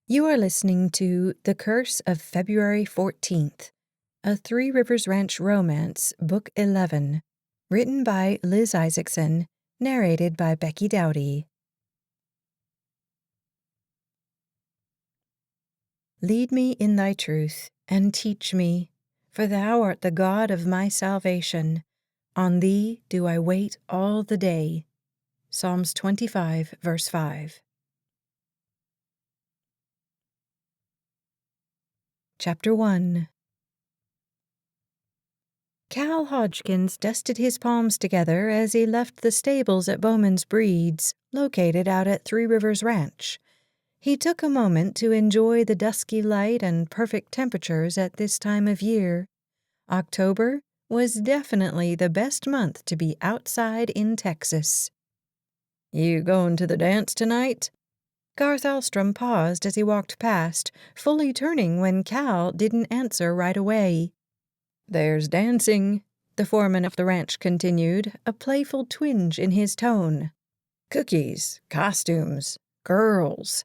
You are listening to The Curse of February 14th, a Three Rivers Ranch romance, Book 11, written by Liz Isaacson, narrated by Becky Dowdy. Lead me in thy truth, and teach me, for thou art the God of my salvation. On thee do I wait all the day. Psalms 25, verse 5. Chapter 1. Cal Hodgkins dusted his palms together as he left the stables at Bowman's Breeds, located out at Three Rivers Ranch. He took a moment to enjoy the dusky light and perfect temperatures at this time of year. October was definitely the best month to be outside in Texas. "You going to the dance tonight?" Garth Alstrom paused as he walked past, fully turning when Cal didn't answer right away. "There's dancing," the foreman of the ranch continued, a playful twinge in his tone. "Cookies, costumes, girls."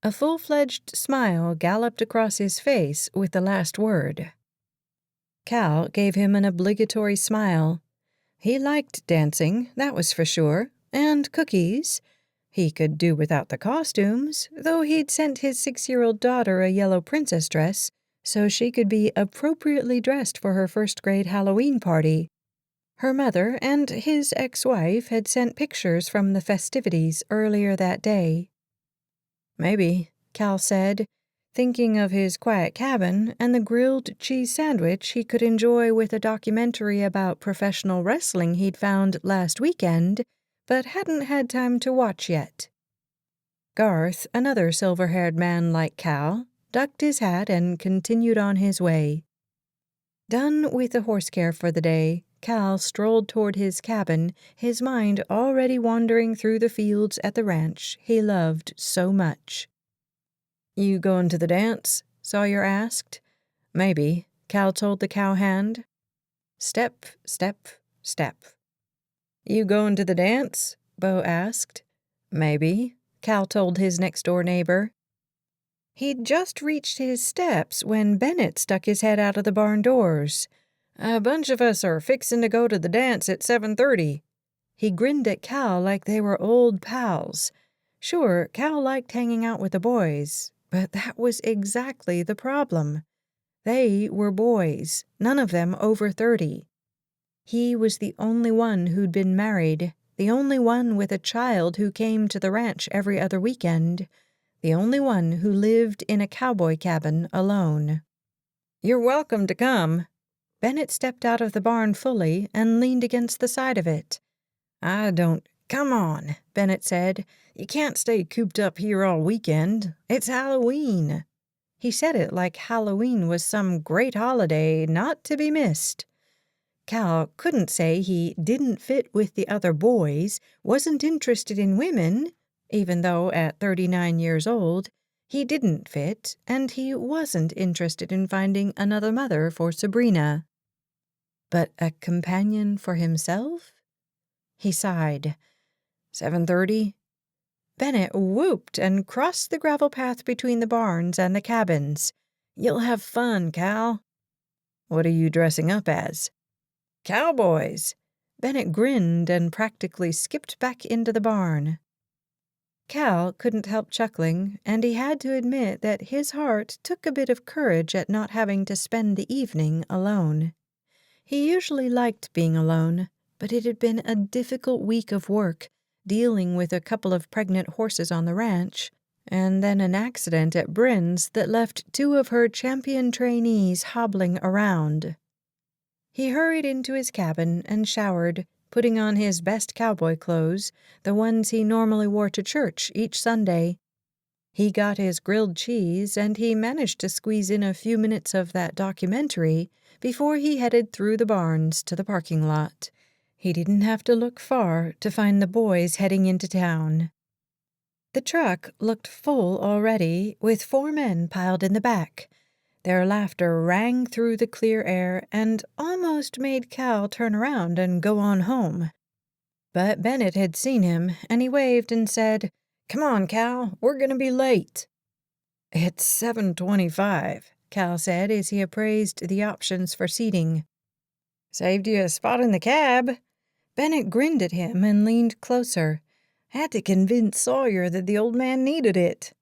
A full-fledged smile galloped across his face with the last word. Cal gave him an obligatory smile. He liked dancing, that was for sure, and cookies. He could do without the costumes, though he'd sent his 6-year-old daughter a yellow princess dress so she could be appropriately dressed for her first-grade Halloween party. Her mother and his ex-wife had sent pictures from the festivities earlier that day. "Maybe," Cal said, thinking of his quiet cabin and the grilled cheese sandwich he could enjoy with a documentary about professional wrestling he'd found last weekend, but hadn't had time to watch yet. Garth, another silver-haired man like Cal, ducked his hat and continued on his way. Done with the horse care for the day, Cal strolled toward his cabin, his mind already wandering through the fields at the ranch he loved so much. "You going to the dance?" Sawyer asked. "Maybe," Cal told the cowhand. Step, step, step. "You going to the dance?" Bo asked. "Maybe," Cal told his next-door neighbor. He'd just reached his steps when Bennett stuck his head out of the barn doors. "A bunch of us are fixin' to go to the dance at 7:30. He grinned at Cal like they were old pals. Sure, Cal liked hanging out with the boys, but that was exactly the problem. They were boys, none of them over 30. He was the only one who'd been married, the only one with a child who came to the ranch every other weekend, the only one who lived in a cowboy cabin alone. "You're welcome to come." Bennett stepped out of the barn fully and leaned against the side of it. "Come on," Bennett said. "You can't stay cooped up here all weekend. It's Halloween." He said it like Halloween was some great holiday not to be missed. Cal couldn't say he didn't fit with the other boys, wasn't interested in women, even though at 39 years old, he didn't fit, and he wasn't interested in finding another mother for Sabrina. But a companion for himself? He sighed. 7:30? Bennett whooped and crossed the gravel path between the barns and the cabins. "You'll have fun, Cal." "What are you dressing up as?" "Cowboys." Bennett grinned and practically skipped back into the barn. Cal couldn't help chuckling, and he had to admit that his heart took a bit of courage at not having to spend the evening alone. He usually liked being alone, but it had been a difficult week of work, dealing with a couple of pregnant horses on the ranch, and then an accident at Bryn's that left 2 of her champion trainees hobbling around. He hurried into his cabin and showered, putting on his best cowboy clothes, the ones he normally wore to church each Sunday. He got his grilled cheese, and he managed to squeeze in a few minutes of that documentary before he headed through the barns to the parking lot. He didn't have to look far to find the boys heading into town. The truck looked full already, with 4 men piled in the back. Their laughter rang through the clear air and almost made Cal turn around and go on home. But Bennett had seen him, and he waved and said, "Come on, Cal, we're gonna be late." "It's 7:25, Cal said as he appraised the options for seating. "Saved you a spot in the cab." Bennett grinned at him and leaned closer. "Had to convince Sawyer that the old man needed it."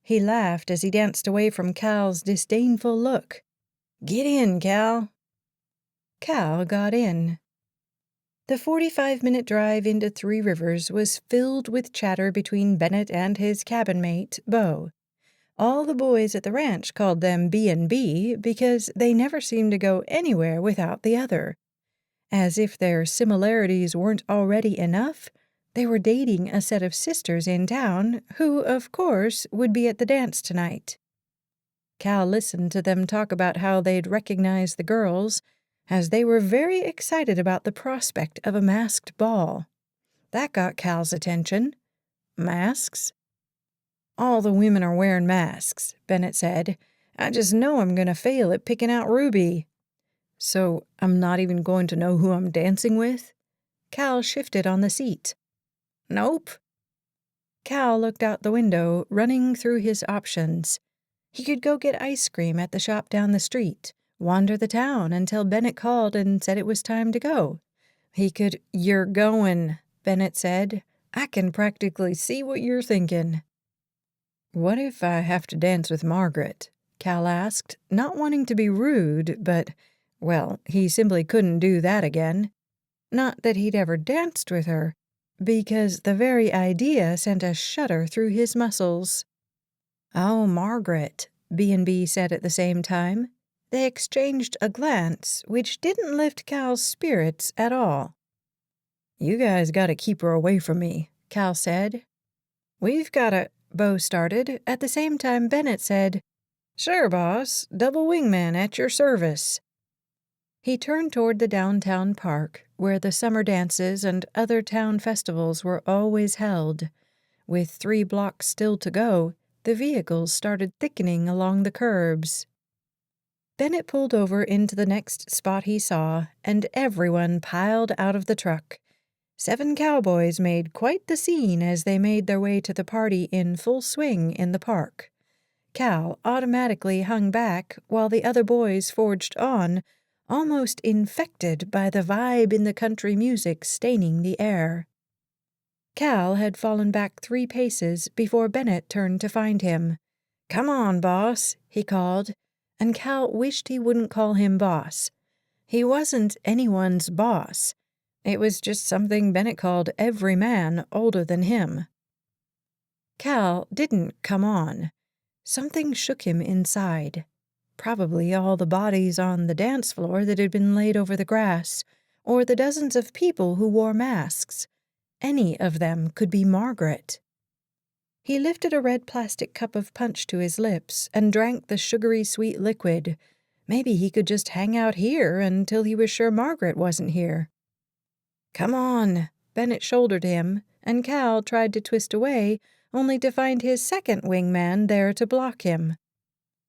He laughed as he danced away from Cal's disdainful look. "Get in, Cal." Cal got in. The 45-minute drive into Three Rivers was filled with chatter between Bennett and his cabin mate, Beau. All the boys at the ranch called them B&B because they never seemed to go anywhere without the other. As if their similarities weren't already enough, they were dating a set of sisters in town who, of course, would be at the dance tonight. Cal listened to them talk about how they'd recognize the girls, as they were very excited about the prospect of a masked ball. That got Cal's attention. Masks? "All the women are wearing masks," Bennett said. "I just know I'm going to fail at picking out Ruby." "So I'm not even going to know who I'm dancing with?" Cal shifted on the seat. "Nope." Cal looked out the window, running through his options. He could go get ice cream at the shop down the street, wander the town until Bennett called and said it was time to go. He could— "You're going," Bennett said. "I can practically see what you're thinking." "What if I have to dance with Margaret?" Cal asked, not wanting to be rude, but, well, he simply couldn't do that again. Not that he'd ever danced with her, because the very idea sent a shudder through his muscles. "Oh, Margaret," B&B said at the same time. They exchanged a glance, which didn't lift Cal's spirits at all. "You guys gotta keep her away from me," Cal said. "We've gotta—" Beau started. At the same time, Bennett said, "Sure, boss. Double wingman at your service." He turned toward the downtown park, where the summer dances and other town festivals were always held. With 3 blocks still to go, the vehicles started thickening along the curbs. Bennett pulled over into the next spot he saw, and everyone piled out of the truck. 7 cowboys made quite the scene as they made their way to the party in full swing in the park. Cal automatically hung back while the other boys forged on, almost infected by the vibe in the country music staining the air. Cal had fallen back 3 paces before Bennett turned to find him. "Come on, boss," he called, and Cal wished he wouldn't call him boss. He wasn't anyone's boss. It was just something Bennett called every man older than him. Cal didn't come on. Something shook him inside. Probably all the bodies on the dance floor that had been laid over the grass, or the dozens of people who wore masks. Any of them could be Margaret. He lifted a red plastic cup of punch to his lips and drank the sugary sweet liquid. Maybe he could just hang out here until he was sure Margaret wasn't here. "Come on," Bennett shouldered him, and Cal tried to twist away, only to find his second wingman there to block him.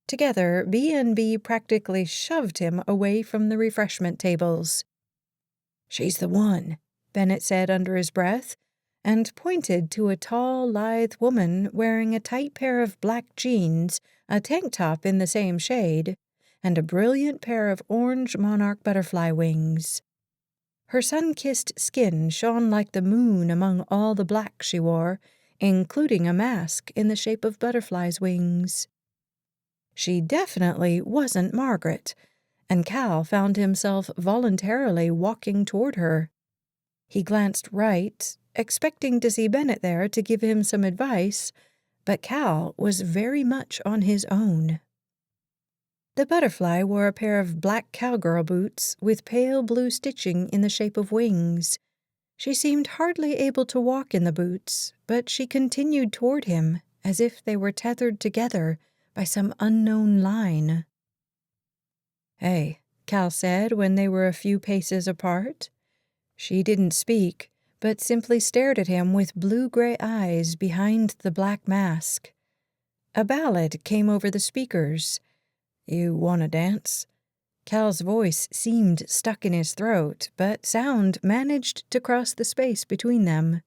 Together, B&B practically shoved him away from the refreshment tables. "She's the one," Bennett said under his breath, and pointed to a tall, lithe woman wearing a tight pair of black jeans, a tank top in the same shade, and a brilliant pair of orange monarch butterfly wings. Her sun-kissed skin shone like the moon among all the black she wore, including a mask in the shape of butterflies' wings. She definitely wasn't Margaret, and Cal found himself voluntarily walking toward her. He glanced right, expecting to see Bennett there to give him some advice, but Cal was very much on his own. The butterfly wore a pair of black cowgirl boots with pale blue stitching in the shape of wings. She seemed hardly able to walk in the boots, but she continued toward him as if they were tethered together by some unknown line. "Hey," Cal said when they were a few paces apart. She didn't speak, but simply stared at him with blue-gray eyes behind the black mask. A ballad came over the speakers. "You want to dance?" Cal's voice seemed stuck in his throat, but sound managed to cross the space between them.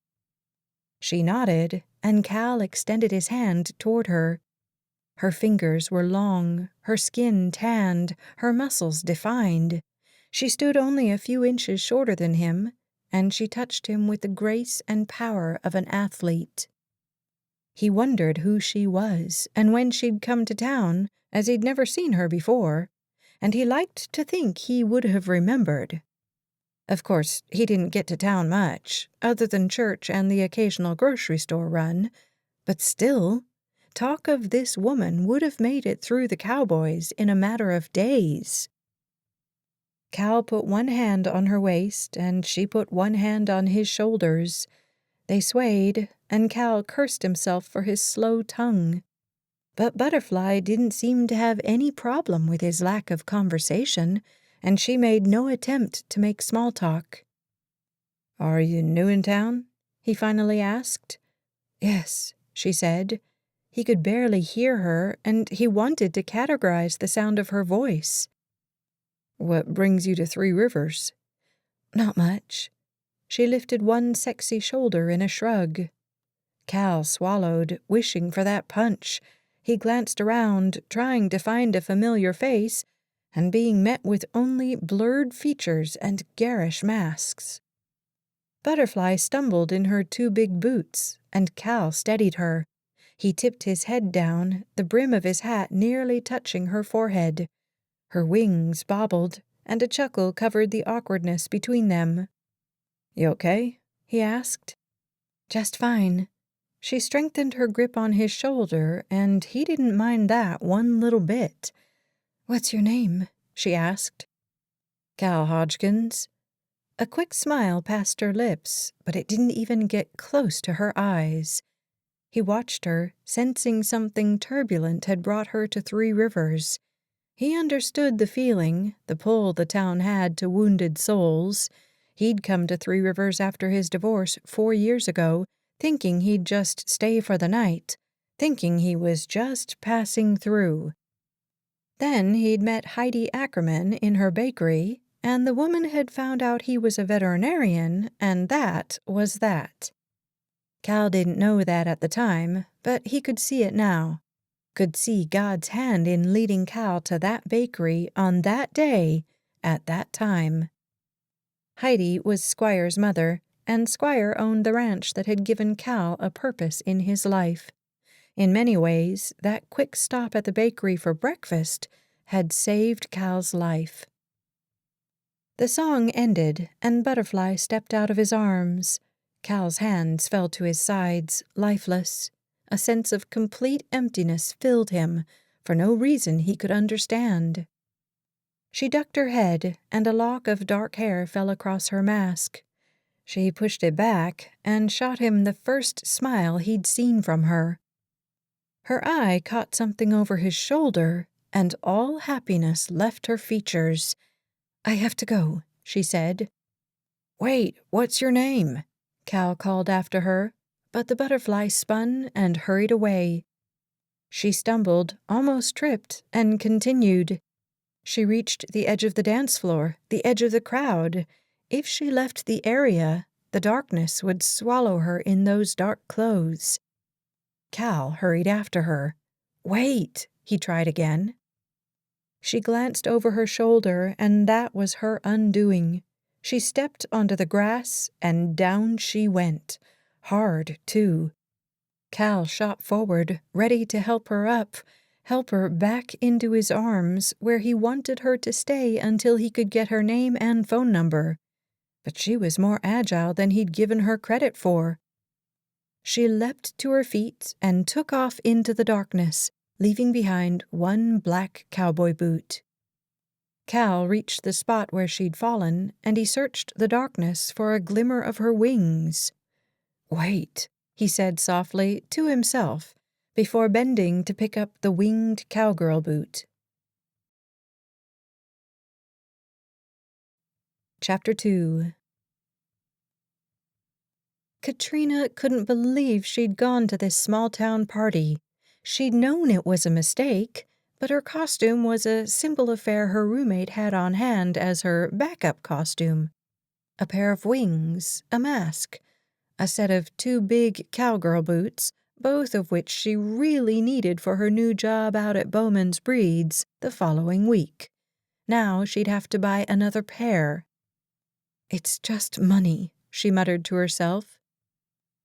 She nodded, and Cal extended his hand toward her. Her fingers were long, her skin tanned, her muscles defined. She stood only a few inches shorter than him, and she touched him with the grace and power of an athlete. He wondered who she was and when she'd come to town, as he'd never seen her before, and he liked to think he would have remembered. Of course, he didn't get to town much, other than church and the occasional grocery store run, but still, talk of this woman would have made it through the cowboys in a matter of days. Cal put one hand on her waist, and she put one hand on his shoulders. They swayed, and Cal cursed himself for his slow tongue. But Butterfly didn't seem to have any problem with his lack of conversation, and she made no attempt to make small talk. "Are you new in town?" he finally asked. "Yes," she said. He could barely hear her, and he wanted to categorize the sound of her voice. "What brings you to Three Rivers?" "Not much." She lifted one sexy shoulder in a shrug. Cal swallowed, wishing for that punch. He glanced around, trying to find a familiar face, and being met with only blurred features and garish masks. Butterfly stumbled in her two big boots, and Cal steadied her. He tipped his head down, the brim of his hat nearly touching her forehead. Her wings bobbled, and a chuckle covered the awkwardness between them. "You okay?" he asked. "Just fine." She strengthened her grip on his shoulder, and he didn't mind that one little bit. "What's your name?" she asked. "Cal Hodgkins." A quick smile passed her lips, but it didn't even get close to her eyes. He watched her, sensing something turbulent had brought her to Three Rivers. He understood the feeling, the pull the town had to wounded souls. He'd come to Three Rivers after his divorce 4 years ago, thinking he'd just stay for the night, thinking he was just passing through. Then he'd met Heidi Ackerman in her bakery, and the woman had found out he was a veterinarian, and that was that. Cal didn't know that at the time, but he could see it now. Could see God's hand in leading Cal to that bakery on that day, at that time. Heidi was Squire's mother, and Squire owned the ranch that had given Cal a purpose in his life. In many ways, that quick stop at the bakery for breakfast had saved Cal's life. The song ended, and Butterfly stepped out of his arms. Cal's hands fell to his sides, lifeless. A sense of complete emptiness filled him, for no reason he could understand. She ducked her head, and a lock of dark hair fell across her mask. She pushed it back and shot him the first smile he'd seen from her. Her eye caught something over his shoulder, and all happiness left her features. "I have to go," she said. "Wait, what's your name?" Cal called after her, but the butterfly spun and hurried away. She stumbled, almost tripped, and continued. She reached the edge of the dance floor, the edge of the crowd. If she left the area, the darkness would swallow her in those dark clothes. Cal hurried after her. "Wait," he tried again. She glanced over her shoulder, and that was her undoing. She stepped onto the grass, and down she went. Hard, too. Cal shot forward, ready to help her up, help her back into his arms, where he wanted her to stay until he could get her name and phone number. But she was more agile than he'd given her credit for. She leapt to her feet and took off into the darkness, leaving behind one black cowboy boot. Cal reached the spot where she'd fallen, and he searched the darkness for a glimmer of her wings. "Wait," he said softly to himself, before bending to pick up the winged cowgirl boot. Chapter 2. Katrina couldn't believe she'd gone to this small-town party. She'd known it was a mistake, but her costume was a simple affair her roommate had on hand as her backup costume. A pair of wings, a mask, a set of 2 big cowgirl boots, both of which she really needed for her new job out at Bowman's Breeds the following week. Now she'd have to buy another pair. "It's just money," she muttered to herself.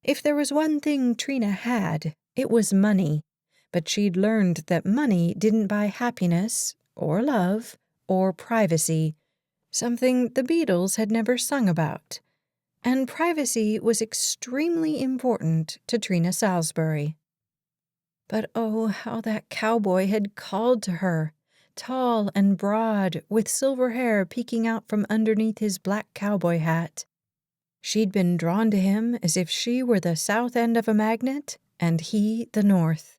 If there was one thing Trina had, it was money, but she'd learned that money didn't buy happiness, or love, or privacy, something the Beatles had never sung about. And privacy was extremely important to Trina Salisbury. But oh, how that cowboy had called to her, tall and broad, with silver hair peeking out from underneath his black cowboy hat. She'd been drawn to him as if she were the south end of a magnet and he the north.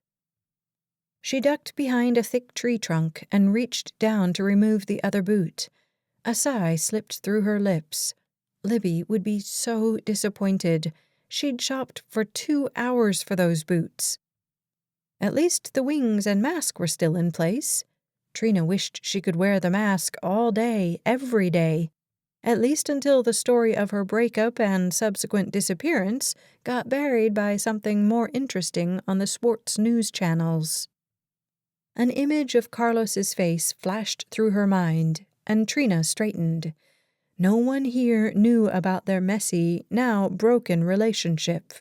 She ducked behind a thick tree trunk and reached down to remove the other boot. A sigh slipped through her lips. Libby would be so disappointed. She'd shopped for 2 hours for those boots. At least the wings and mask were still in place. Trina wished she could wear the mask all day, every day, at least until the story of her breakup and subsequent disappearance got buried by something more interesting on the sports news channels. An image of Carlos's face flashed through her mind, and Trina straightened. No one here knew about their messy, now broken relationship.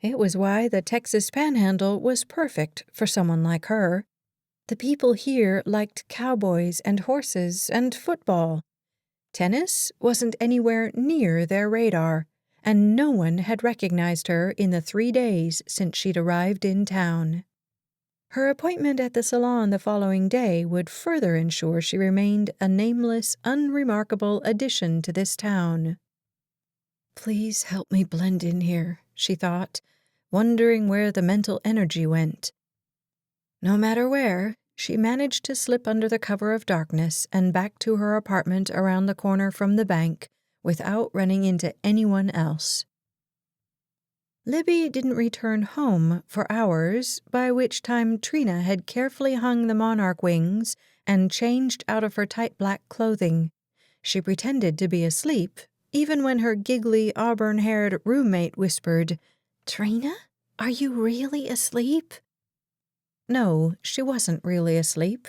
It was why the Texas Panhandle was perfect for someone like her. The people here liked cowboys and horses and football. Tennis wasn't anywhere near their radar, and no one had recognized her in the 3 days since she'd arrived in town. Her appointment at the salon the following day would further ensure she remained a nameless, unremarkable addition to this town. "Please help me blend in here," she thought, wondering where the mental energy went. No matter where, she managed to slip under the cover of darkness and back to her apartment around the corner from the bank without running into anyone else. Libby didn't return home for hours, by which time Trina had carefully hung the monarch wings and changed out of her tight black clothing. She pretended to be asleep, even when her giggly, auburn-haired roommate whispered, "Trina, are you really asleep?" No, she wasn't really asleep.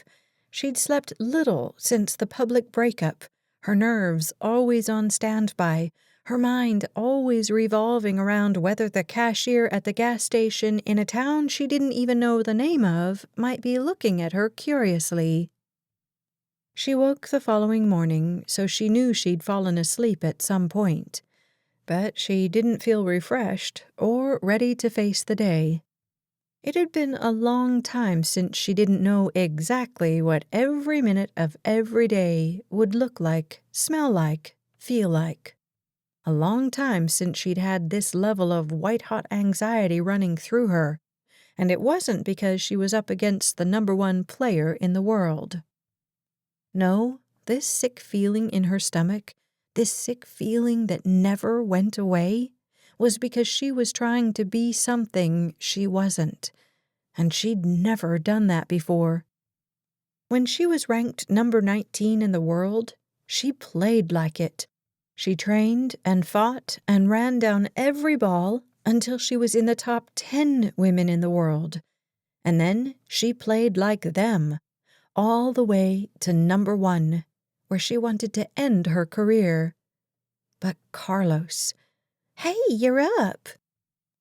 She'd slept little since the public breakup, her nerves always on standby, her mind always revolving around whether the cashier at the gas station in a town she didn't even know the name of might be looking at her curiously. She woke the following morning, so she knew she'd fallen asleep at some point. But she didn't feel refreshed or ready to face the day. It had been a long time since she didn't know exactly what every minute of every day would look like, smell like, feel like. A long time since she'd had this level of white-hot anxiety running through her, and it wasn't because she was up against the #1 player in the world. No, this sick feeling in her stomach, this sick feeling that never went away, was because she was trying to be something she wasn't, and she'd never done that before. When she was ranked number 19 in the world, she played like it. She trained and fought and ran down every ball until she was in the top 10 women in the world. And then she played like them, all the way to #1, where she wanted to end her career. But Carlos... "Hey, you're up!"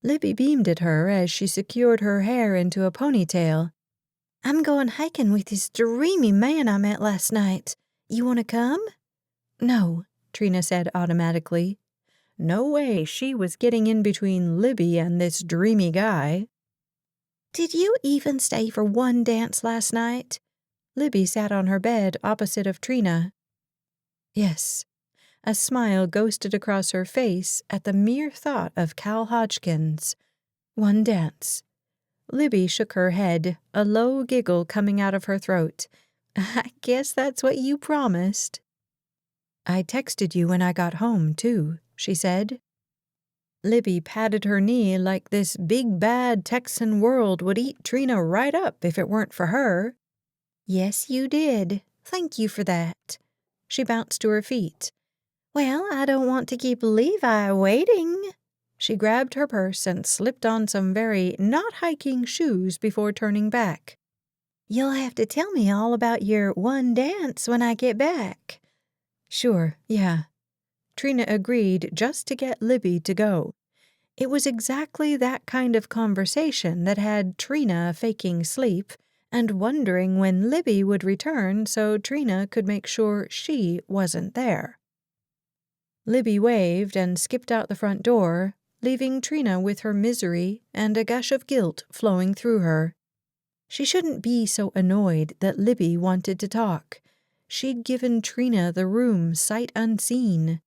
Libby beamed at her as she secured her hair into a ponytail. "I'm going hiking with this dreamy man I met last night. You want to come?" "No," Trina said automatically. No way she was getting in between Libby and this dreamy guy. "Did you even stay for one dance last night?" Libby sat on her bed opposite of Trina. "Yes." A smile ghosted across her face at the mere thought of Cal Hodgkins. "One dance." Libby shook her head, a low giggle coming out of her throat. "I guess that's what you promised." "I texted you when I got home, too," she said. Libby patted her knee like this big bad Texan world would eat Trina right up if it weren't for her. "Yes, you did. Thank you for that." She bounced to her feet. "Well, I don't want to keep Levi waiting." She grabbed her purse and slipped on some very not-hiking shoes before turning back. "You'll have to tell me all about your one dance when I get back." "Sure, yeah." Trina agreed just to get Libby to go. It was exactly that kind of conversation that had Trina faking sleep and wondering when Libby would return so Trina could make sure she wasn't there. Libby waved and skipped out the front door, leaving Trina with her misery and a gush of guilt flowing through her. She shouldn't be so annoyed that Libby wanted to talk. She'd given Trina the room sight unseen.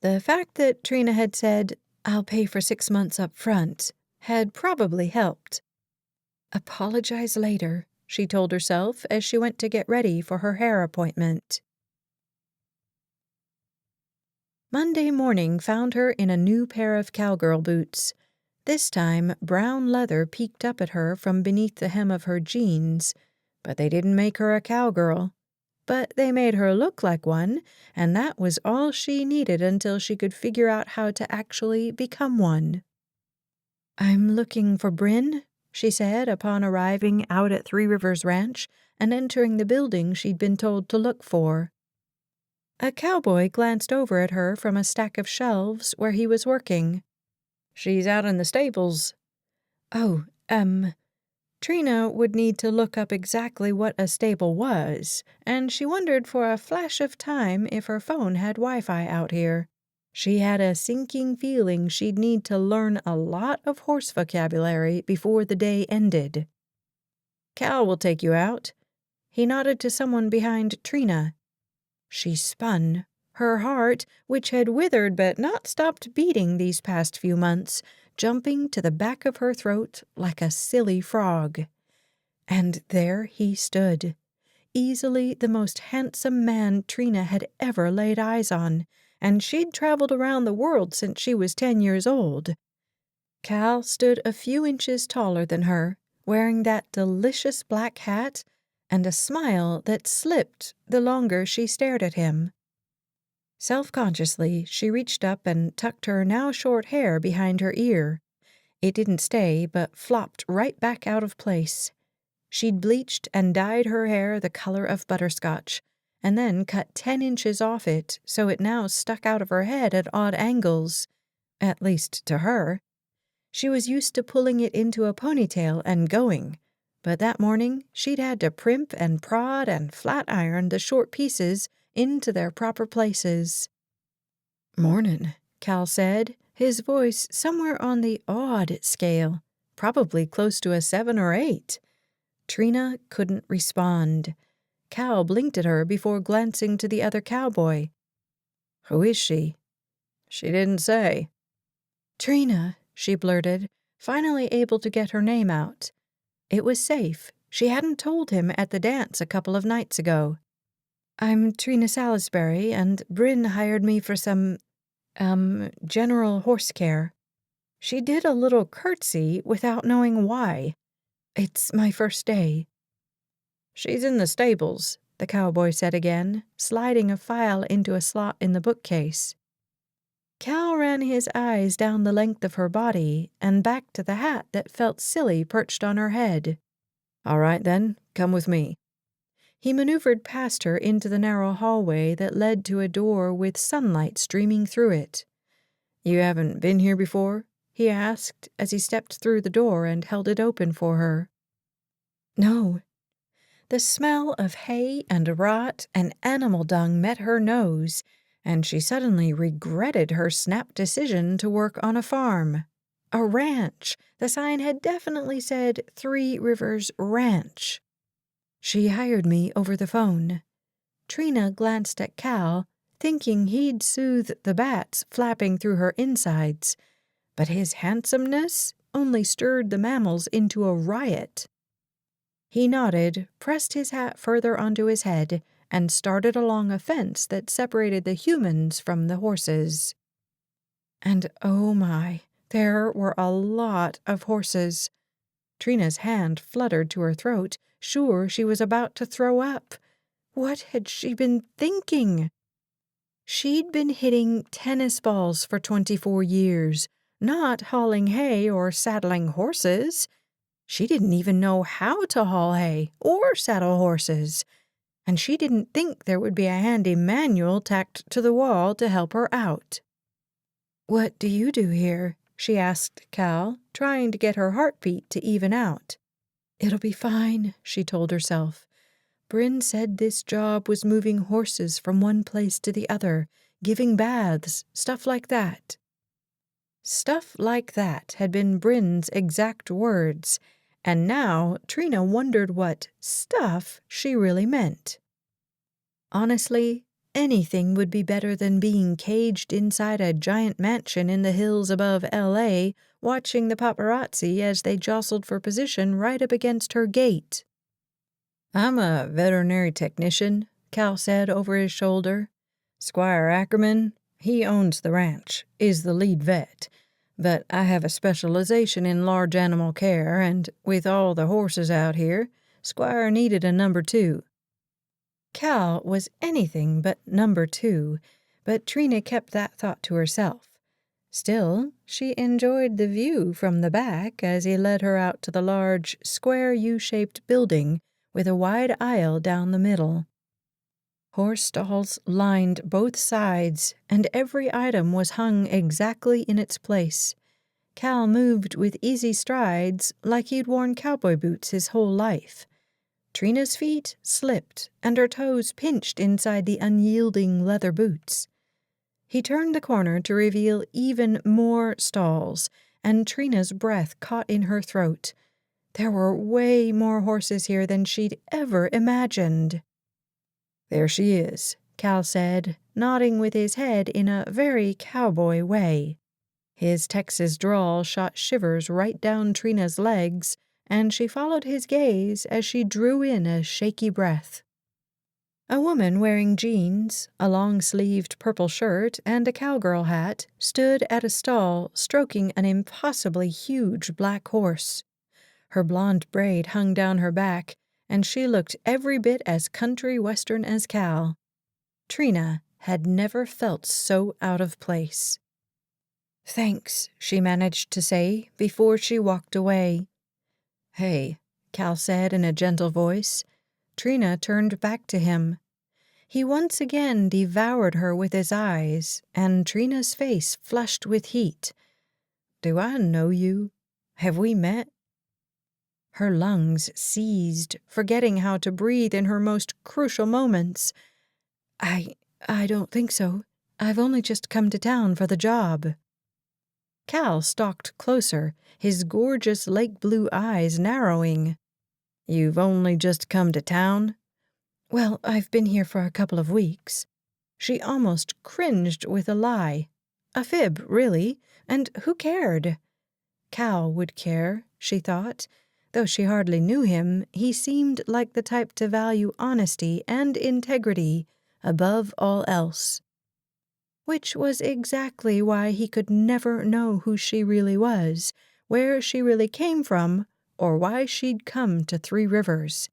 The fact that Trina had said, "I'll pay for 6 months up front," had probably helped. "Apologize later," she told herself as she went to get ready for her hair appointment. Monday morning found her in a new pair of cowgirl boots. This time, brown leather peeked up at her from beneath the hem of her jeans, but they didn't make her a cowgirl. But they made her look like one, and that was all she needed until she could figure out how to actually become one. "I'm looking for Bryn," she said upon arriving out at Three Rivers Ranch and entering the building she'd been told to look for. A cowboy glanced over at her from a stack of shelves where he was working. "She's out in the stables." "Oh, Trina would need to look up exactly what a stable was, and she wondered for a flash of time if her phone had Wi-Fi out here. She had a sinking feeling she'd need to learn a lot of horse vocabulary before the day ended. "Cal will take you out." He nodded to someone behind Trina. She spun. Her heart, which had withered but not stopped beating these past few months, jumping to the back of her throat like a silly frog. And there he stood, easily the most handsome man Trina had ever laid eyes on, and she'd traveled around the world since she was 10 years old. Cal stood a few inches taller than her, wearing that delicious black hat and a smile that slipped the longer she stared at him. Self-consciously, she reached up and tucked her now short hair behind her ear. It didn't stay, but flopped right back out of place. She'd bleached and dyed her hair the color of butterscotch, and then cut 10 inches off it so it now stuck out of her head at odd angles, at least to her. She was used to pulling it into a ponytail and going, but that morning she'd had to primp and prod and flat iron the short pieces into their proper places. "Mornin'," Cal said, his voice somewhere on the odd scale, probably close to a 7 or 8. Trina couldn't respond. Cal blinked at her before glancing to the other cowboy. "Who is she?" "She didn't say." "Trina," she blurted, finally able to get her name out. It was safe. She hadn't told him at the dance a couple of nights ago. "I'm Trina Salisbury, and Bryn hired me for some, general horse care." She did a little curtsy without knowing why. "It's my first day." "She's in the stables," the cowboy said again, sliding a file into a slot in the bookcase. Cal ran his eyes down the length of her body and back to the hat that felt silly perched on her head. "All right, then, come with me." He maneuvered past her into the narrow hallway that led to a door with sunlight streaming through it. "You haven't been here before?" he asked as he stepped through the door and held it open for her. "No." The smell of hay and rot and animal dung met her nose, and she suddenly regretted her snap decision to work on a farm. A ranch. The sign had definitely said Three Rivers Ranch. "She hired me over the phone." Trina glanced at Cal, thinking he'd soothe the bats flapping through her insides, but his handsomeness only stirred the mammals into a riot. He nodded, pressed his hat further onto his head, and started along a fence that separated the humans from the horses. And oh my, there were a lot of horses. Trina's hand fluttered to her throat, sure she was about to throw up. What had she been thinking? She'd been hitting tennis balls for 24 years, not hauling hay or saddling horses. She didn't even know how to haul hay or saddle horses, and she didn't think there would be a handy manual tacked to the wall to help her out. "What do you do here?" she asked Cal, trying to get her heartbeat to even out. "It'll be fine," she told herself. Bryn said this job was moving horses from one place to the other, giving baths, stuff like that. Stuff like that had been Bryn's exact words, and now Trina wondered what stuff she really meant. Honestly, anything would be better than being caged inside a giant mansion in the hills above L.A., watching the paparazzi as they jostled for position right up against her gate. "I'm a veterinary technician," Cal said over his shoulder. "Squire Ackerman, he owns the ranch, is the lead vet, but I have a specialization in large animal care, and with all the horses out here, Squire needed a number 2. Cal was anything but number 2, but Trina kept that thought to herself. Still, she enjoyed the view from the back as he led her out to the large, square U-shaped building with a wide aisle down the middle. Horse stalls lined both sides, and every item was hung exactly in its place. Cal moved with easy strides like he'd worn cowboy boots his whole life. Trina's feet slipped, and her toes pinched inside the unyielding leather boots. He turned the corner to reveal even more stalls, and Trina's breath caught in her throat. There were way more horses here than she'd ever imagined. "There she is," Cal said, nodding with his head in a very cowboy way. His Texas drawl shot shivers right down Trina's legs, and she followed his gaze as she drew in a shaky breath. A woman wearing jeans, a long-sleeved purple shirt, and a cowgirl hat stood at a stall stroking an impossibly huge black horse. Her blonde braid hung down her back, and she looked every bit as country western as Cal. Trina had never felt so out of place. "Thanks," she managed to say before she walked away. "Hey," Cal said in a gentle voice. Trina turned back to him. He once again devoured her with his eyes, and Trina's face flushed with heat. "Do I know you? Have we met?" Her lungs seized, forgetting how to breathe in her most crucial moments. I don't think so. I've only just come to town for the job." Cal stalked closer, his gorgeous lake blue eyes narrowing. "You've only just come to town?" "Well, I've been here for a couple of weeks." She almost cringed with a lie. A fib, really, and who cared? Cal would care, she thought. Though she hardly knew him, he seemed like the type to value honesty and integrity above all else. Which was exactly why he could never know who she really was, where she really came from, or why she'd come to Three Rivers.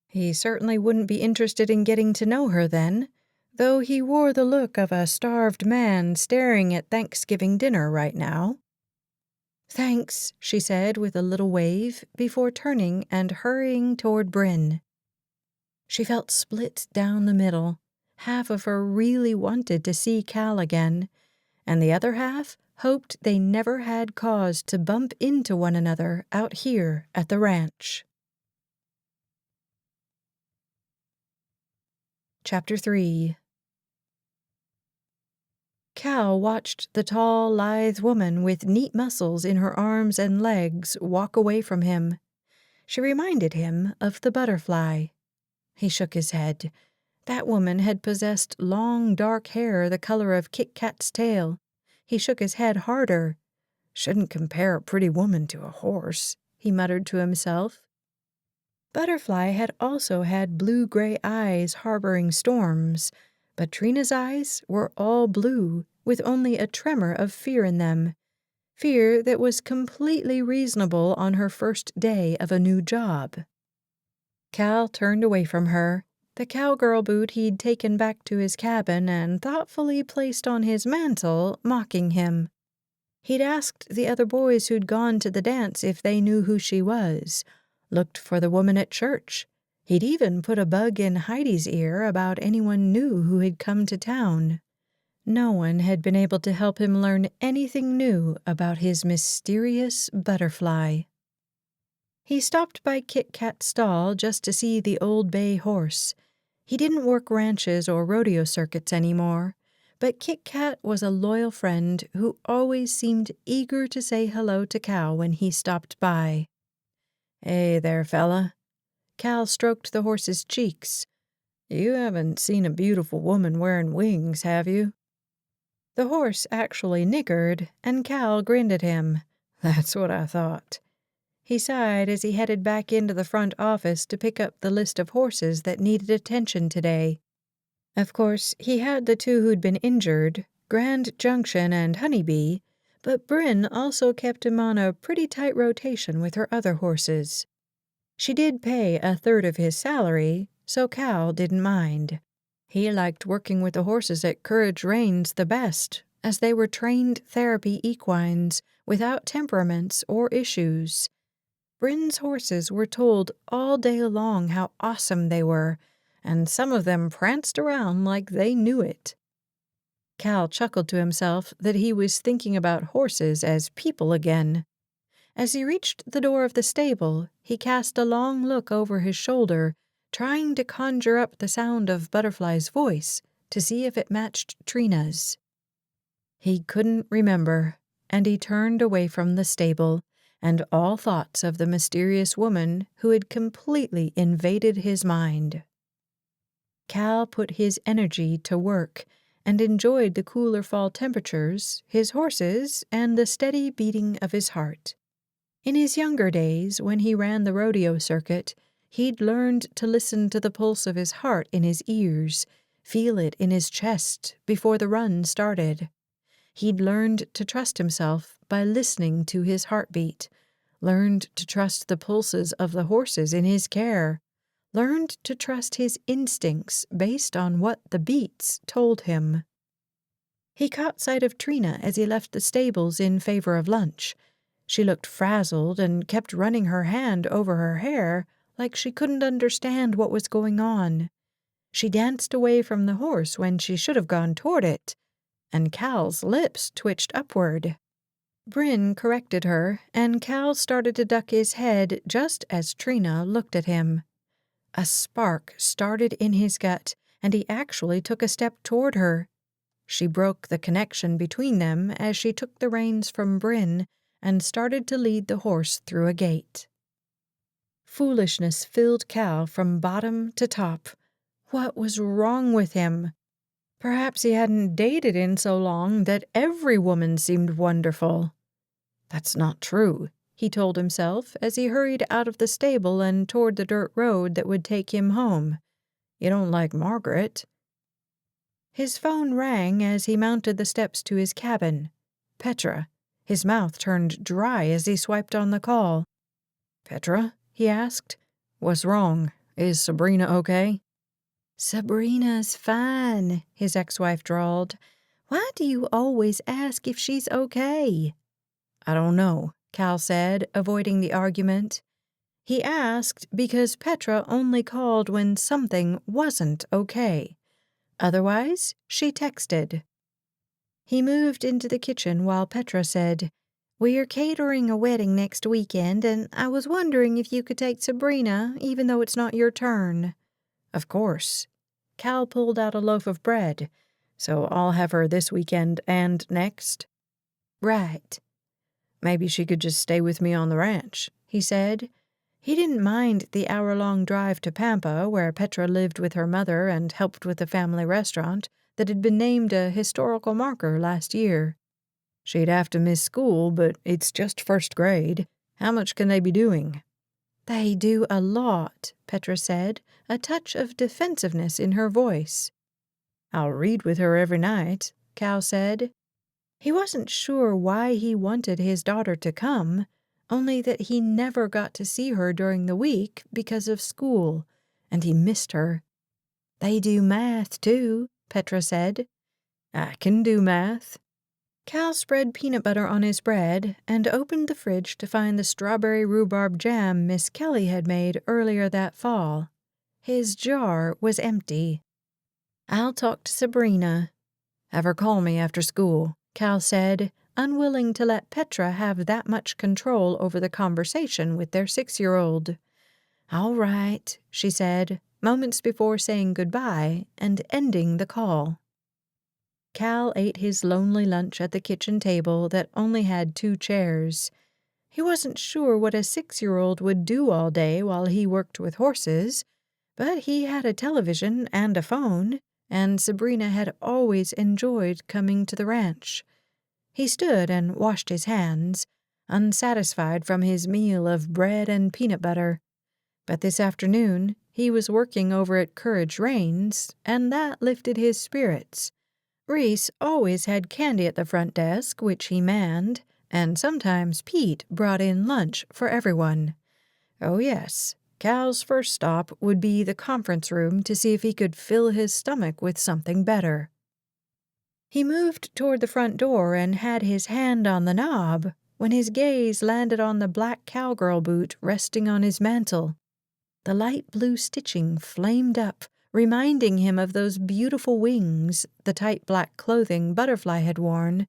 He certainly wouldn't be interested in getting to know her then, though he wore the look of a starved man staring at Thanksgiving dinner right now. "Thanks," she said with a little wave, before turning and hurrying toward Bryn. She felt split down the middle. Half of her really wanted to see Cal again, and the other half hoped they never had cause to bump into one another out here at the ranch. Chapter 3. Cal watched the tall, lithe woman with neat muscles in her arms and legs walk away from him. She reminded him of the butterfly. He shook his head. That woman had possessed long, dark hair the color of Kit Kat's tail. He shook his head harder. "Shouldn't compare a pretty woman to a horse," he muttered to himself. Butterfly had also had blue-gray eyes harboring storms, but Trina's eyes were all blue, with only a tremor of fear in them. Fear that was completely reasonable on her first day of a new job. Cal turned away from her, the cowgirl boot he'd taken back to his cabin and thoughtfully placed on his mantel, mocking him. He'd asked the other boys who'd gone to the dance if they knew who she was, looked for the woman at church. He'd even put a bug in Heidi's ear about anyone new who had come to town. No one had been able to help him learn anything new about his mysterious butterfly. He stopped by Kit Kat's stall just to see the old bay horse. He didn't work ranches or rodeo circuits anymore, but Kit Kat was a loyal friend who always seemed eager to say hello to Cal when he stopped by. "Hey there, fella." Cal stroked the horse's cheeks. "You haven't seen a beautiful woman wearing wings, have you?" The horse actually nickered, and Cal grinned at him. "That's what I thought." He sighed as he headed back into the front office to pick up the list of horses that needed attention today. Of course, he had the two who'd been injured, Grand Junction and Honeybee, but Bryn also kept him on a pretty tight rotation with her other horses. She did pay a third of his salary, so Cal didn't mind. He liked working with the horses at Courage Range the best, as they were trained therapy equines without temperaments or issues. Bryn's horses were told all day long how awesome they were, and some of them pranced around like they knew it. Cal chuckled to himself that he was thinking about horses as people again. As he reached the door of the stable, he cast a long look over his shoulder, trying to conjure up the sound of Butterfly's voice to see if it matched Trina's. He couldn't remember, and he turned away from the stable, and all thoughts of the mysterious woman who had completely invaded his mind. Cal put his energy to work and enjoyed the cooler fall temperatures, his horses, and the steady beating of his heart. In his younger days, when he ran the rodeo circuit, he'd learned to listen to the pulse of his heart in his ears, feel it in his chest before the run started. He'd learned to trust himself by listening to his heartbeat, learned to trust the pulses of the horses in his care, learned to trust his instincts based on what the beats told him. He caught sight of Trina as he left the stables in favor of lunch. She looked frazzled and kept running her hand over her hair like she couldn't understand what was going on. She danced away from the horse when she should have gone toward it, and Cal's lips twitched upward. Bryn corrected her, and Cal started to duck his head just as Trina looked at him. A spark started in his gut, and he actually took a step toward her. She broke the connection between them as she took the reins from Bryn and started to lead the horse through a gate. Foolishness filled Cal from bottom to top. What was wrong with him? Perhaps he hadn't dated in so long that every woman seemed wonderful. That's not true, he told himself as he hurried out of the stable and toward the dirt road that would take him home. You don't like Margaret. His phone rang as he mounted the steps to his cabin. Petra. His mouth turned dry as he swiped on the call. "Petra?" he asked. "What's wrong? Is Sabrina okay?" "Sabrina's fine," his ex-wife drawled. "Why do you always ask if she's okay?" "I don't know," Cal said, avoiding the argument. He asked because Petra only called when something wasn't okay. Otherwise, she texted. He moved into the kitchen while Petra said, "We're catering a wedding next weekend, and I was wondering if you could take Sabrina, even though it's not your turn." "Of course." Cal pulled out a loaf of bread. "So I'll have her this weekend and next?" "Right." "Maybe she could just stay with me on the ranch," he said. He didn't mind the hour-long drive to Pampa, where Petra lived with her mother and helped with the family restaurant that had been named a historical marker last year. She'd have to miss school, but it's just first grade. How much can they be doing? "They do a lot," Petra said, a touch of defensiveness in her voice. "I'll read with her every night," Cal said. He wasn't sure why he wanted his daughter to come, only that he never got to see her during the week because of school, and he missed her. "They do math, too," Petra said. "I can do math." Cal spread peanut butter on his bread and opened the fridge to find the strawberry rhubarb jam Miss Kelly had made earlier that fall. His jar was empty. "I'll talk to Sabrina. Have her call me after school," Cal said, unwilling to let Petra have that much control over the conversation with their 6-year-old. "All right," she said, moments before saying goodbye and ending the call. Cal ate his lonely lunch at the kitchen table that only had 2 chairs. He wasn't sure what a 6-year-old would do all day while he worked with horses, but he had a television and a phone, and Sabrina had always enjoyed coming to the ranch. He stood and washed his hands, unsatisfied from his meal of bread and peanut butter. But this afternoon he was working over at Courage Rains, and that lifted his spirits. Reese always had candy at the front desk, which he manned, and sometimes Pete brought in lunch for everyone. Oh yes, Cal's first stop would be the conference room to see if he could fill his stomach with something better. He moved toward the front door and had his hand on the knob when his gaze landed on the black cowgirl boot resting on his mantel. The light blue stitching flamed up, reminding him of those beautiful wings, the tight black clothing Butterfly had worn,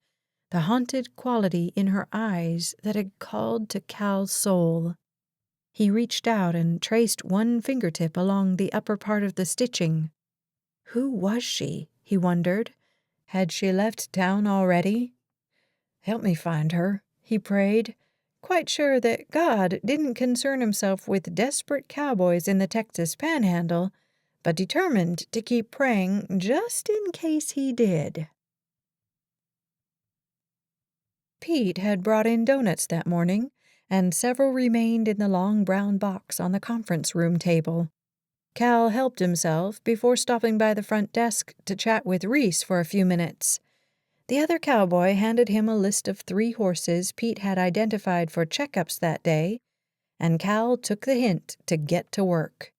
the haunted quality in her eyes that had called to Cal's soul. He reached out and traced one fingertip along the upper part of the stitching. Who was she, he wondered. Had she left town already? "Help me find her," he prayed, quite sure that God didn't concern himself with desperate cowboys in the Texas Panhandle, but determined to keep praying just in case he did. Pete had brought in donuts that morning, and several remained in the long brown box on the conference room table. Cal helped himself before stopping by the front desk to chat with Reese for a few minutes. The other cowboy handed him a list of 3 horses Pete had identified for checkups that day, and Cal took the hint to get to work.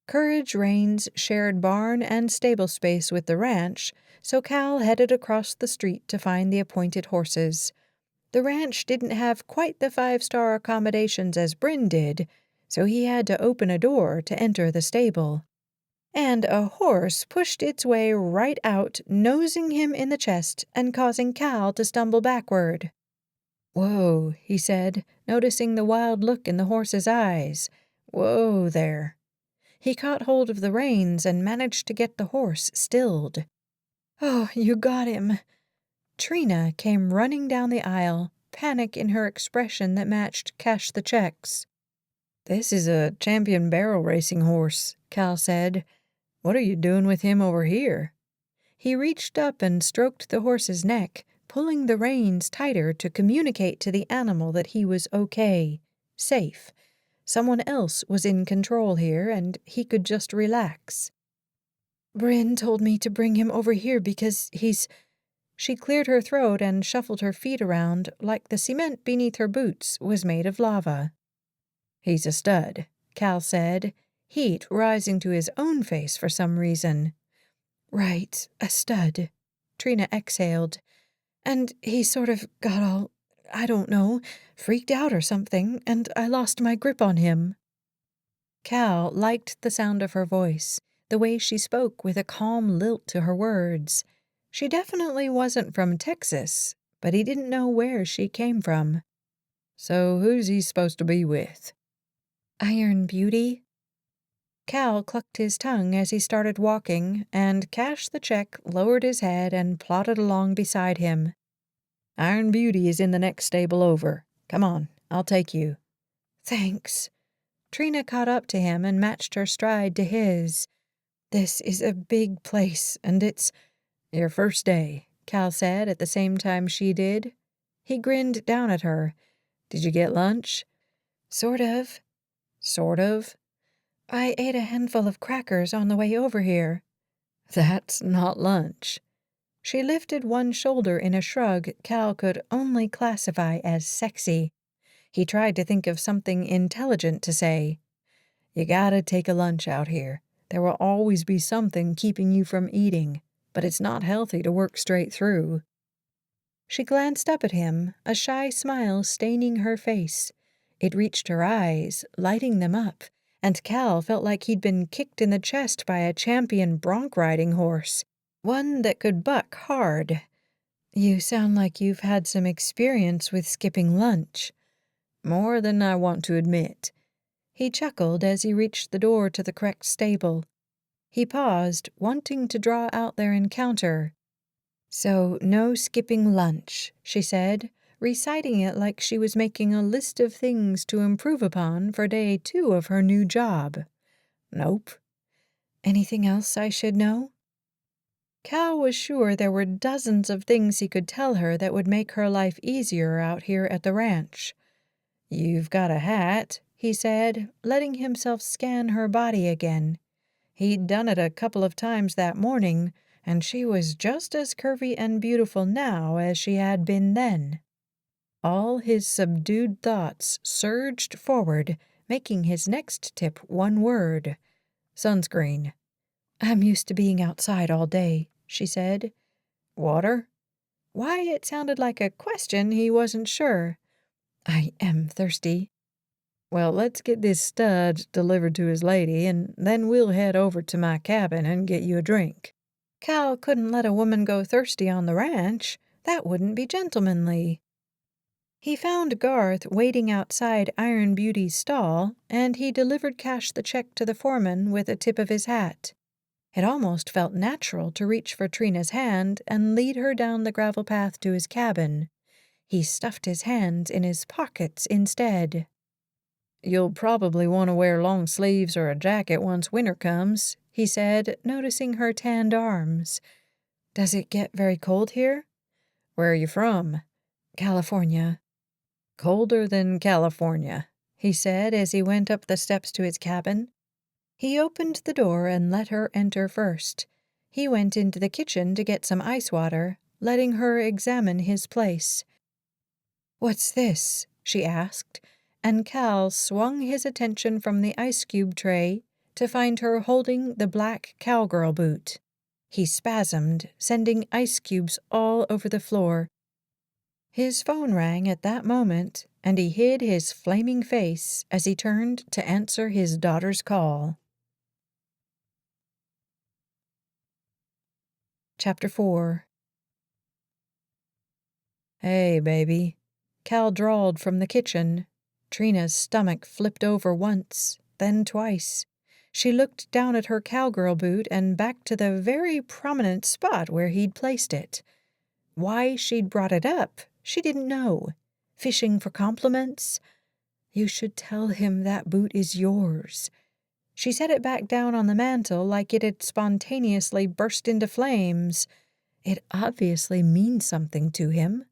Courage Rains shared barn and stable space with the ranch, so Cal headed across the street to find the appointed horses. The ranch didn't have quite the 5-star accommodations as Bryn did, so he had to open a door to enter the stable. And a horse pushed its way right out, nosing him in the chest and causing Cal to stumble backward. "Whoa," he said, noticing the wild look in the horse's eyes. "Whoa there." He caught hold of the reins and managed to get the horse stilled. "Oh, you got him." Trina came running down the aisle, panic in her expression that matched Cash the Checks. "This is a champion barrel racing horse," Cal said. "What are you doing with him over here?" He reached up and stroked the horse's neck, pulling the reins tighter to communicate to the animal that he was okay, safe. Someone else was in control here, and he could just relax. "Bryn told me to bring him over here because he's—" She cleared her throat and shuffled her feet around like the cement beneath her boots was made of lava. "He's a stud," Cal said, heat rising to his own face for some reason. "Right, a stud," Trina exhaled. "And he sort of got all, I don't know, freaked out or something, and I lost my grip on him." Cal liked the sound of her voice, the way she spoke with a calm lilt to her words. She definitely wasn't from Texas, but he didn't know where she came from. "So who's he supposed to be with?" "Iron Beauty." Cal clucked his tongue as he started walking, and Cash the Check lowered his head and plodded along beside him. "Iron Beauty is in the next stable over. Come on, I'll take you." "Thanks." Trina caught up to him and matched her stride to his. "This is a big place, and it's—" "Your first day," Cal said at the same time she did. He grinned down at her. "Did you get lunch?" "Sort of." "Sort of?" "I ate a handful of crackers on the way over here." "That's not lunch." She lifted one shoulder in a shrug Cal could only classify as sexy. He tried to think of something intelligent to say. "You gotta take a lunch out here. There will always be something keeping you from eating, but it's not healthy to work straight through." She glanced up at him, a shy smile staining her face. It reached her eyes, lighting them up, and Cal felt like he'd been kicked in the chest by a champion bronc-riding horse, one that could buck hard. "You sound like you've had some experience with skipping lunch." "More than I want to admit." He chuckled as he reached the door to the correct stable. He paused, wanting to draw out their encounter. "So, no skipping lunch," she said, reciting it like she was making a list of things to improve upon for day 2 of her new job. "Nope." "Anything else I should know?" Cal was sure there were dozens of things he could tell her that would make her life easier out here at the ranch. "You've got a hat," he said, letting himself scan her body again. He'd done it a couple of times that morning, and she was just as curvy and beautiful now as she had been then. All his subdued thoughts surged forward, making his next tip one word: sunscreen. "I'm used to being outside all day," she said. "Water?" Why, it sounded like a question he wasn't sure. "I am thirsty." "Well, let's get this stud delivered to his lady, and then we'll head over to my cabin and get you a drink." Cal couldn't let a woman go thirsty on the ranch. That wouldn't be gentlemanly. He found Garth waiting outside Iron Beauty's stall, and he delivered Cash the check to the foreman with a tip of his hat. It almost felt natural to reach for Trina's hand and lead her down the gravel path to his cabin. He stuffed his hands in his pockets instead. "You'll probably want to wear long sleeves or a jacket once winter comes," he said, noticing her tanned arms. "Does it get very cold here?" "Where are you from?" "California." "Colder than California," he said as he went up the steps to his cabin. He opened the door and let her enter first. He went into the kitchen to get some ice water, letting her examine his place. "What's this?" she asked, and Cal swung his attention from the ice cube tray to find her holding the black cowgirl boot. He spasmed, sending ice cubes all over the floor. His phone rang at that moment, and he hid his flaming face as he turned to answer his daughter's call. Chapter 4. "Hey, baby," Cal drawled from the kitchen. Trina's stomach flipped over once, then twice. She looked down at her cowgirl boot and back to the very prominent spot where he'd placed it. Why she'd brought it up, she didn't know. Fishing for compliments? "You should tell him that boot is yours." She set it back down on the mantel like it had spontaneously burst into flames. It obviously means something to him.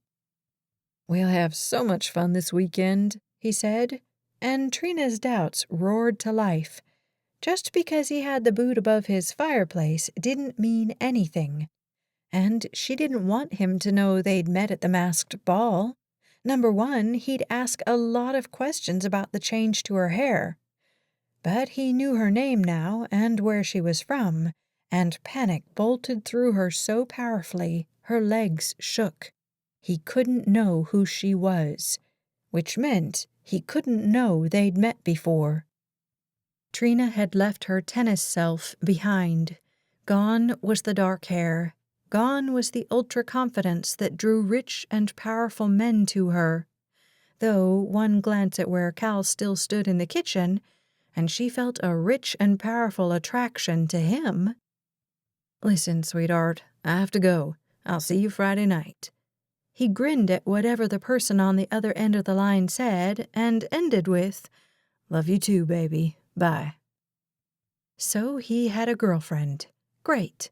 "We'll have so much fun this weekend," he said, and Trina's doubts roared to life. Just because he had the boot above his fireplace didn't mean anything. And she didn't want him to know they'd met at the masked ball. Number one, he'd ask a lot of questions about the change to her hair. But he knew her name now and where she was from, and panic bolted through her so powerfully her legs shook. He couldn't know who she was, which meant he couldn't know they'd met before. Trina had left her tennis self behind. Gone was the dark hair. Gone was the ultra-confidence that drew rich and powerful men to her. Though one glance at where Cal still stood in the kitchen, and she felt a rich and powerful attraction to him. "Listen, sweetheart, I have to go. I'll see you Friday night." He grinned at whatever the person on the other end of the line said and ended with, "Love you too, baby. Bye." So he had a girlfriend. Great.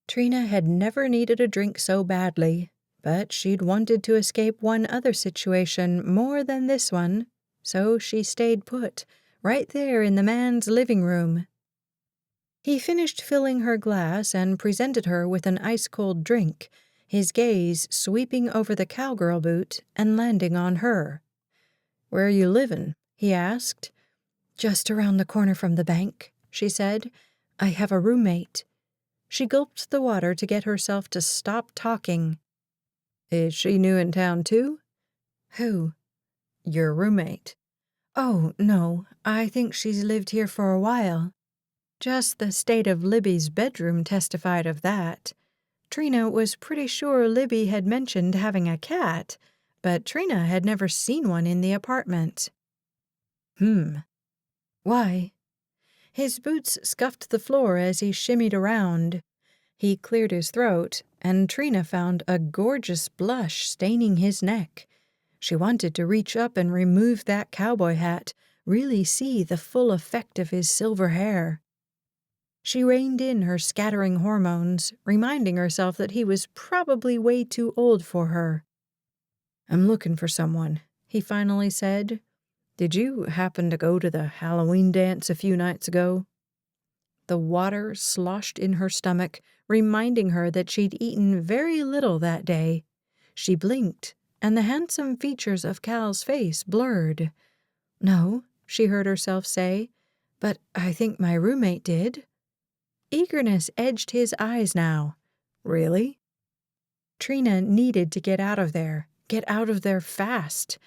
Trina had never needed a drink so badly, but she'd wanted to escape one other situation more than this one, so she stayed put, right there in the man's living room. He finished filling her glass and presented her with an ice-cold drink, his gaze sweeping over the cowgirl boot and landing on her. "Where are you living?" he asked. "Just around the corner from the bank," she said. "I have a roommate." She gulped the water to get herself to stop talking. Is she new in town, too? Who? Your roommate. Oh, no, I think she's lived here for a while. Just the state of Libby's bedroom testified of that. Trina was pretty sure Libby had mentioned having a cat, but Trina had never seen one in the apartment. Why? His boots scuffed the floor as he shimmied around. He cleared his throat, and Trina found a gorgeous blush staining his neck. She wanted to reach up and remove that cowboy hat, really see the full effect of his silver hair. She reined in her scattering hormones, reminding herself that he was probably way too old for her. "I'm looking for someone," he finally said. "Did you happen to go to the Halloween dance a few nights ago?" The water sloshed in her stomach, reminding her that she'd eaten very little that day. She blinked, and the handsome features of Cal's face blurred. "No," she heard herself say, "but I think my roommate did." Eagerness edged his eyes now. "Really?" Trina needed to get out of there fast.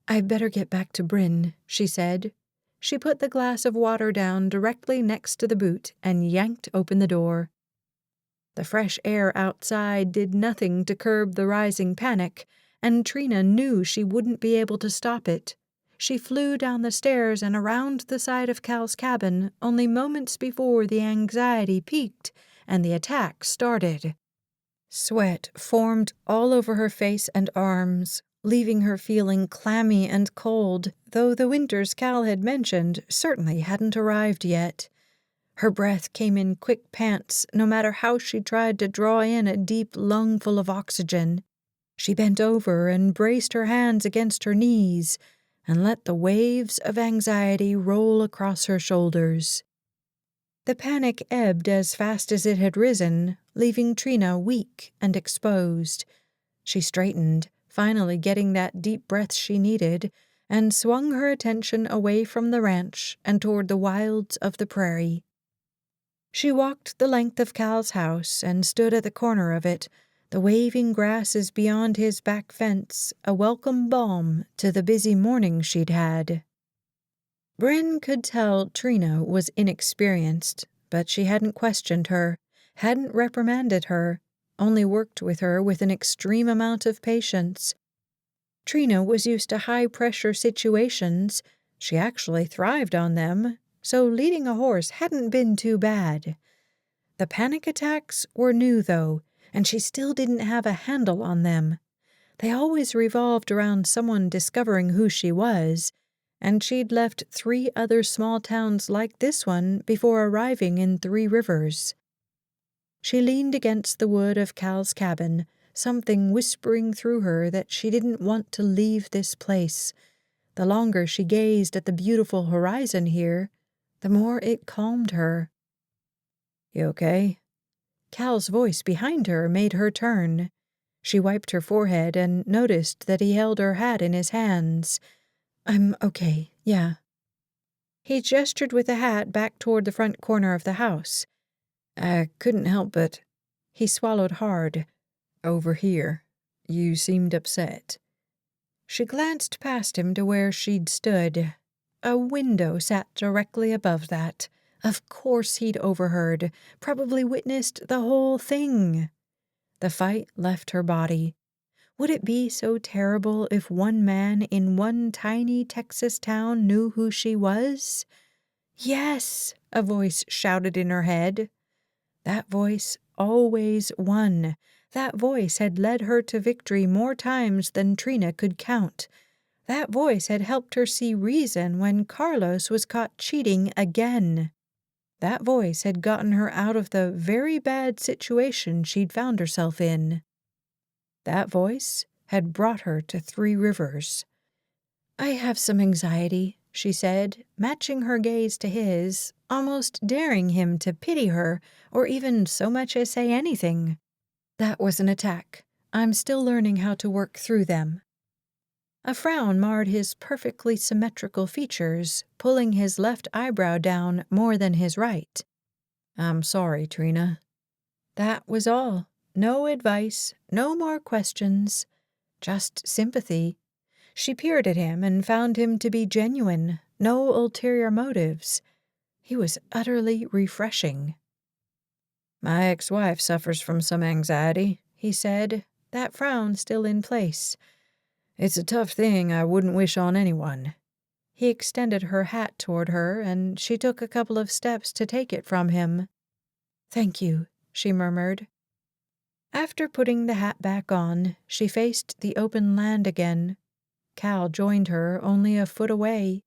"I'd better get back to Bryn," she said. She put the glass of water down directly next to the boot and yanked open the door. The fresh air outside did nothing to curb the rising panic, and Trina knew she wouldn't be able to stop it. She flew down the stairs and around the side of Cal's cabin only moments before the anxiety peaked and the attack started. Sweat formed all over her face and arms, leaving her feeling clammy and cold, though the winters Cal had mentioned certainly hadn't arrived yet. Her breath came in quick pants, no matter how she tried to draw in a deep lungful of oxygen. She bent over and braced her hands against her knees and let the waves of anxiety roll across her shoulders. The panic ebbed as fast as it had risen, leaving Trina weak and exposed. She straightened, finally getting that deep breath she needed, and swung her attention away from the ranch and toward the wilds of the prairie. She walked the length of Cal's house and stood at the corner of it, the waving grasses beyond his back fence a welcome balm to the busy morning she'd had. Bryn could tell Trina was inexperienced, but she hadn't questioned her, hadn't reprimanded her, only worked with her with an extreme amount of patience. Trina was used to high-pressure situations. She actually thrived on them, so leading a horse hadn't been too bad. The panic attacks were new, though, and she still didn't have a handle on them. They always revolved around someone discovering who she was, and she'd left 3 other small towns like this one before arriving in 3 Rivers. She leaned against the wood of Cal's cabin, something whispering through her that she didn't want to leave this place. The longer she gazed at the beautiful horizon here, the more it calmed her. "You okay?" Cal's voice behind her made her turn. She wiped her forehead and noticed that he held her hat in his hands. "I'm okay, yeah." He gestured with the hat back toward the front corner of the house. "I couldn't help but—" He swallowed hard. "Over here. You seemed upset." She glanced past him to where she'd stood. A window sat directly above that. Of course he'd overheard, probably witnessed the whole thing. The fight left her body. Would it be so terrible if one man in one tiny Texas town knew who she was? "Yes," a voice shouted in her head. That voice always won. That voice had led her to victory more times than Trina could count. That voice had helped her see reason when Carlos was caught cheating again. That voice had gotten her out of the very bad situation she'd found herself in. That voice had brought her to 3 Rivers. "I have some anxiety," she said, matching her gaze to his, almost daring him to pity her or even so much as say anything. "That was an attack. I'm still learning how to work through them." A frown marred his perfectly symmetrical features, pulling his left eyebrow down more than his right. "I'm sorry, Trina." That was all. No advice, no more questions, just sympathy. She peered at him and found him to be genuine, no ulterior motives. He was utterly refreshing. "My ex-wife suffers from some anxiety," he said, that frown still in place. "It's a tough thing I wouldn't wish on anyone." He extended her hat toward her, and she took a couple of steps to take it from him. "Thank you," she murmured. After putting the hat back on, she faced the open land again. Cal joined her only a foot away.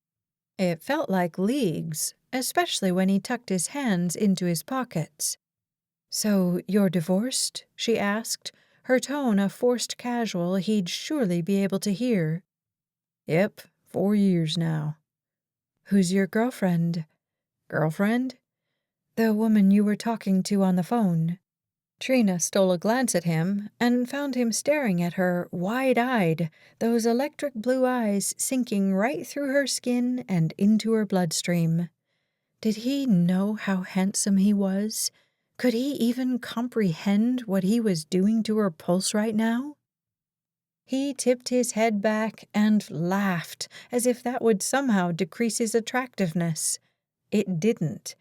It felt like leagues, especially when he tucked his hands into his pockets. "So you're divorced?" she asked, her tone a forced casual he'd surely be able to hear. "Yep, 4 years now." "Who's your girlfriend?" "Girlfriend?" "The woman you were talking to on the phone." Trina stole a glance at him and found him staring at her wide-eyed, those electric blue eyes sinking right through her skin and into her bloodstream. Did he know how handsome he was? Could he even comprehend what he was doing to her pulse right now? He tipped his head back and laughed, as if that would somehow decrease his attractiveness. It didn't.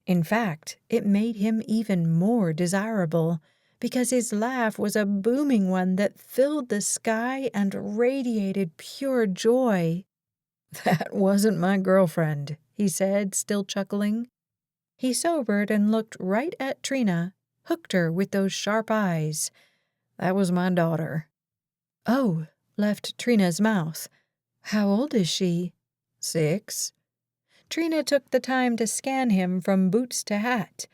In fact, it made him even more desirable, because his laugh was a booming one that filled the sky and radiated pure joy. "That wasn't my girlfriend," he said, still chuckling. He sobered and looked right at Trina, hooked her with those sharp eyes. "That was my daughter." "Oh," left Trina's mouth. "How old is she?" 6. Trina took the time to scan him from boots to hat.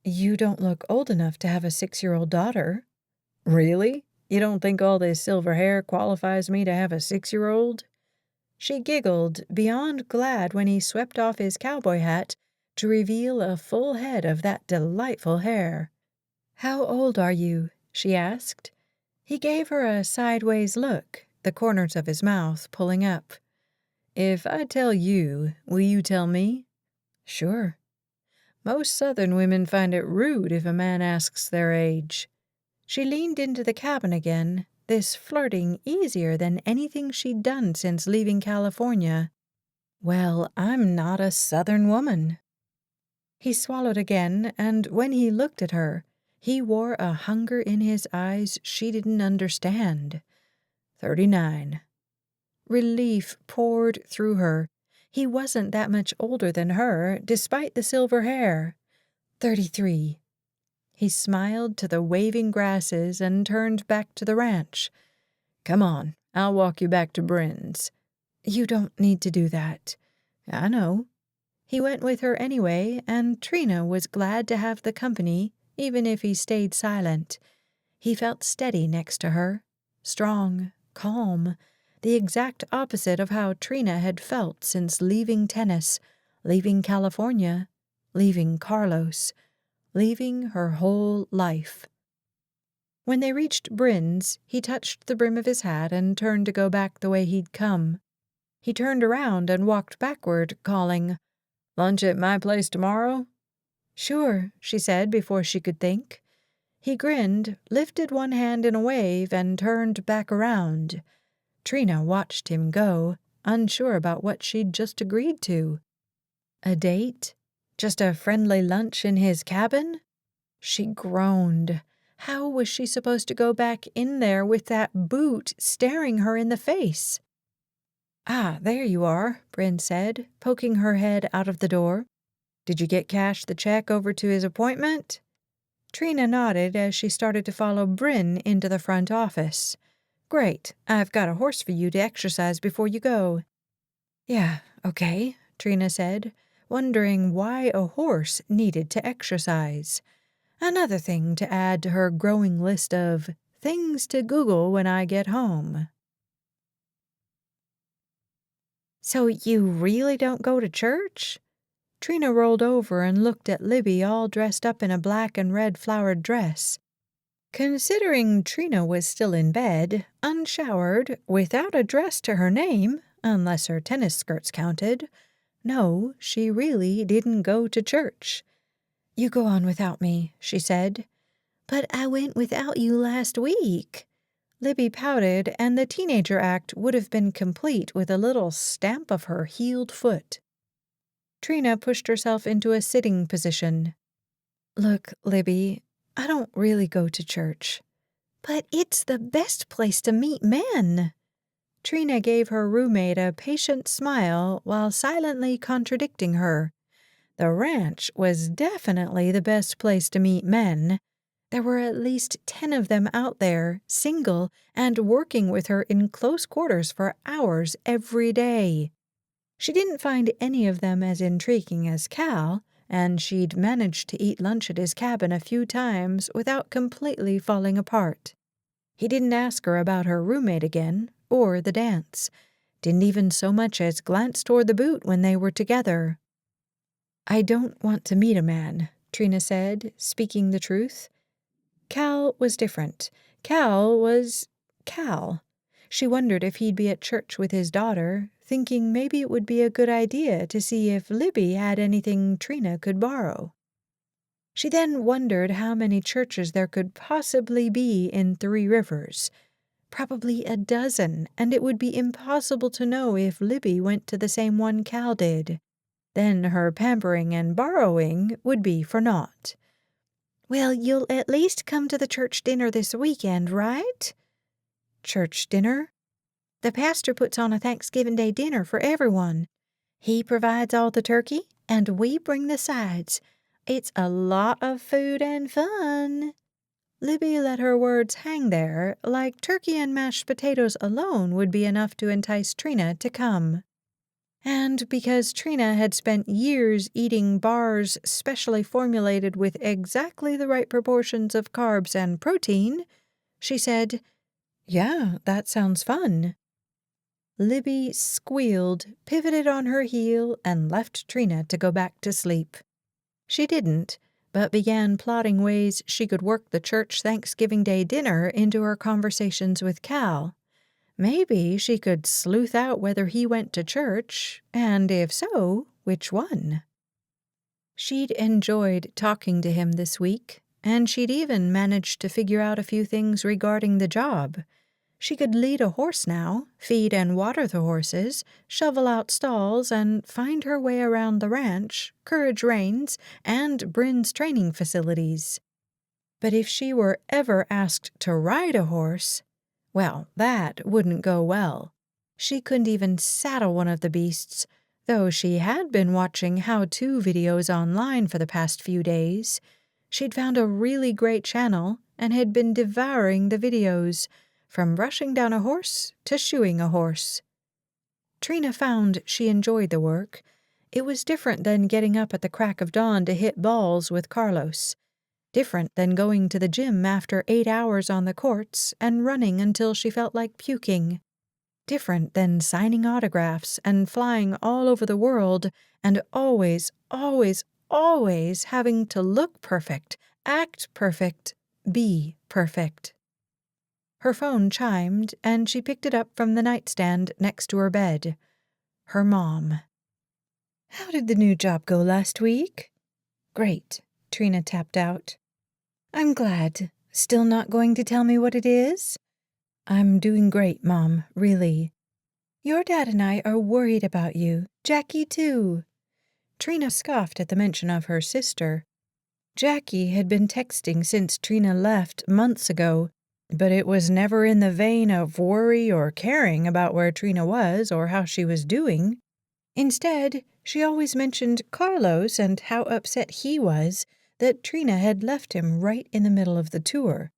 "You don't look old enough to have a 6-year-old daughter." "Really? You don't think all this silver hair qualifies me to have a 6-year-old?" She giggled, beyond glad when he swept off his cowboy hat to reveal a full head of that delightful hair. "How old are you?" she asked. He gave her a sideways look, the corners of his mouth pulling up. "If I tell you, will you tell me?" "Sure." "Most Southern women find it rude if a man asks their age." She leaned into the cabin again, this flirting easier than anything she'd done since leaving California. "Well, I'm not a Southern woman." He swallowed again, and when he looked at her, he wore a hunger in his eyes she didn't understand. 39. Relief poured through her. He wasn't that much older than her, despite the silver hair. 33. He smiled to the waving grasses and turned back to the ranch. "Come on, I'll walk you back to Bryn's." "You don't need to do that." "I know." He went with her anyway, and Trina was glad to have the company, even if he stayed silent. He felt steady next to her, strong, calm, the exact opposite of how Trina had felt since leaving tennis, leaving California, leaving Carlos, leaving her whole life. When they reached Bryn's, he touched the brim of his hat and turned to go back the way he'd come. He turned around and walked backward, calling, "Lunch at my place tomorrow?" "Sure," she said before she could think. He grinned, lifted one hand in a wave, and turned back around. Trina watched him go, unsure about what she'd just agreed to. A date? Just a friendly lunch in his cabin? She groaned. How was she supposed to go back in there with that boot staring her in the face? "Ah, there you are," Bryn said, poking her head out of the door. "Did you get Cash the check over to his appointment?" Trina nodded as she started to follow Bryn into the front office. "Great, I've got a horse for you to exercise before you go." "Yeah, okay," Trina said, wondering why a horse needed to exercise. Another thing to add to her growing list of things to Google when I get home. "So you really don't go to church?" Trina rolled over and looked at Libby all dressed up in a black and red flowered dress. Considering Trina was still in bed, unshowered, without a dress to her name, unless her tennis skirts counted, no, she really didn't go to church. "You go on without me," she said. "But I went without you last week." Libby pouted, and the teenager act would have been complete with a little stamp of her heeled foot. Trina pushed herself into a sitting position. "Look, Libby, I don't really go to church." "But it's the best place to meet men." Trina gave her roommate a patient smile while silently contradicting her. The ranch was definitely the best place to meet men. There were at least 10 of them out there, single, and working with her in close quarters for hours every day. She didn't find any of them as intriguing as Cal, and she'd managed to eat lunch at his cabin a few times without completely falling apart. He didn't ask her about her roommate again, or the dance. Didn't even so much as glance toward the boot when they were together. "I don't want to meet a man," Trina said, speaking the truth. Cal was different. Cal was Cal. She wondered if he'd be at church with his daughter, thinking maybe it would be a good idea to see if Libby had anything Trina could borrow. She then wondered how many churches there could possibly be in Three Rivers. Probably a dozen, and it would be impossible to know if Libby went to the same one Cal did. Then her pampering and borrowing would be for naught. "Well, you'll at least come to the church dinner this weekend, right?" "Church dinner?" "The pastor puts on a Thanksgiving Day dinner for everyone. He provides all the turkey, and we bring the sides. It's a lot of food and fun." Libby let her words hang there, like turkey and mashed potatoes alone would be enough to entice Trina to come. And because Trina had spent years eating bars specially formulated with exactly the right proportions of carbs and protein, she said, "Yeah, that sounds fun." Libby squealed, pivoted on her heel, and left Trina to go back to sleep. She didn't, but began plotting ways she could work the church Thanksgiving Day dinner into her conversations with Cal. Maybe she could sleuth out whether he went to church, and if so, which one. She'd enjoyed talking to him this week, and she'd even managed to figure out a few things regarding the job. She could lead a horse now, feed and water the horses, shovel out stalls, and find her way around the ranch, courage reins, and Bryn's training facilities. But if she were ever asked to ride a horse, well, that wouldn't go well. She couldn't even saddle one of the beasts, though she had been watching how-to videos online for the past few days. She'd found a really great channel and had been devouring the videos, from brushing down a horse to shoeing a horse. Trina found she enjoyed the work. It was different than getting up at the crack of dawn to hit balls with Carlos. Different than going to the gym after 8 hours on the courts and running until she felt like puking. Different than signing autographs and flying all over the world and always, always, always having to look perfect, act perfect, be perfect. Her phone chimed, and she picked it up from the nightstand next to her bed. Her mom. "How did the new job go last week?" "Great," Trina tapped out. "I'm glad. Still not going to tell me what it is?" "I'm doing great, Mom, really." "Your dad and I are worried about you. Jackie, too." Trina scoffed at the mention of her sister. Jackie had been texting since Trina left months ago, but it was never in the vein of worry or caring about where Trina was or how she was doing. Instead, she always mentioned Carlos and how upset he was that Trina had left him right in the middle of the tour.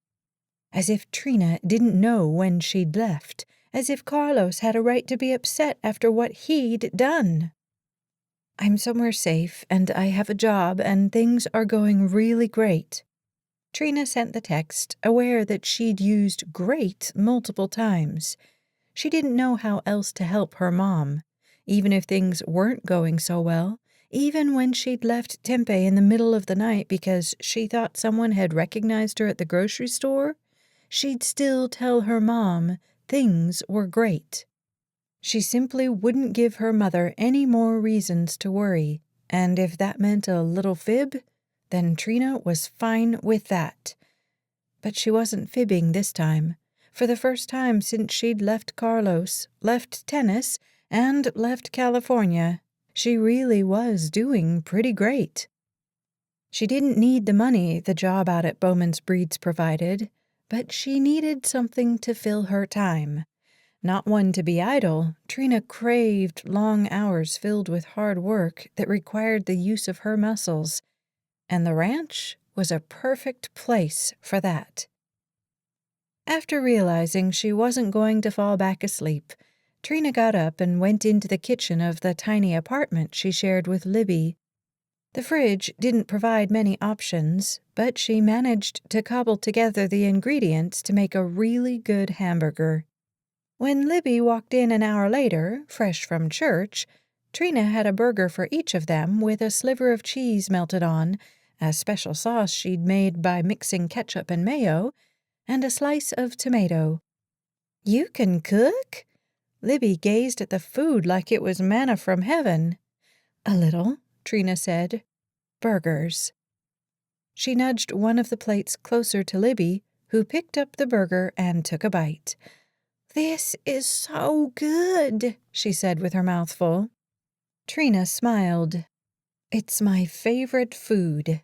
As if Trina didn't know when she'd left, as if Carlos had a right to be upset after what he'd done. "I'm somewhere safe, and I have a job, and things are going really great." Trina sent the text, aware that she'd used great multiple times. She didn't know how else to help her mom, even if things weren't going so well. Even when she'd left Tempe in the middle of the night because she thought someone had recognized her at the grocery store, she'd still tell her mom things were great. She simply wouldn't give her mother any more reasons to worry, and if that meant a little fib, then Trina was fine with that. But she wasn't fibbing this time. For the first time since she'd left Carlos, left tennis, and left California, she really was doing pretty great. She didn't need the money the job out at Bowman's Breeds provided, but she needed something to fill her time. Not one to be idle, Trina craved long hours filled with hard work that required the use of her muscles, and the ranch was a perfect place for that. After realizing she wasn't going to fall back asleep, Trina got up and went into the kitchen of the tiny apartment she shared with Libby. The fridge didn't provide many options, but she managed to cobble together the ingredients to make a really good hamburger. When Libby walked in an hour later, fresh from church, Trina had a burger for each of them with a sliver of cheese melted on, a special sauce she'd made by mixing ketchup and mayo, and a slice of tomato. "You can cook?" Libby gazed at the food like it was manna from heaven. "A little," Trina said. "Burgers." She nudged one of the plates closer to Libby, who picked up the burger and took a bite. "This is so good," she said with her mouth full. Trina smiled. "It's my favorite food."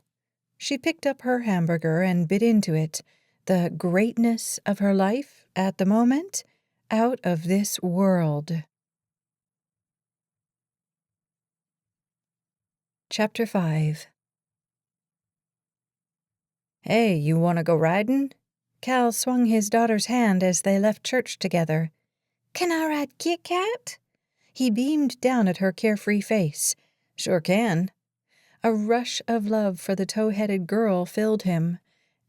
She picked up her hamburger and bit into it. The greatness of her life at the moment, out of this world. Chapter 5. "Hey, you want to go riding?" Cal swung his daughter's hand as they left church together. "Can I ride Kit Kat?" He beamed down at her carefree face. "Sure can." A rush of love for the tow-headed girl filled him.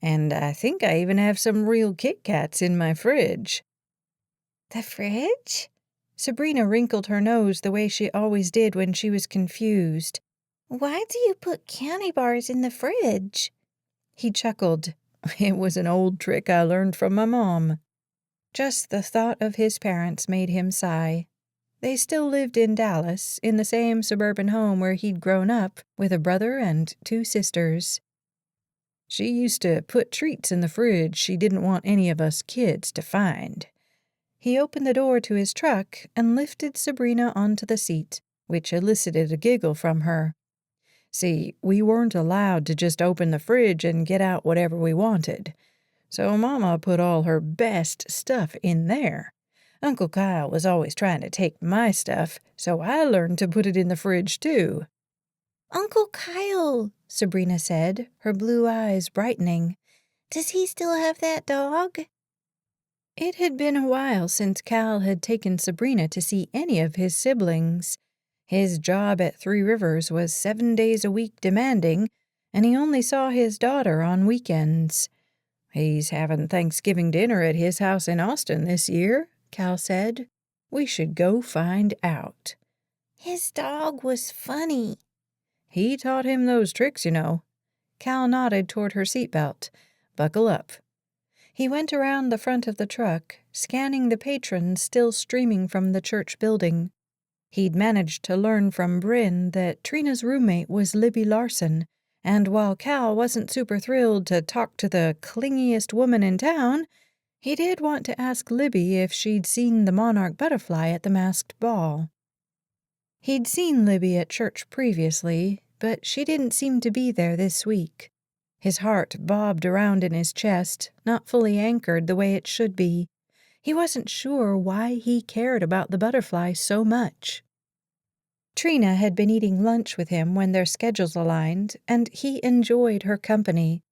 "And I think I even have some real Kit Kats in my fridge." "The fridge?" Sabrina wrinkled her nose the way she always did when she was confused. "Why do you put candy bars in the fridge?" He chuckled. "It was an old trick I learned from my mom." Just the thought of his parents made him sigh. They still lived in Dallas, in the same suburban home where he'd grown up, with a brother and 2 sisters. "She used to put treats in the fridge she didn't want any of us kids to find." He opened the door to his truck and lifted Sabrina onto the seat, which elicited a giggle from her. "See, we weren't allowed to just open the fridge and get out whatever we wanted. So Mama put all her best stuff in there. Uncle Kyle was always trying to take my stuff, so I learned to put it in the fridge, too." "Uncle Kyle," Sabrina said, her blue eyes brightening. "Does he still have that dog?" It had been a while since Cal had taken Sabrina to see any of his siblings. His job at Three Rivers was 7 days a week demanding, and he only saw his daughter on weekends. "He's having Thanksgiving dinner at his house in Austin this year," Cal said. "We should go find out." "His dog was funny." "He taught him those tricks, you know." Cal nodded toward her seatbelt. "Buckle up." He went around the front of the truck, scanning the patrons still streaming from the church building. He'd managed to learn from Bryn that Trina's roommate was Libby Larson, and while Cal wasn't super thrilled to talk to the clingiest woman in town, he did want to ask Libby if she'd seen the monarch butterfly at the masked ball. He'd seen Libby at church previously, but she didn't seem to be there this week. His heart bobbed around in his chest, not fully anchored the way it should be. He wasn't sure why he cared about the butterfly so much. Trina had been eating lunch with him when their schedules aligned, and he enjoyed her company.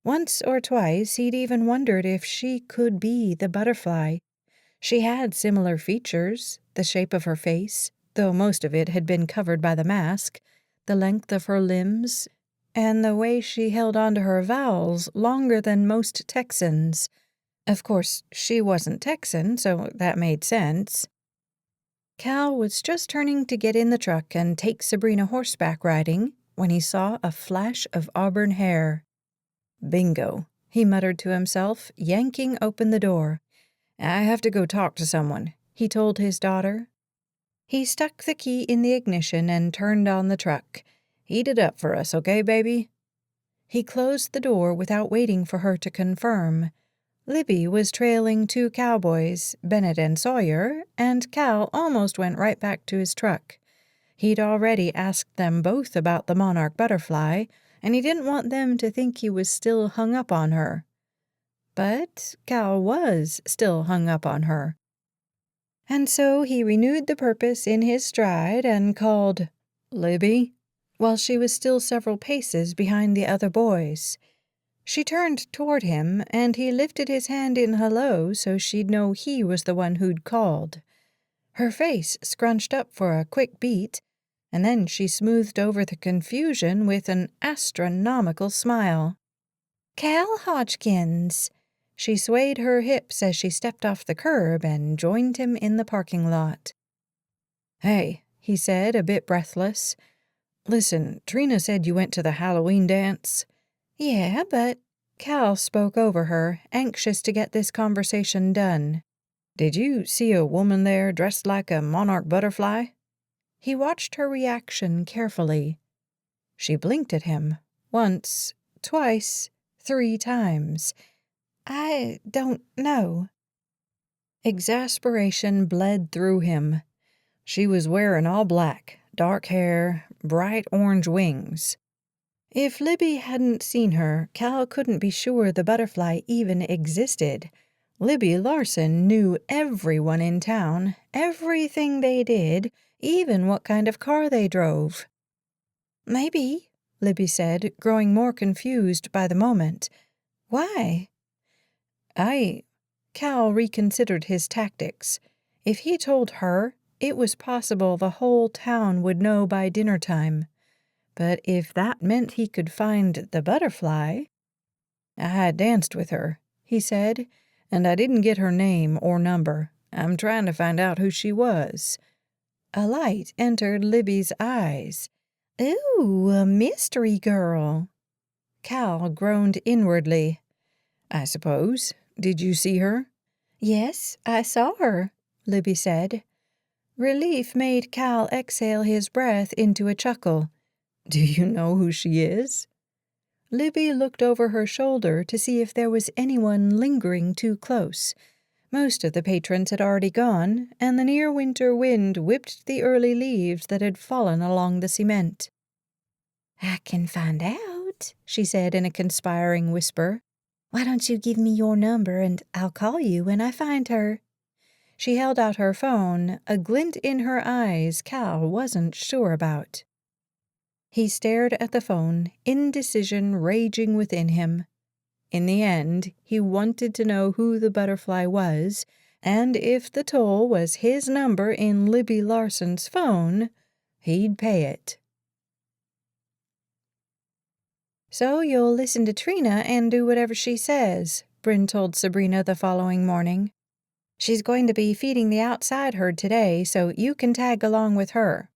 Once or twice he'd even wondered if she could be the butterfly. She had similar features, the shape of her face, though most of it had been covered by the mask, the length of her limbs, and the way she held onto her vowels longer than most Texans. Of course, she wasn't Texan, so that made sense. Cal was just turning to get in the truck and take Sabrina horseback riding when he saw a flash of auburn hair. "Bingo," he muttered to himself, yanking open the door. "I have to go talk to someone," he told his daughter. He stuck the key in the ignition and turned on the truck. "Heat it up for us, okay, baby?" He closed the door without waiting for her to confirm. Libby was trailing 2 cowboys, Bennett and Sawyer, and Cal almost went right back to his truck. He'd already asked them both about the monarch butterfly, and he didn't want them to think he was still hung up on her. But Cal was still hung up on her. And so he renewed the purpose in his stride and called, "Libby," while she was still several paces behind the other boys. She turned toward him, and he lifted his hand in hello so she'd know he was the one who'd called. Her face scrunched up for a quick beat, and then she smoothed over the confusion with an astronomical smile. "Cal Hodgkins." She swayed her hips as she stepped off the curb and joined him in the parking lot. "Hey," he said, a bit breathless. "Listen, Trina said you went to the Halloween dance." "Yeah, but—" Cal spoke over her, anxious to get this conversation done. "Did you see a woman there dressed like a monarch butterfly?" He watched her reaction carefully. She blinked at him. Once, twice, 3 times. "I don't know." Exasperation bled through him. She was wearing all black, dark hair, bright orange wings. If Libby hadn't seen her, Cal couldn't be sure the butterfly even existed. Libby Larson knew everyone in town, everything they did, even what kind of car they drove. "Maybe," Libby said, growing more confused by the moment. "Why?" Cal reconsidered his tactics. If he told her, it was possible the whole town would know by dinner time. But if that meant he could find the butterfly— "I danced with her," he said, "and I didn't get her name or number. I'm trying to find out who she was." A light entered Libby's eyes. "Ooh, a mystery girl." Cal groaned inwardly. "I suppose. Did you see her?" "Yes, I saw her," Libby said. Relief made Cal exhale his breath into a chuckle. "Do you know who she is?" Libby looked over her shoulder to see if there was anyone lingering too close. Most of the patrons had already gone, and the near-winter wind whipped the early leaves that had fallen along the cement. "I can find out," she said in a conspiring whisper. "Why don't you give me your number and I'll call you when I find her?" She held out her phone, a glint in her eyes Cal wasn't sure about. He stared at the phone, indecision raging within him. In the end, he wanted to know who the butterfly was, and if the toll was his number in Libby Larson's phone, he'd pay it. "So you'll listen to Trina and do whatever she says," Bryn told Sabrina the following morning. "She's going to be feeding the outside herd today, so you can tag along with her."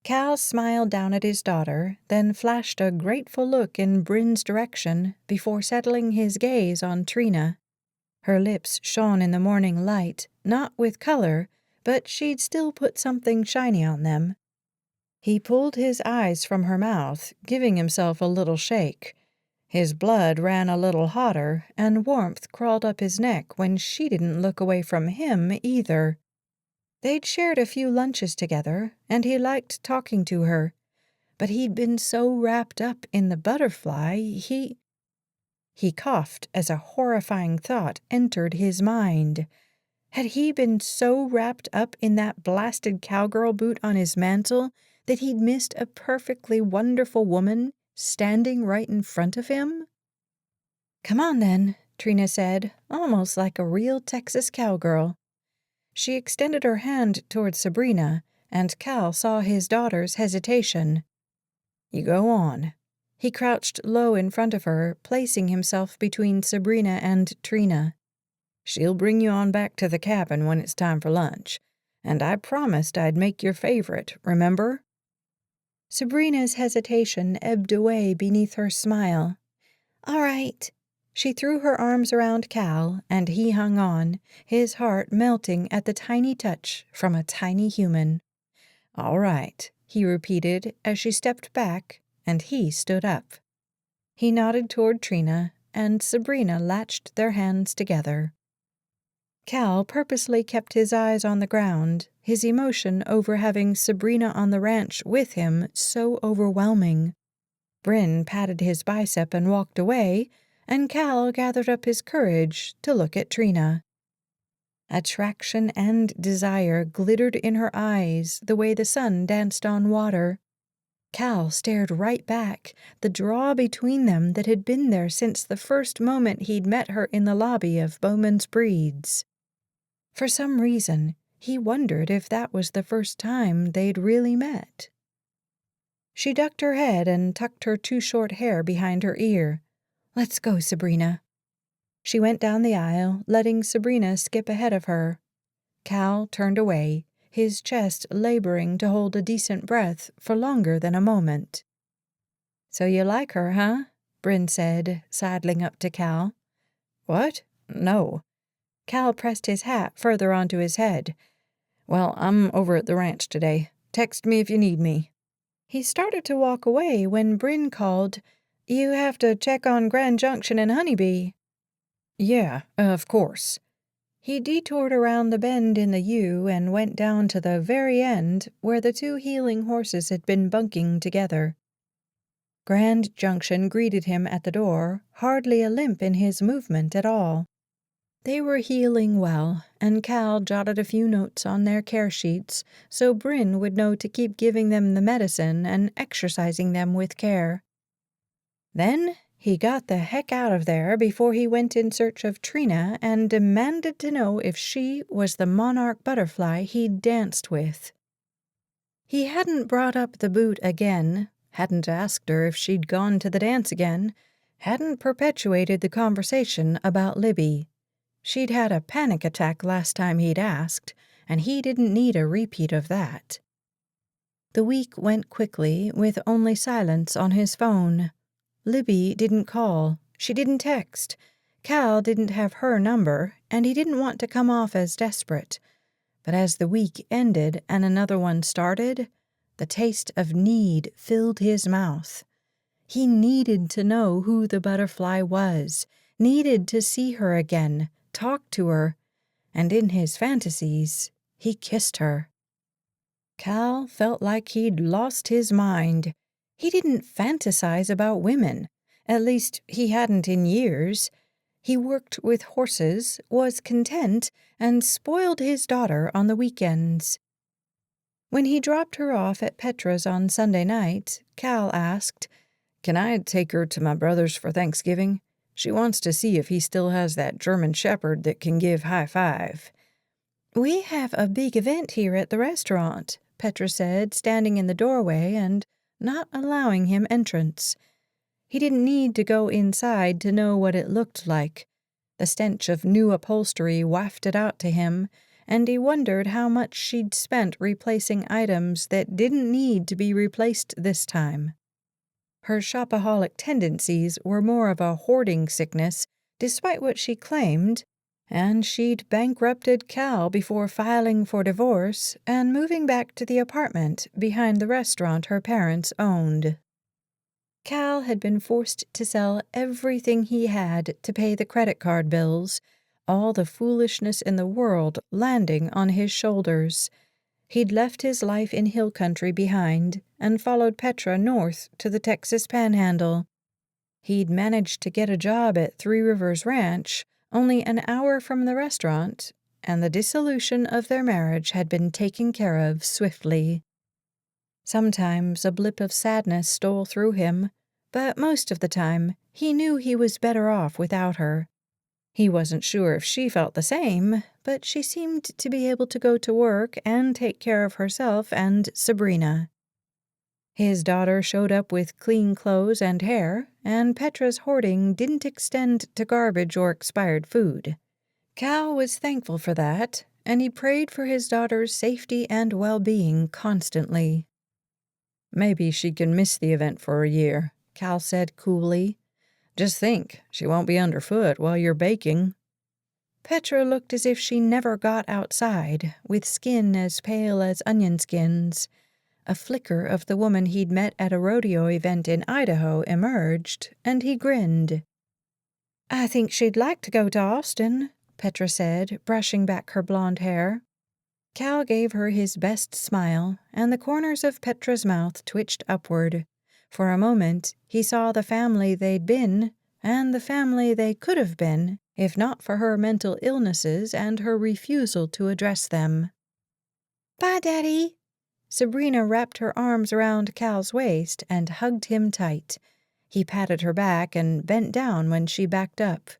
Cal smiled down at his daughter, then flashed a grateful look in Bryn's direction before settling his gaze on Trina. Her lips shone in the morning light, not with color, but she'd still put something shiny on them. He pulled his eyes from her mouth, giving himself a little shake. His blood ran a little hotter, and warmth crawled up his neck when she didn't look away from him either. They'd shared a few lunches together, and he liked talking to her. But he'd been so wrapped up in the butterfly, He coughed as a horrifying thought entered his mind. Had he been so wrapped up in that blasted cowgirl boot on his mantle that he'd missed a perfectly wonderful woman standing right in front of him? "Come on, then," Trina said, almost like a real Texas cowgirl. She extended her hand toward Sabrina, and Cal saw his daughter's hesitation. "You go on." He crouched low in front of her, placing himself between Sabrina and Trina. "She'll bring you on back to the cabin when it's time for lunch. And I promised I'd make your favorite, remember?" Sabrina's hesitation ebbed away beneath her smile. "All right." She threw her arms around Cal, and he hung on, his heart melting at the tiny touch from a tiny human. "All right," he repeated as she stepped back, and he stood up. He nodded toward Trina, and Sabrina latched their hands together. Cal purposely kept his eyes on the ground, his emotion over having Sabrina on the ranch with him so overwhelming. Bryn patted his bicep and walked away, and Cal gathered up his courage to look at Trina. Attraction and desire glittered in her eyes the way the sun danced on water. Cal stared right back, the draw between them that had been there since the first moment he'd met her in the lobby of Bowman's Breeds. For some reason, he wondered if that was the first time they'd really met. She ducked her head and tucked her too short hair behind her ear. "Let's go, Sabrina." She went down the aisle, letting Sabrina skip ahead of her. Cal turned away, his chest laboring to hold a decent breath for longer than a moment. "So you like her, huh?" Bryn said, sidling up to Cal. "What? No." Cal pressed his hat further onto his head. "Well, I'm over at the ranch today. Text me if you need me." He started to walk away when Bryn called, "You have to check on Grand Junction and Honeybee." "Yeah, of course." He detoured around the bend in the U and went down to the very end where the two heeling horses had been bunking together. Grand Junction greeted him at the door, hardly a limp in his movement at all. They were healing well, and Cal jotted a few notes on their care sheets so Bryn would know to keep giving them the medicine and exercising them with care. Then he got the heck out of there before he went in search of Trina and demanded to know if she was the monarch butterfly he'd danced with. He hadn't brought up the boot again, hadn't asked her if she'd gone to the dance again, hadn't perpetuated the conversation about Libby. She'd had a panic attack last time he'd asked, and he didn't need a repeat of that. The week went quickly, with only silence on his phone. Libby didn't call. She didn't text. Cal didn't have her number, and he didn't want to come off as desperate. But as the week ended and another one started, the taste of need filled his mouth. He needed to know who the butterfly was, needed to see her again, talk to her, and in his fantasies, he kissed her. Cal felt like he'd lost his mind. He didn't fantasize about women. At least, he hadn't in years. He worked with horses, was content, and spoiled his daughter on the weekends. When he dropped her off at Petra's on Sunday night, Cal asked, "Can I take her to my brother's for Thanksgiving? She wants to see if he still has that German shepherd that can give high five." "We have a big event here at the restaurant," Petra said, standing in the doorway and not allowing him entrance. He didn't need to go inside to know what it looked like. The stench of new upholstery wafted out to him, and he wondered how much she'd spent replacing items that didn't need to be replaced this time. Her shopaholic tendencies were more of a hoarding sickness, despite what she claimed, and she'd bankrupted Cal before filing for divorce and moving back to the apartment behind the restaurant her parents owned. Cal had been forced to sell everything he had to pay the credit card bills, all the foolishness in the world landing on his shoulders. He'd left his life in hill country behind and followed Petra north to the Texas Panhandle. He'd managed to get a job at Three Rivers Ranch, only an hour from the restaurant, and the dissolution of their marriage had been taken care of swiftly. Sometimes a blip of sadness stole through him, but most of the time he knew he was better off without her. He wasn't sure if she felt the same, but she seemed to be able to go to work and take care of herself and Sabrina. His daughter showed up with clean clothes and hair, and Petra's hoarding didn't extend to garbage or expired food. Cal was thankful for that, and he prayed for his daughter's safety and well-being constantly. "Maybe she can miss the event for a year," Cal said coolly. "Just think, she won't be underfoot while you're baking." Petra looked as if she never got outside, with skin as pale as onion skins. A flicker of the woman he'd met at a rodeo event in Idaho emerged, and he grinned. "I think she'd like to go to Austin," Petra said, brushing back her blonde hair. Cal gave her his best smile, and the corners of Petra's mouth twitched upward. For a moment, he saw the family they'd been, and the family they could have been, if not for her mental illnesses and her refusal to address them. "Bye, Daddy." Sabrina wrapped her arms around Cal's waist and hugged him tight. He patted her back and bent down when she backed up.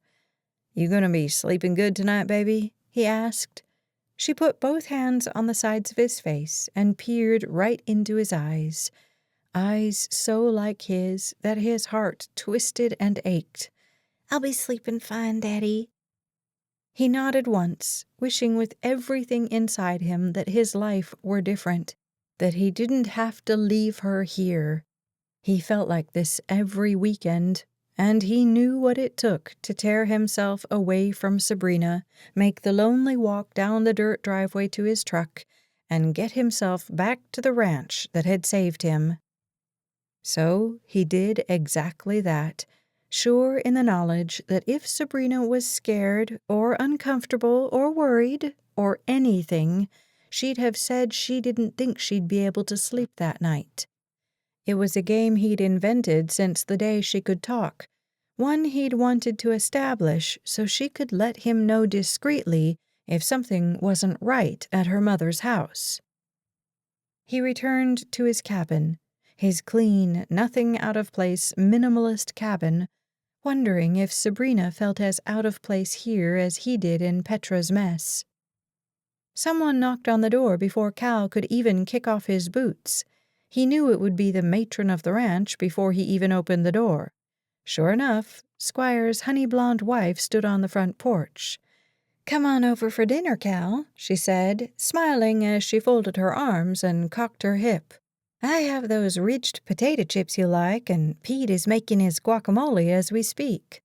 "You gonna be sleeping good tonight, baby?" he asked. She put both hands on the sides of his face and peered right into his eyes. Eyes so like his that his heart twisted and ached. "I'll be sleeping fine, Daddy." He nodded once, wishing with everything inside him that his life were different, that he didn't have to leave her here. He felt like this every weekend, and he knew what it took to tear himself away from Sabrina, make the lonely walk down the dirt driveway to his truck, and get himself back to the ranch that had saved him. So he did exactly that, sure in the knowledge that if Sabrina was scared or uncomfortable or worried or anything, she'd have said she didn't think she'd be able to sleep that night. It was a game he'd invented since the day she could talk, one he'd wanted to establish so she could let him know discreetly if something wasn't right at her mother's house. He returned to his cabin, his clean, nothing-out-of-place minimalist cabin, wondering if Sabrina felt as out of place here as he did in Petra's mess. Someone knocked on the door before Cal could even kick off his boots. He knew it would be the matron of the ranch before he even opened the door. Sure enough, Squire's honey-blonde wife stood on the front porch. "Come on over for dinner, Cal," she said, smiling as she folded her arms and cocked her hip. "I have those ridged potato chips you like, and Pete is making his guacamole as we speak."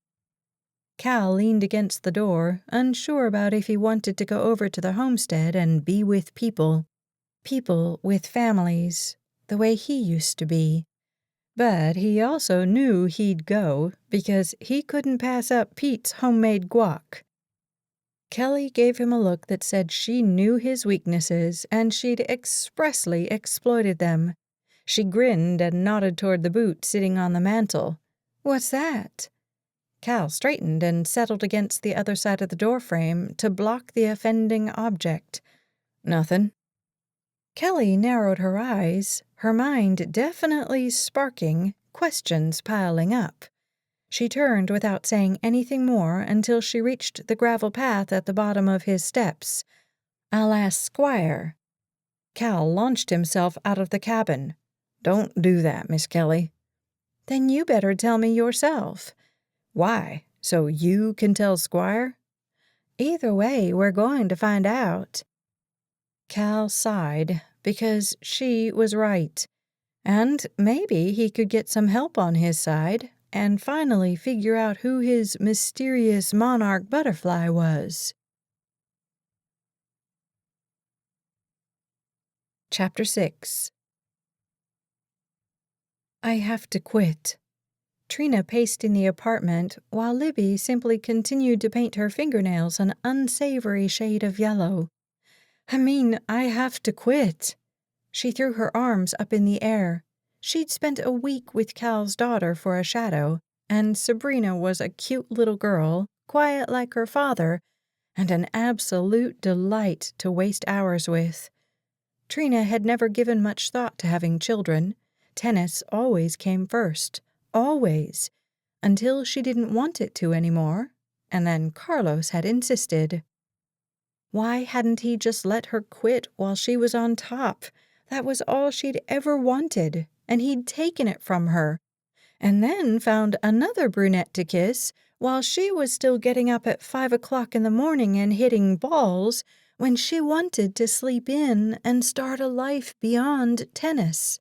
Cal leaned against the door, unsure about if he wanted to go over to the homestead and be with people. People with families, the way he used to be. But he also knew he'd go because he couldn't pass up Pete's homemade guac. Kelly gave him a look that said she knew his weaknesses and she'd expressly exploited them. She grinned and nodded toward the boot sitting on the mantel. "What's that?" Cal straightened and settled against the other side of the doorframe to block the offending object. "Nothing." Kelly narrowed her eyes, her mind definitely sparking, questions piling up. She turned without saying anything more until she reached the gravel path at the bottom of his steps. "I'll ask Squire." Cal launched himself out of the cabin. "Don't do that, Miss Kelly." "Then you better tell me yourself." "Why? So you can tell Squire?" "Either way, we're going to find out." Cal sighed, because she was right. And maybe he could get some help on his side and finally figure out who his mysterious monarch butterfly was. Chapter 6. I have to quit. Trina paced in the apartment while Libby simply continued to paint her fingernails an unsavory shade of yellow. I have to quit. She threw her arms up in the air. She'd spent a week with Cal's daughter for a shadow, and Sabrina was a cute little girl, quiet like her father, and an absolute delight to waste hours with. Trina had never given much thought to having children. Tennis always came first, always, until she didn't want it to anymore, and then Carlos had insisted. Why hadn't he just let her quit while she was on top? That was all she'd ever wanted, and he'd taken it from her. And then found another brunette to kiss while she was still getting up at 5 o'clock in the morning and hitting balls when she wanted to sleep in and start a life beyond tennis.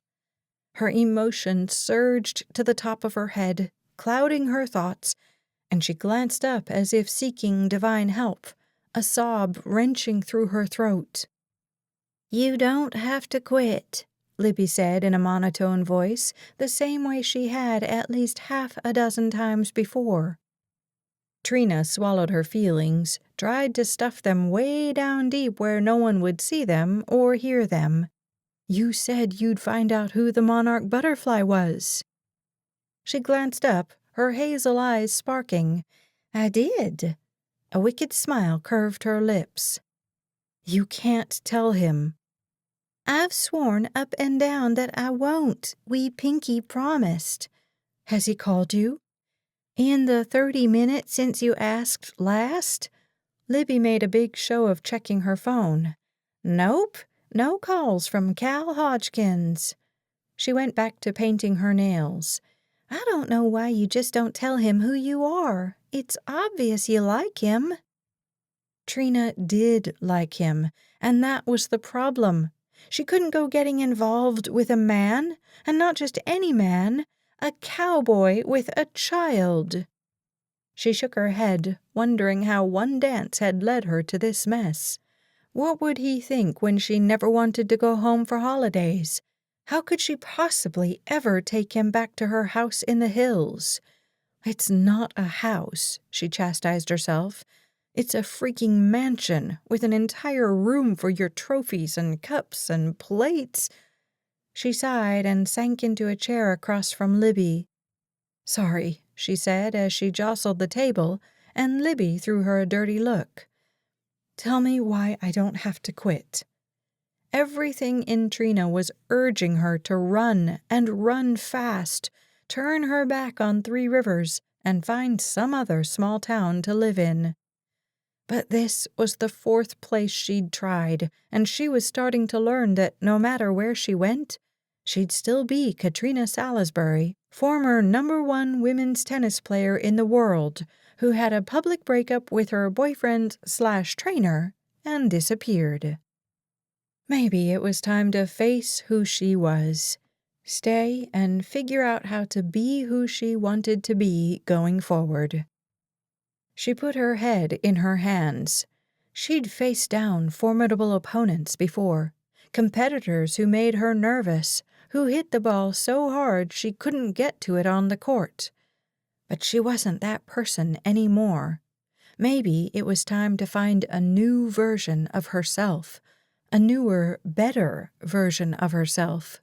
Her emotion surged to the top of her head, clouding her thoughts, and she glanced up as if seeking divine help, a sob wrenching through her throat. "You don't have to quit," Libby said in a monotone voice, the same way she had at least half a dozen times before. Trina swallowed her feelings, tried to stuff them way down deep where no one would see them or hear them. "You said you'd find out who the monarch butterfly was." She glanced up, her hazel eyes sparking. "I did." A wicked smile curved her lips. "You can't tell him." "I've sworn up and down that I won't. We pinky promised." "Has he called you?" "In the 30 minutes since you asked last?" Libby made a big show of checking her phone. "Nope, no calls from Cal Hodgkins." She went back to painting her nails. "I don't know why you just don't tell him who you are. It's obvious you like him." Trina did like him, and that was the problem. She couldn't go getting involved with a man, and not just any man, a cowboy with a child. She shook her head, wondering how one dance had led her to this mess. What would he think when she never wanted to go home for holidays? How could she possibly ever take him back to her house in the hills? "It's not a house," she chastised herself. "It's a freaking mansion with an entire room for your trophies and cups and plates." She sighed and sank into a chair across from Libby. "Sorry," she said as she jostled the table, and Libby threw her a dirty look. "Tell me why I don't have to quit." Everything in Trina was urging her to run and run fast, turn her back on Three Rivers, and find some other small town to live in. But this was the 4th place she'd tried, and she was starting to learn that no matter where she went, she'd still be Katrina Salisbury, former #1 women's tennis player in the world, who had a public breakup with her boyfriend/trainer and disappeared. Maybe it was time to face who she was, stay and figure out how to be who she wanted to be going forward. She put her head in her hands. She'd faced down formidable opponents before, competitors who made her nervous, who hit the ball so hard she couldn't get to it on the court. But she wasn't that person anymore. Maybe it was time to find a new version of herself, a newer, better version of herself.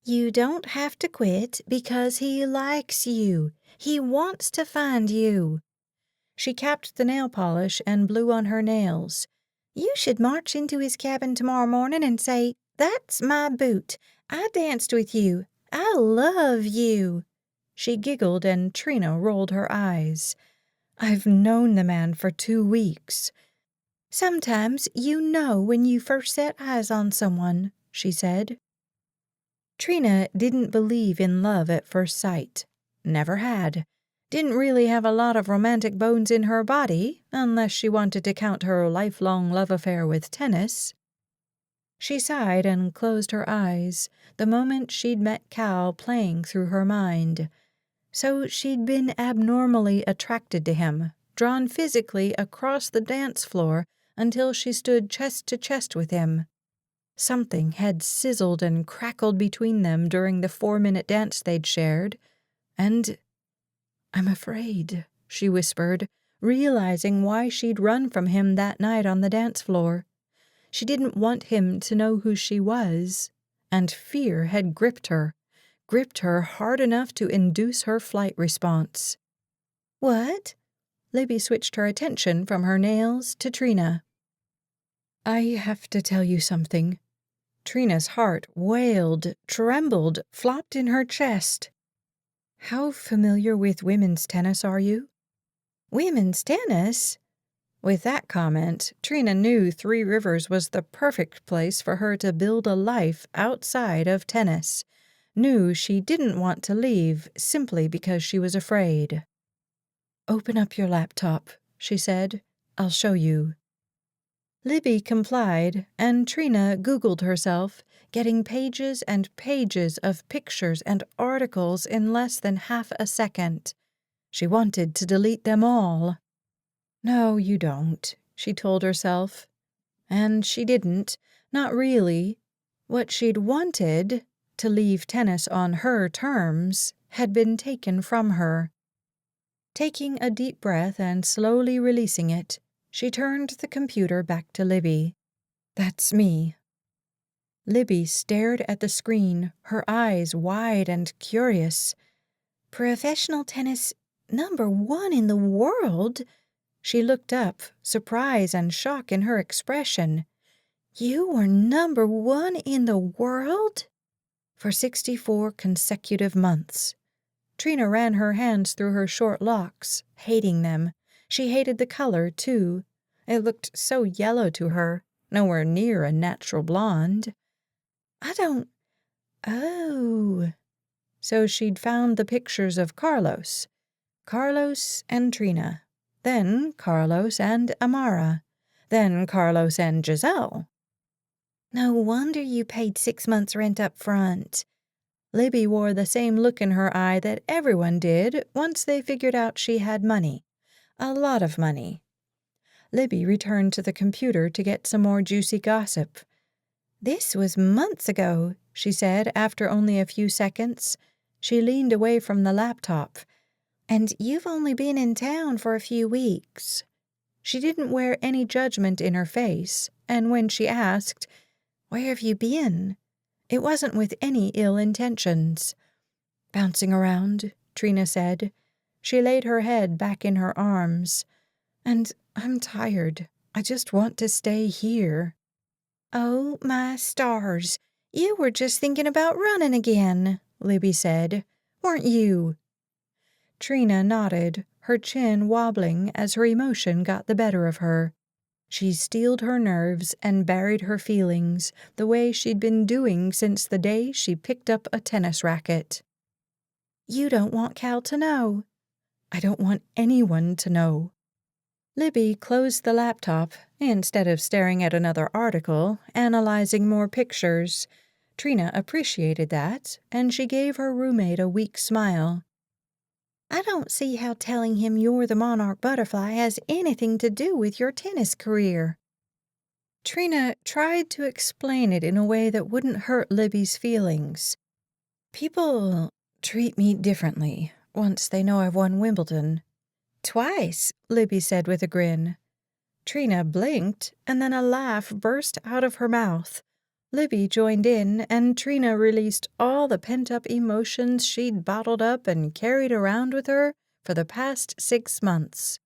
"You don't have to quit because he likes you. He wants to find you." She capped the nail polish and blew on her nails. "You should march into his cabin tomorrow morning and say, 'That's my boot. I danced with you. I love you.'" She giggled and Trina rolled her eyes. "I've known the man for 2 weeks." "Sometimes you know when you first set eyes on someone," she said. Trina didn't believe in love at first sight. Never had. Didn't really have a lot of romantic bones in her body, unless she wanted to count her lifelong love affair with tennis. She sighed and closed her eyes the moment she'd met Cal playing through her mind. So she'd been abnormally attracted to him, drawn physically across the dance floor until she stood chest to chest with him. Something had sizzled and crackled between them during the 4-minute dance they'd shared, and "I'm afraid," she whispered, realizing why she'd run from him that night on the dance floor. She didn't want him to know who she was, and fear had gripped her hard enough to induce her flight response. "What?" Libby switched her attention from her nails to Trina. "I have to tell you something." Trina's heart wailed, trembled, flopped in her chest. "How familiar with women's tennis are you?" "Women's tennis?" With that comment, Trina knew Three Rivers was the perfect place for her to build a life outside of tennis. Knew she didn't want to leave simply because she was afraid. "Open up your laptop," she said. "I'll show you." Libby complied, and Trina Googled herself, getting pages and pages of pictures and articles in less than half a second. She wanted to delete them all. "No, you don't," she told herself. And she didn't, not really. What she'd wanted, to leave tennis on her terms, had been taken from her. Taking a deep breath and slowly releasing it, she turned the computer back to Libby. "That's me." Libby stared at the screen, her eyes wide and curious. "Professional tennis #1 in the world?" She looked up, surprise and shock in her expression. "You were #1 in the world?" "For 64 consecutive months." Trina ran her hands through her short locks, hating them. She hated the color, too. It looked so yellow to her, nowhere near a natural blonde. Oh. So she'd found the pictures of Carlos and Trina, then Carlos and Amara, then Carlos and Giselle. "No wonder you paid 6 months' rent up front." Libby wore the same look in her eye that everyone did once they figured out she had money. A lot of money. Libby returned to the computer to get some more juicy gossip. "This was months ago," she said after only a few seconds. She leaned away from the laptop. "And you've only been in town for a few weeks." She didn't wear any judgment in her face, and when she asked, "Where have you been?" it wasn't with any ill intentions. "Bouncing around," Trina said. She laid her head back in her arms. "And I'm tired. I just want to stay here." "Oh, my stars. You were just thinking about running again," Libby said. "Weren't you?" Trina nodded, her chin wobbling as her emotion got the better of her. She steeled her nerves and buried her feelings the way she'd been doing since the day she picked up a tennis racket. "You don't want Cal to know." "I don't want anyone to know." Libby closed the laptop instead of staring at another article, analyzing more pictures. Trina appreciated that, and she gave her roommate a weak smile. "I don't see how telling him you're the monarch butterfly has anything to do with your tennis career." Trina tried to explain it in a way that wouldn't hurt Libby's feelings. "People treat me differently once they know I've won Wimbledon." "Twice," Libby said with a grin. Trina blinked, and then a laugh burst out of her mouth. Libby joined in, and Trina released all the pent-up emotions she'd bottled up and carried around with her for the past 6 months.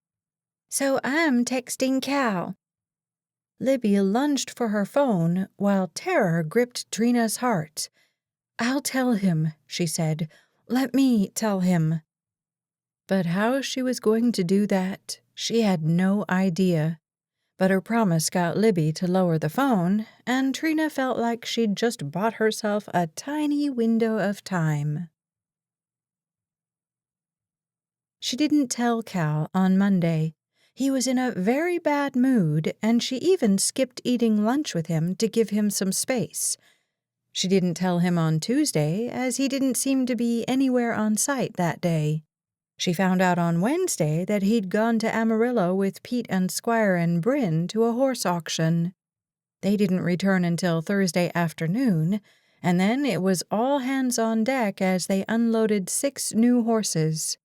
"So I'm texting Cal." Libby lunged for her phone while terror gripped Trina's heart. "I'll tell him," she said. "Let me tell him." But how she was going to do that, she had no idea. But her promise got Libby to lower the phone, and Trina felt like she'd just bought herself a tiny window of time. She didn't tell Cal on Monday. He was in a very bad mood, and she even skipped eating lunch with him to give him some space. She didn't tell him on Tuesday, as he didn't seem to be anywhere on site that day. She found out on Wednesday that he'd gone to Amarillo with Pete and Squire and Bryn to a horse auction. They didn't return until Thursday afternoon, and then it was all hands on deck as they unloaded 6 new horses.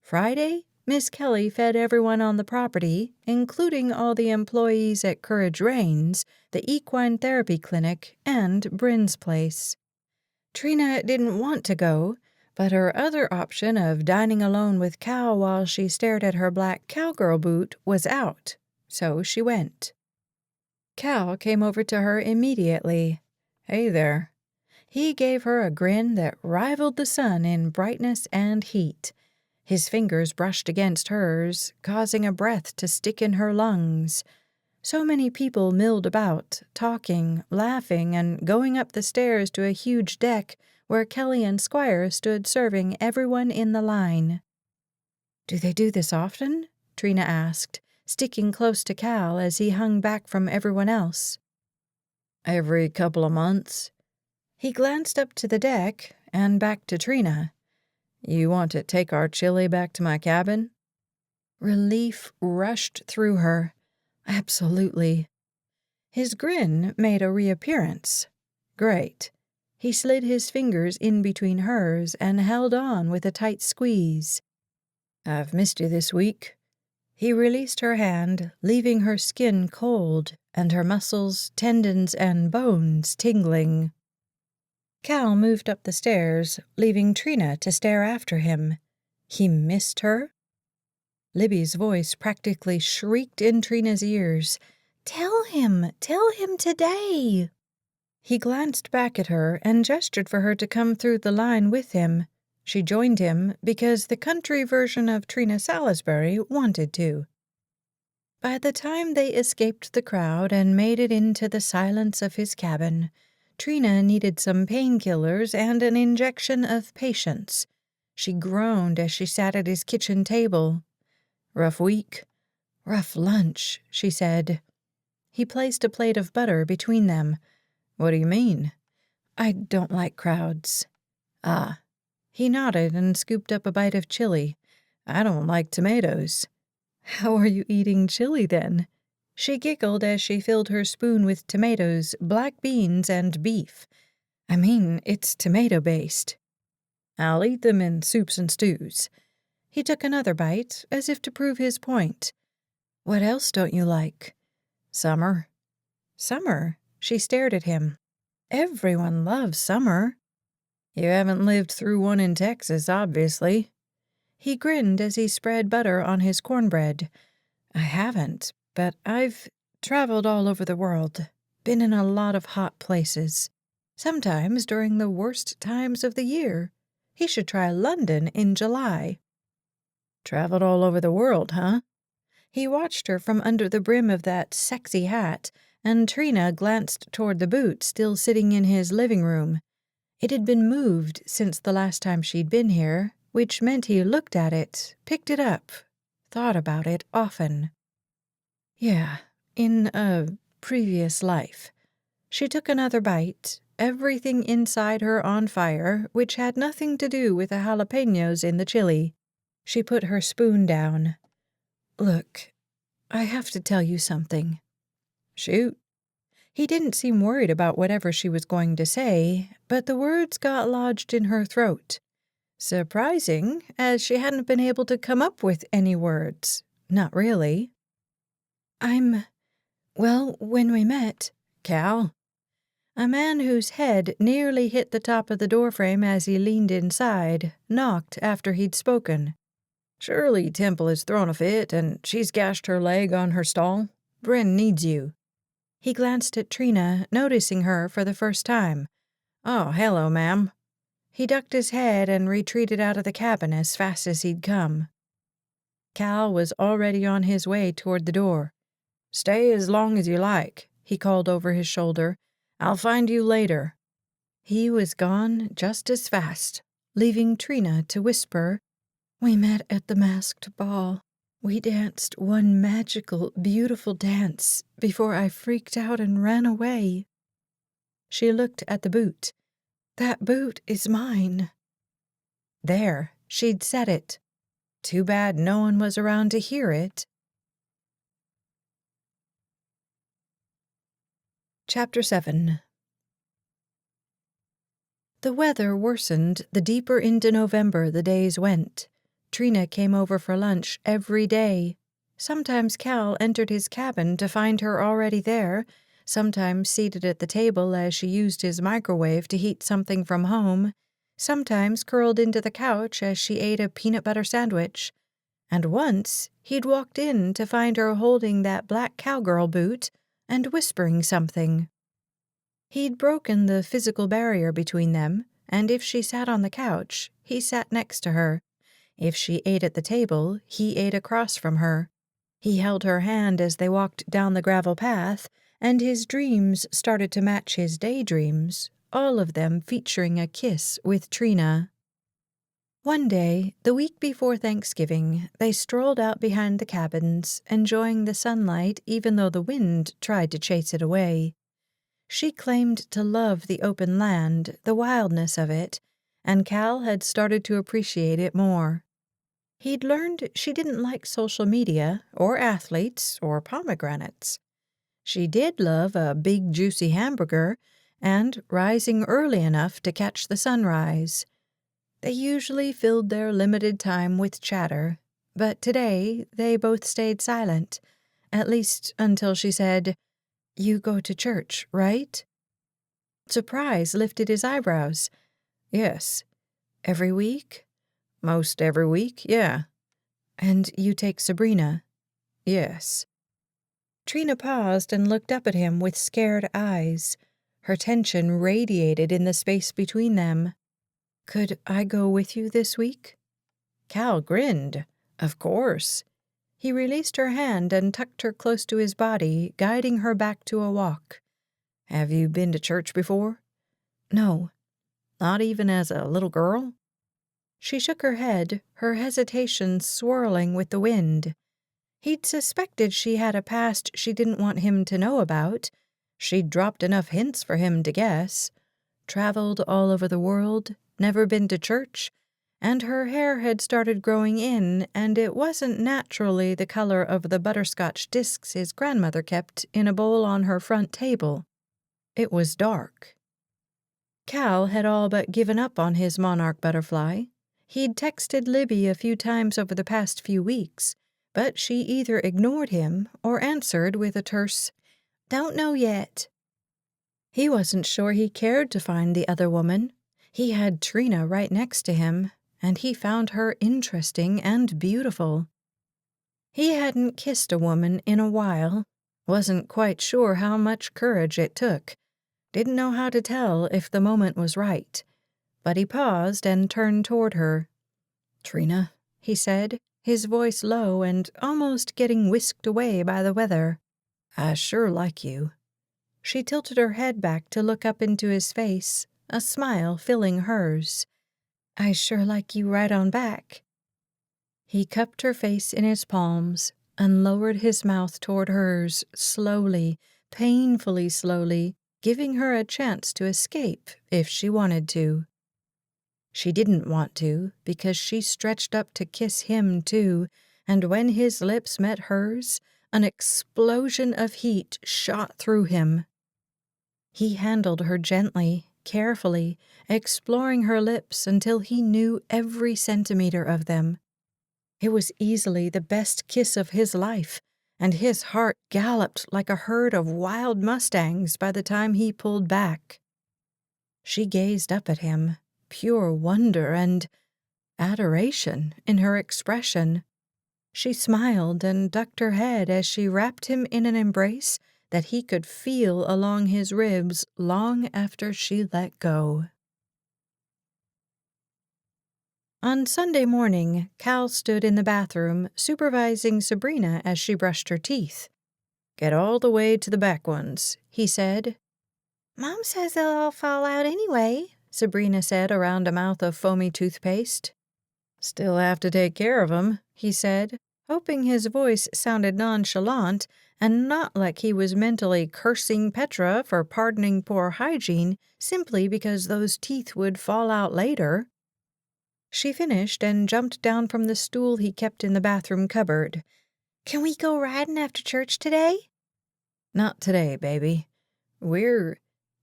Friday, Miss Kelly fed everyone on the property, including all the employees at Courage Reigns, the equine therapy clinic, and Bryn's place. Trina didn't want to go, but her other option of dining alone with Cal while she stared at her black cowgirl boot was out, so she went. Cal came over to her immediately. "Hey there." He gave her a grin that rivaled the sun in brightness and heat. His fingers brushed against hers, causing a breath to stick in her lungs. So many people milled about, talking, laughing, and going up the stairs to a huge deck where Kelly and Squire stood serving everyone in the line. "Do they do this often?" Trina asked, sticking close to Cal as he hung back from everyone else. "Every couple of months." He glanced up to the deck and back to Trina. "You want to take our chili back to my cabin?" Relief rushed through her. Absolutely. His grin made a reappearance. Great. He slid his fingers in between hers and held on with a tight squeeze. I've missed you this week. He released her hand, leaving her skin cold and her muscles, tendons, and bones tingling. Cal moved up the stairs, leaving Trina to stare after him. He missed her? Libby's voice practically shrieked in Trina's ears. Tell him today. He glanced back at her and gestured for her to come through the line with him. She joined him because the country version of Trina Salisbury wanted to. By the time they escaped the crowd and made it into the silence of his cabin, Trina needed some painkillers and an injection of patience. She groaned as she sat at his kitchen table. Rough week? Rough lunch, she said. He placed a plate of butter between them. What do you mean? I don't like crowds. Ah. He nodded and scooped up a bite of chili. I don't like tomatoes. How are you eating chili then? She giggled as she filled her spoon with tomatoes, black beans, and beef. I mean, it's tomato-based. I'll eat them in soups and stews. He took another bite, as if to prove his point. What else don't you like? Summer. Summer? She stared at him. Everyone loves summer. You haven't lived through one in Texas, obviously. He grinned as he spread butter on his cornbread. I haven't, but I've traveled all over the world, been in a lot of hot places, sometimes during the worst times of the year. He should try London in July. Traveled all over the world, huh? He watched her from under the brim of that sexy hat, and Trina glanced toward the boot still sitting in his living room. It had been moved since the last time she'd been here, which meant he looked at it, picked it up, thought about it often. Yeah, in a previous life. She took another bite, everything inside her on fire, which had nothing to do with the jalapenos in the chili. She put her spoon down. Look, I have to tell you something. Shoot. He didn't seem worried about whatever she was going to say, but the words got lodged in her throat. Surprising, as she hadn't been able to come up with any words. Not really. When we met, Cal. A man whose head nearly hit the top of the doorframe as he leaned inside, knocked after he'd spoken. Surely Temple has thrown a fit, and she's gashed her leg on her stall. Bryn needs you. He glanced at Trina, noticing her for the first time. Oh, hello, ma'am. He ducked his head and retreated out of the cabin as fast as he'd come. Cal was already on his way toward the door. Stay as long as you like, he called over his shoulder. I'll find you later. He was gone just as fast, leaving Trina to whisper, We met at the masked ball. We danced one magical, beautiful dance before I freaked out and ran away. She looked at the boot. That boot is mine. There, she'd said it. Too bad no one was around to hear it. Chapter 7. The weather worsened the deeper into November the days went. Trina came over for lunch every day. Sometimes Cal entered his cabin to find her already there, sometimes seated at the table as she used his microwave to heat something from home, sometimes curled into the couch as she ate a peanut butter sandwich. And once he'd walked in to find her holding that black cowgirl boot and whispering something. He'd broken the physical barrier between them, and if she sat on the couch, he sat next to her. If she ate at the table, he ate across from her. He held her hand as they walked down the gravel path, and his dreams started to match his daydreams, all of them featuring a kiss with Trina. One day, the week before Thanksgiving, they strolled out behind the cabins, enjoying the sunlight even though the wind tried to chase it away. She claimed to love the open land, the wildness of it, and Cal had started to appreciate it more. He'd learned she didn't like social media, or athletes, or pomegranates. She did love a big, juicy hamburger, and rising early enough to catch the sunrise. They usually filled their limited time with chatter, but today they both stayed silent, at least until she said, "You go to church, right?" Surprise lifted his eyebrows. "Yes." "Every week?" "Most every week, yeah." "And you take Sabrina?" "Yes." Trina paused and looked up at him with scared eyes. Her tension radiated in the space between them. "Could I go with you this week?" Cal grinned. "Of course." He released her hand and tucked her close to his body, guiding her back to a walk. "Have you been to church before?" "No." "Not even as a little girl?" She shook her head, her hesitation swirling with the wind. He'd suspected she had a past she didn't want him to know about. She'd dropped enough hints for him to guess. Traveled all over the world, never been to church, and her hair had started growing in, and it wasn't naturally the color of the butterscotch discs his grandmother kept in a bowl on her front table. It was dark. Cal had all but given up on his monarch butterfly. He'd texted Libby a few times over the past few weeks, but she either ignored him or answered with a terse, "Don't know yet." He wasn't sure he cared to find the other woman. He had Trina right next to him, and he found her interesting and beautiful. He hadn't kissed a woman in a while, wasn't quite sure how much courage it took, didn't know how to tell if the moment was right, but he paused and turned toward her. "Trina," he said, his voice low and almost getting whisked away by the weather. "I sure like you." She tilted her head back to look up into his face, a smile filling hers. "I sure like you right on back." He cupped her face in his palms and lowered his mouth toward hers, slowly, painfully slowly, giving her a chance to escape if she wanted to. She didn't want to, because she stretched up to kiss him too, and when his lips met hers, an explosion of heat shot through him. He handled her gently, carefully, exploring her lips until he knew every centimeter of them. It was easily the best kiss of his life, and his heart galloped like a herd of wild mustangs by the time he pulled back. She gazed up at him, pure wonder and adoration in her expression. She smiled and ducked her head as she wrapped him in an embrace that he could feel along his ribs long after she let go. On Sunday morning, Cal stood in the bathroom, supervising Sabrina as she brushed her teeth. "Get all the way to the back ones," he said. "Mom says they'll all fall out anyway," Sabrina said around a mouth of foamy toothpaste. "Still have to take care of 'em," he said, hoping his voice sounded nonchalant and not like he was mentally cursing Petra for pardoning poor hygiene simply because those teeth would fall out later. She finished and jumped down from the stool he kept in the bathroom cupboard. "Can we go riding after church today?" "Not today, baby.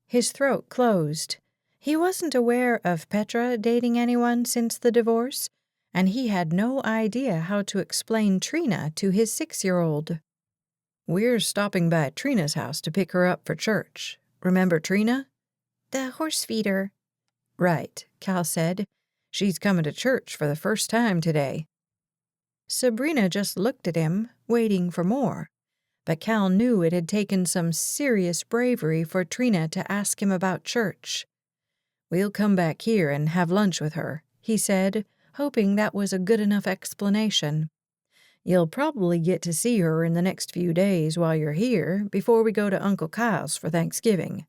His throat closed. He wasn't aware of Petra dating anyone since the divorce, and he had no idea how to explain Trina to his 6-year-old. "We're stopping by Trina's house to pick her up for church. Remember Trina?" "The horse feeder." "Right," Cal said. "She's coming to church for the first time today." Sabrina just looked at him, waiting for more. But Cal knew it had taken some serious bravery for Trina to ask him about church. "We'll come back here and have lunch with her," he said, hoping that was a good enough explanation. "You'll probably get to see her in the next few days while you're here before we go to Uncle Kyle's for Thanksgiving."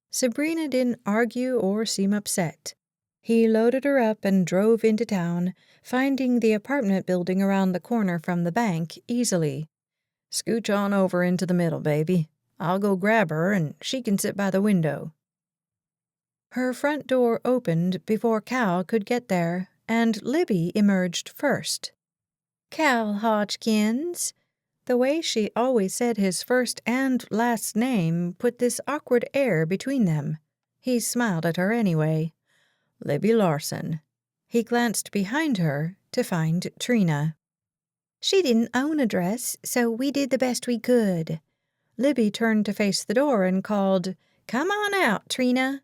Sabrina didn't argue or seem upset. He loaded her up and drove into town, finding the apartment building around the corner from the bank easily. "Scooch on over into the middle, baby. I'll go grab her and she can sit by the window." Her front door opened before Cal could get there, and Libby emerged first. "Cal Hodgkins." The way she always said his first and last name put this awkward air between them. He smiled at her anyway. Libby Larson. He glanced behind her to find Trina. She didn't own a dress, so we did the best we could. Libby turned to face the door and called, "Come on out, Trina."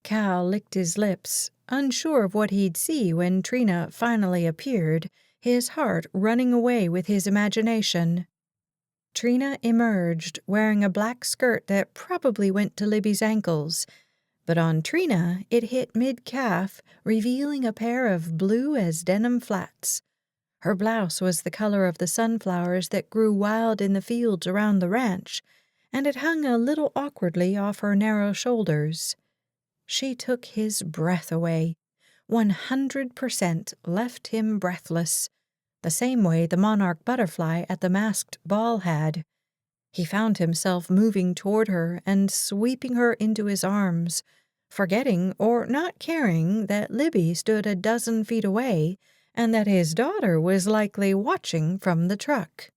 Cal licked his lips, unsure of what he'd see when Trina finally appeared, his heart running away with his imagination. Trina emerged, wearing a black skirt that probably went to Libby's ankles, but on Trina it hit mid-calf, revealing a pair of blue as denim flats. Her blouse was the color of the sunflowers that grew wild in the fields around the ranch, and it hung a little awkwardly off her narrow shoulders. She took his breath away. 100% left him breathless, the same way the monarch butterfly at the masked ball had. He found himself moving toward her and sweeping her into his arms, forgetting or not caring that Libby stood a dozen feet away and that his daughter was likely watching from the truck.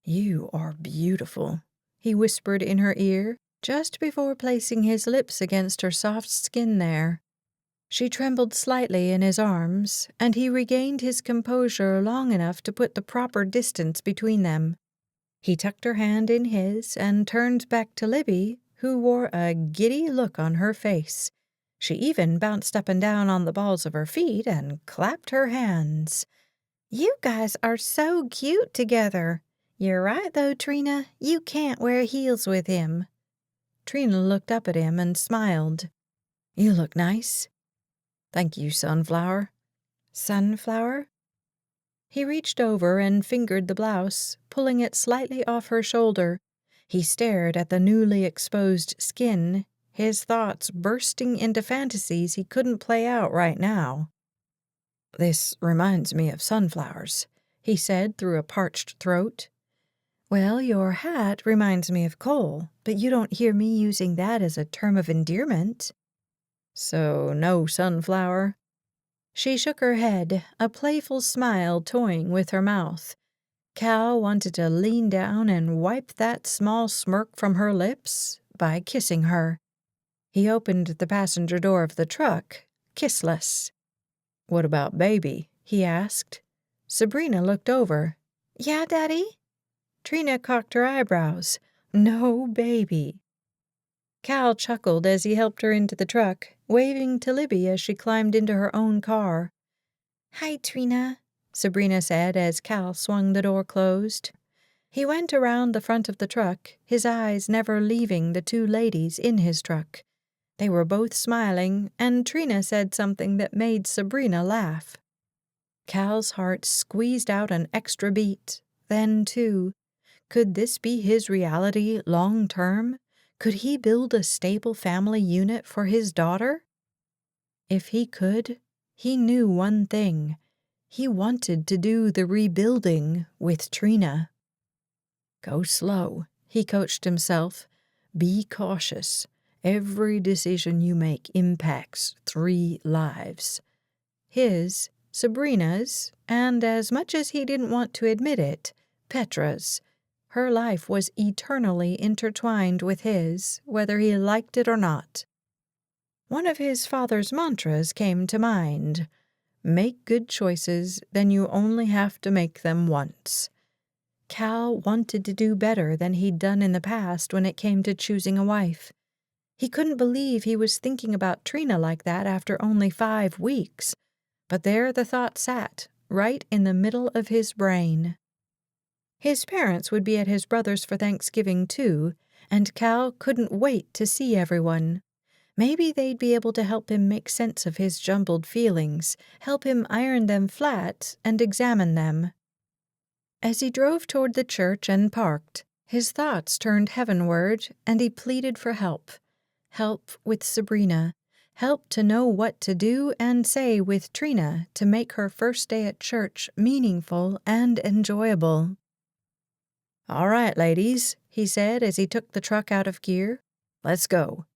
"You are beautiful," he whispered in her ear, just before placing his lips against her soft skin there. She trembled slightly in his arms, and he regained his composure long enough to put the proper distance between them. He tucked her hand in his and turned back to Libby, who wore a giddy look on her face. She even bounced up and down on the balls of her feet and clapped her hands. "You guys are so cute together. You're right, though, Trina. You can't wear heels with him." Trina looked up at him and smiled. "You look nice." "Thank you, Sunflower." "Sunflower?" He reached over and fingered the blouse, pulling it slightly off her shoulder. He stared at the newly exposed skin, his thoughts bursting into fantasies he couldn't play out right now. "This reminds me of sunflowers," he said through a parched throat. "Well, your hat reminds me of coal, but you don't hear me using that as a term of endearment." "So no sunflower?" She shook her head, a playful smile toying with her mouth. Cal wanted to lean down and wipe that small smirk from her lips by kissing her. He opened the passenger door of the truck, kissless. "What about baby?" he asked. Sabrina looked over. "Yeah, Daddy?" Trina cocked her eyebrows. "No baby." Cal chuckled as he helped her into the truck, waving to Libby as she climbed into her own car. "Hi, Trina," Sabrina said as Cal swung the door closed. He went around the front of the truck, his eyes never leaving the two ladies in his truck. They were both smiling, and Trina said something that made Sabrina laugh. Cal's heart squeezed out an extra beat. Then, too, could this be his reality long term? Could he build a stable family unit for his daughter? If he could, he knew one thing. He wanted to do the rebuilding with Trina. "Go slow," he coached himself. "Be cautious. Every decision you make impacts 3 lives. His, Sabrina's, and as much as he didn't want to admit it, Petra's. Her life was eternally intertwined with his, whether he liked it or not." One of his father's mantras came to mind. Make good choices, then you only have to make them once. Cal wanted to do better than he'd done in the past when it came to choosing a wife. He couldn't believe he was thinking about Trina like that after only 5 weeks, but there the thought sat, right in the middle of his brain. His parents would be at his brother's for Thanksgiving, too, and Cal couldn't wait to see everyone. Maybe they'd be able to help him make sense of his jumbled feelings, help him iron them flat and examine them. As he drove toward the church and parked, his thoughts turned heavenward, and he pleaded for help. Help with Sabrina. Help to know what to do and say with Trina to make her first day at church meaningful and enjoyable. "All right, ladies," he said as he took the truck out of gear. "Let's go."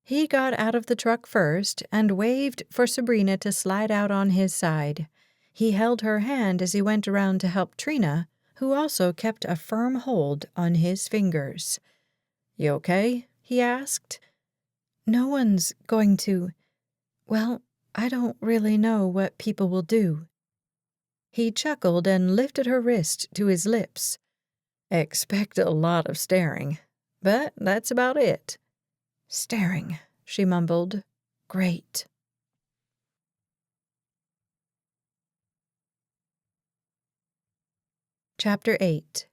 He got out of the truck first and waved for Sabrina to slide out on his side. He held her hand as he went around to help Trina, who also kept a firm hold on his fingers. "You okay?" he asked. "No one's going to. Well, I don't really know what people will do." He chuckled and lifted her wrist to his lips. "Expect a lot of staring, but that's about it." "Staring," she mumbled. "Great." Chapter 8.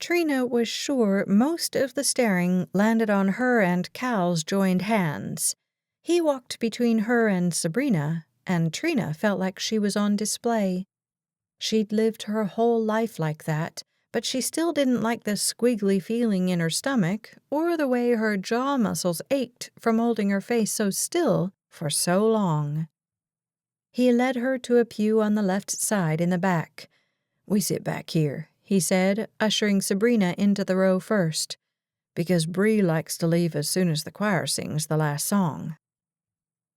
Trina was sure most of the staring landed on her and Cal's joined hands. He walked between her and Sabrina, and Trina felt like she was on display. She'd lived her whole life like that, but she still didn't like the squiggly feeling in her stomach or the way her jaw muscles ached from holding her face so still for so long. He led her to a pew on the left side in the back. "We sit back here," he said, ushering Sabrina into the row first, "because Bree likes to leave as soon as the choir sings the last song."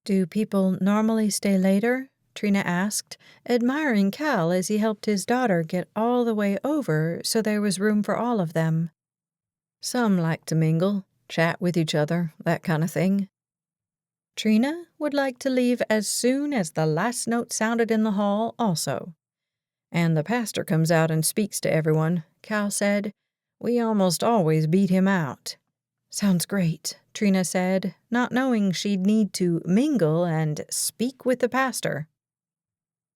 "Do people normally stay later?" Trina asked, admiring Cal as he helped his daughter get all the way over so there was room for all of them. "Some like to mingle, chat with each other, that kind of thing." Trina would like to leave as soon as the last note sounded in the hall also. "And the pastor comes out and speaks to everyone," Cal said. "We almost always beat him out." "Sounds great," Trina said, not knowing she'd need to mingle and speak with the pastor.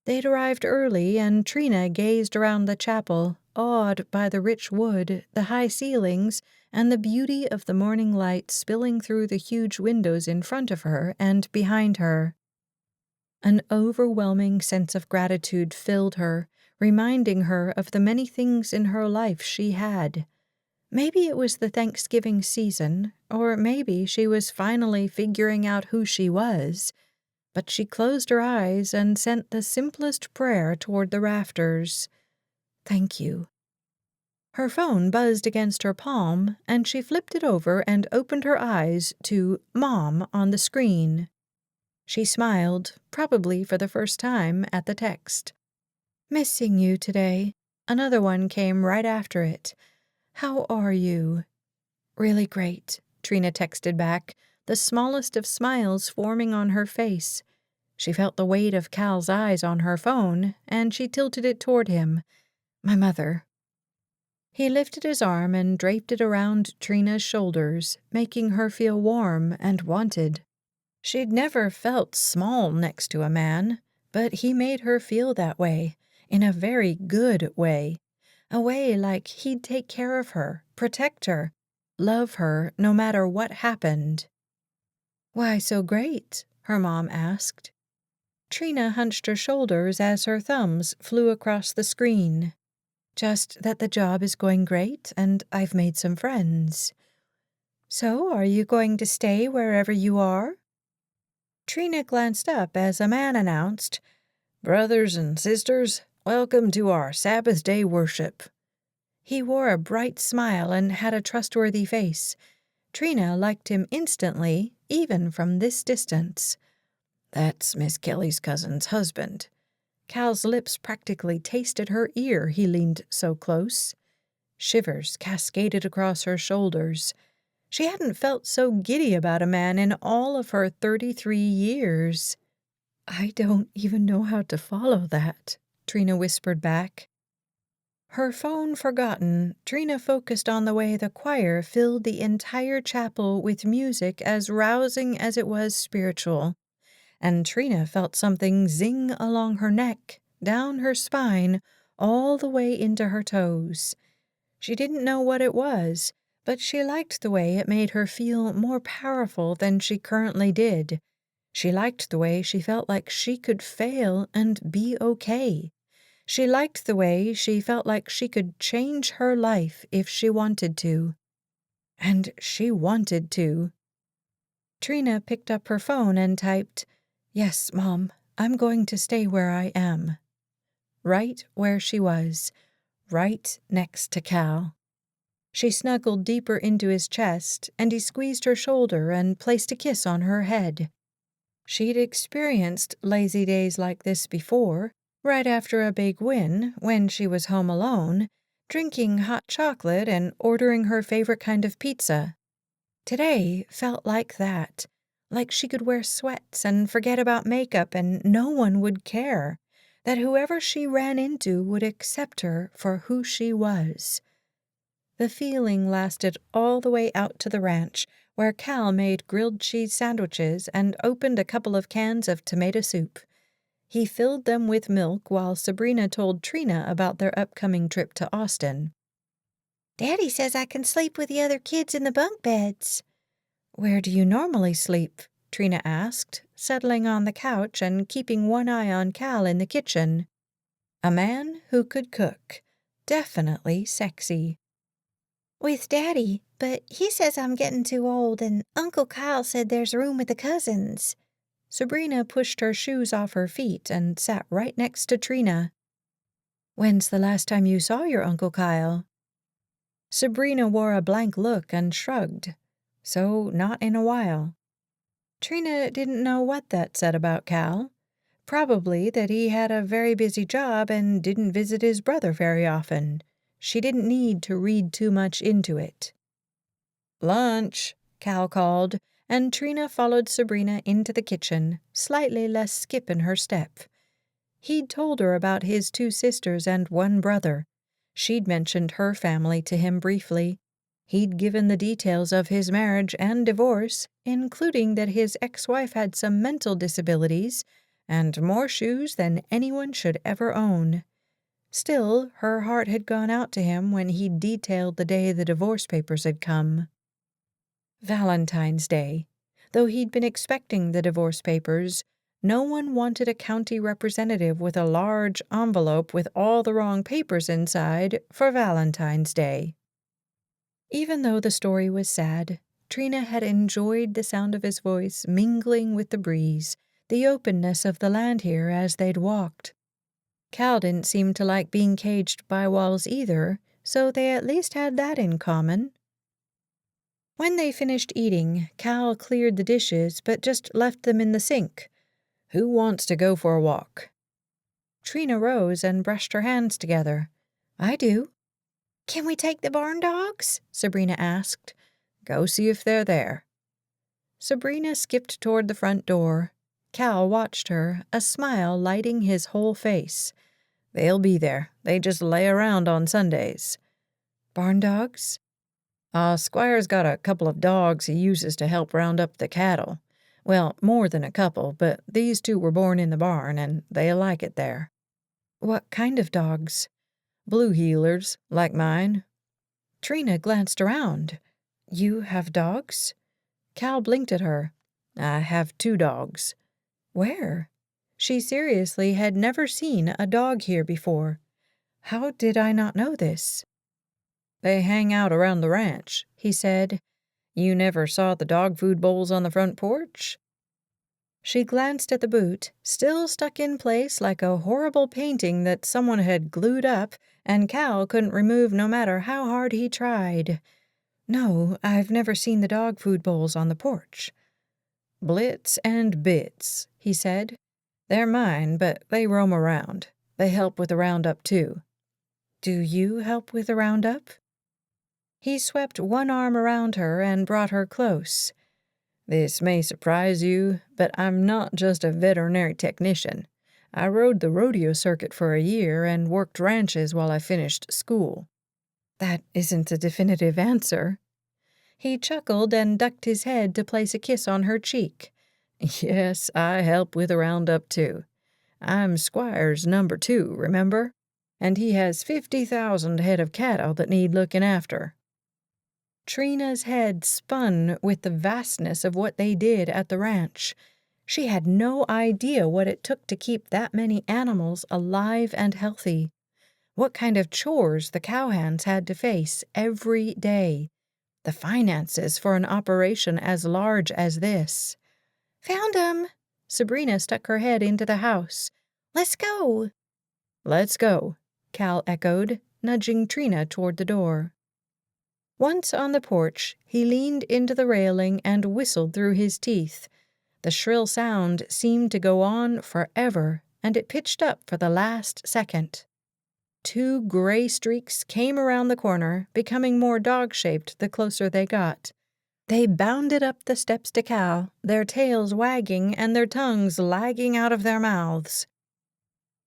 They'd arrived early, and Trina gazed around the chapel, awed by the rich wood, the high ceilings, and the beauty of the morning light spilling through the huge windows in front of her and behind her. An overwhelming sense of gratitude filled her, reminding her of the many things in her life she had. Maybe it was the Thanksgiving season, or maybe she was finally figuring out who she was, but she closed her eyes and sent the simplest prayer toward the rafters. "Thank you." Her phone buzzed against her palm, and she flipped it over and opened her eyes to Mom on the screen. She smiled, probably for the first time, at the text. "Missing you today." Another one came right after it. "How are you?" "Really great," Trina texted back, the smallest of smiles forming on her face. She felt the weight of Cal's eyes on her phone, and she tilted it toward him. "My mother." He lifted his arm and draped it around Trina's shoulders, making her feel warm and wanted. She'd never felt small next to a man, but he made her feel that way, in a very good way. A way like he'd take care of her, protect her, love her no matter what happened. "Why so great?" her mom asked. Trina hunched her shoulders as her thumbs flew across the screen. "Just that the job is going great, and I've made some friends." "So are you going to stay wherever you are?" Trina glanced up as a man announced, "Brothers and sisters, welcome to our Sabbath day worship." He wore a bright smile and had a trustworthy face. Trina liked him instantly, even from this distance. "That's Miss Kelly's cousin's husband." Cal's lips practically tasted her ear, he leaned so close. Shivers cascaded across her shoulders. She hadn't felt so giddy about a man in all of her 33 years. "I don't even know how to follow that," Trina whispered back. Her phone forgotten, Trina focused on the way the choir filled the entire chapel with music as rousing as it was spiritual. And Trina felt something zing along her neck, down her spine, all the way into her toes. She didn't know what it was, but she liked the way it made her feel more powerful than she currently did. She liked the way she felt like she could fail and be okay. She liked the way she felt like she could change her life if she wanted to. And she wanted to. Trina picked up her phone and typed, "Yes, Mom, I'm going to stay where I am." Right where she was, right next to Cal. She snuggled deeper into his chest, and he squeezed her shoulder and placed a kiss on her head. She'd experienced lazy days like this before, right after a big win, when she was home alone, drinking hot chocolate and ordering her favorite kind of pizza. Today felt like that, like she could wear sweats and forget about makeup and no one would care, that whoever she ran into would accept her for who she was. The feeling lasted all the way out to the ranch, where Cal made grilled cheese sandwiches and opened a couple of cans of tomato soup. He filled them with milk while Sabrina told Trina about their upcoming trip to Austin. "Daddy says I can sleep with the other kids in the bunk beds." "Where do you normally sleep?" Trina asked, settling on the couch and keeping one eye on Cal in the kitchen. A man who could cook. Definitely sexy. "With Daddy, but he says I'm getting too old, and Uncle Kyle said there's room with the cousins." Sabrina pushed her shoes off her feet and sat right next to Trina. "When's the last time you saw your Uncle Kyle?" Sabrina wore a blank look and shrugged. So, not in a while. Trina didn't know what that said about Cal. Probably that he had a very busy job and didn't visit his brother very often. She didn't need to read too much into it. "Lunch," Cal called, and Trina followed Sabrina into the kitchen, slightly less skip in her step. He'd told her about his 2 sisters and 1 brother. She'd mentioned her family to him briefly. He'd given the details of his marriage and divorce, including that his ex-wife had some mental disabilities and more shoes than anyone should ever own. Still, her heart had gone out to him when he detailed the day the divorce papers had come. Valentine's Day. Though he'd been expecting the divorce papers, no one wanted a county representative with a large envelope with all the wrong papers inside for Valentine's Day. Even though the story was sad, Trina had enjoyed the sound of his voice mingling with the breeze, the openness of the land here as they'd walked. Cal didn't seem to like being caged by walls either, so they at least had that in common. When they finished eating, Cal cleared the dishes but just left them in the sink. "Who wants to go for a walk?" Trina rose and brushed her hands together. "I do." "Can we take the barn dogs?" Sabrina asked. "Go see if they're there." Sabrina skipped toward the front door. Cal watched her, a smile lighting his whole face. "They'll be there. They just lay around on Sundays." "Barn dogs?" Squire's got a couple of dogs he uses to help round up the cattle. Well, more than a couple, but these 2 were born in the barn, and they like it there." "What kind of dogs?" "Blue heelers, like mine." Trina glanced around. "You have dogs?" Cal blinked at her. "I have 2 dogs." "Where?" She seriously had never seen a dog here before. "How did I not know this?" "They hang out around the ranch," he said. "You never saw the dog food bowls on the front porch?" She glanced at the boot, still stuck in place like a horrible painting that someone had glued up and Cal couldn't remove no matter how hard he tried. "No, I've never seen the dog food bowls on the porch." "Blitz and Bits," he said. "They're mine, but they roam around. They help with the roundup, too." "Do you help with the roundup?" He swept one arm around her and brought her close. "This may surprise you, but I'm not just a veterinary technician. I rode the rodeo circuit for a year and worked ranches while I finished school." "That isn't a definitive answer." He chuckled and ducked his head to place a kiss on her cheek. "Yes, I help with the roundup, too. I'm Squire's number 2, remember? And he has 50,000 head of cattle that need looking after." Trina's head spun with the vastness of what they did at the ranch. She had no idea what it took to keep that many animals alive and healthy. What kind of chores the cowhands had to face every day. The finances for an operation as large as this. "Found 'em!" Sabrina stuck her head into the house. "Let's go." "Let's go," Cal echoed, nudging Trina toward the door. Once on the porch, he leaned into the railing and whistled through his teeth. The shrill sound seemed to go on forever, and it pitched up for the last second. 2 gray streaks came around the corner, becoming more dog-shaped the closer they got. They bounded up the steps to Cal, their tails wagging and their tongues lagging out of their mouths.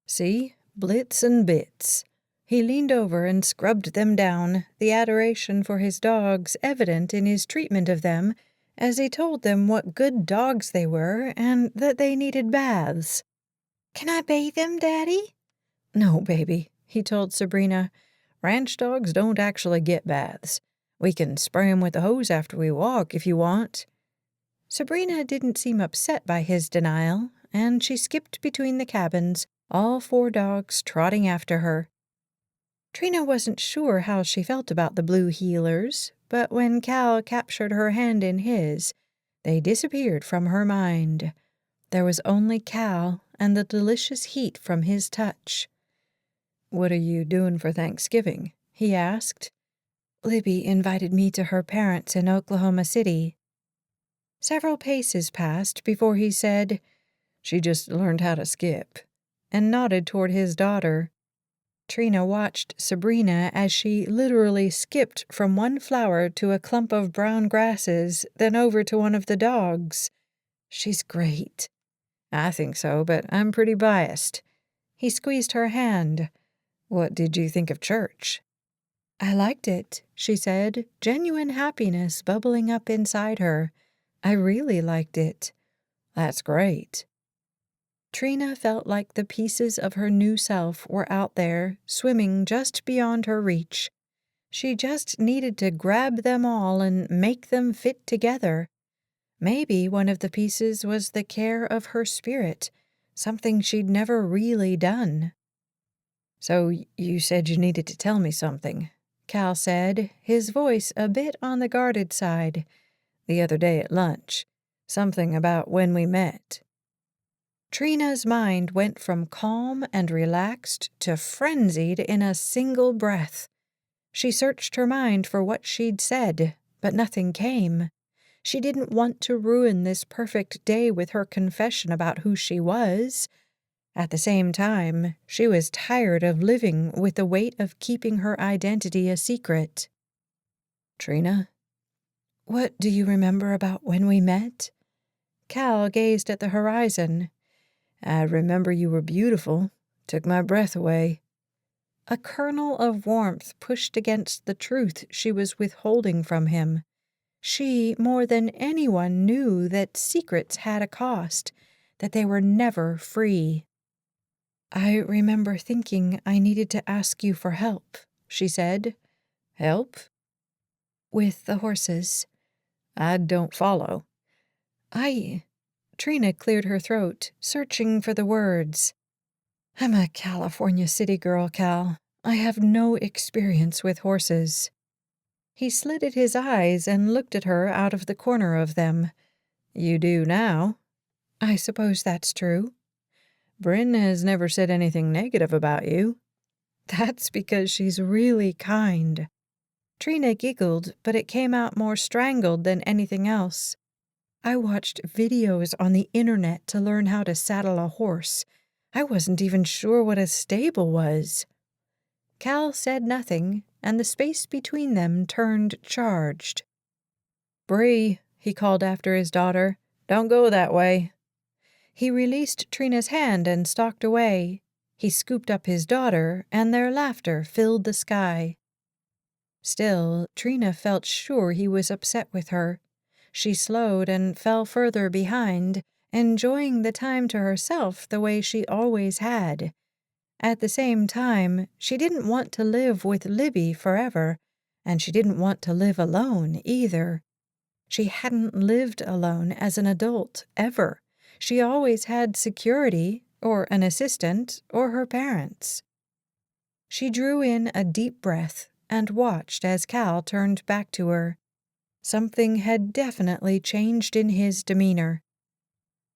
"See? Blitz and bits." He leaned over and scrubbed them down, the adoration for his dogs evident in his treatment of them, as he told them what good dogs they were and that they needed baths. "Can I bathe them, Daddy?" "No, baby," he told Sabrina. "Ranch dogs don't actually get baths. We can spray 'em with the hose after we walk if you want." Sabrina didn't seem upset by his denial, and she skipped between the cabins, all 4 dogs trotting after her. Trina wasn't sure how she felt about the blue heelers, but when Cal captured her hand in his, they disappeared from her mind. There was only Cal and the delicious heat from his touch. "What are you doing for Thanksgiving?" he asked. "Libby invited me to her parents in Oklahoma City." Several paces passed before he said, "She just learned how to skip," and nodded toward his daughter. Trina watched Sabrina as she literally skipped from one flower to a clump of brown grasses, then over to one of the dogs. "She's great." "I think so, but I'm pretty biased." He squeezed her hand. "What did you think of church?" "I liked it," she said, genuine happiness bubbling up inside her. "I really liked it." "That's great." Trina felt like the pieces of her new self were out there, swimming just beyond her reach. She just needed to grab them all and make them fit together. Maybe one of the pieces was the care of her spirit, something she'd never really done. "So you said you needed to tell me something," Cal said, his voice a bit on the guarded side. "The other day at lunch. Something about when we met." Trina's mind went from calm and relaxed to frenzied in a single breath. She searched her mind for what she'd said, but nothing came. She didn't want to ruin this perfect day with her confession about who she was. At the same time, she was tired of living with the weight of keeping her identity a secret. "Trina, what do you remember about when we met?" Cal gazed at the horizon. "I remember you were beautiful. Took my breath away." A kernel of warmth pushed against the truth she was withholding from him. She, more than anyone, knew that secrets had a cost, that they were never free. "I remember thinking I needed to ask you for help," she said. "Help?" "With the horses." "I don't follow." Trina cleared her throat, searching for the words. "I'm a California city girl, Cal. I have no experience with horses." He slitted his eyes and looked at her out of the corner of them. "You do now." "I suppose that's true." "Bryn has never said anything negative about you." "That's because she's really kind." Trina giggled, but it came out more strangled than anything else. "I watched videos on the internet to learn how to saddle a horse. I wasn't even sure what a stable was." Cal said nothing, and the space between them turned charged. "Bree," he called after his daughter, "don't go that way." He released Trina's hand and stalked away. He scooped up his daughter, and their laughter filled the sky. Still, Trina felt sure he was upset with her. She slowed and fell further behind, enjoying the time to herself the way she always had. At the same time, she didn't want to live with Libby forever, and she didn't want to live alone either. She hadn't lived alone as an adult, ever. She always had security, or an assistant, or her parents. She drew in a deep breath and watched as Cal turned back to her. Something had definitely changed in his demeanor.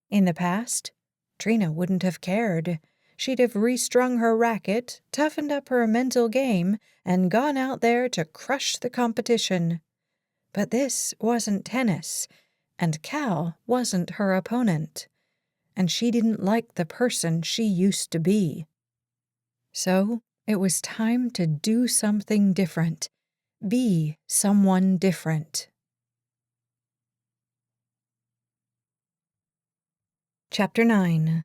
In the past, Trina wouldn't have cared. She'd have restrung her racket, toughened up her mental game, and gone out there to crush the competition. But this wasn't tennis, and Cal wasn't her opponent. and she didn't like the person she used to be. So it was time to do something different, be someone different. Chapter 9.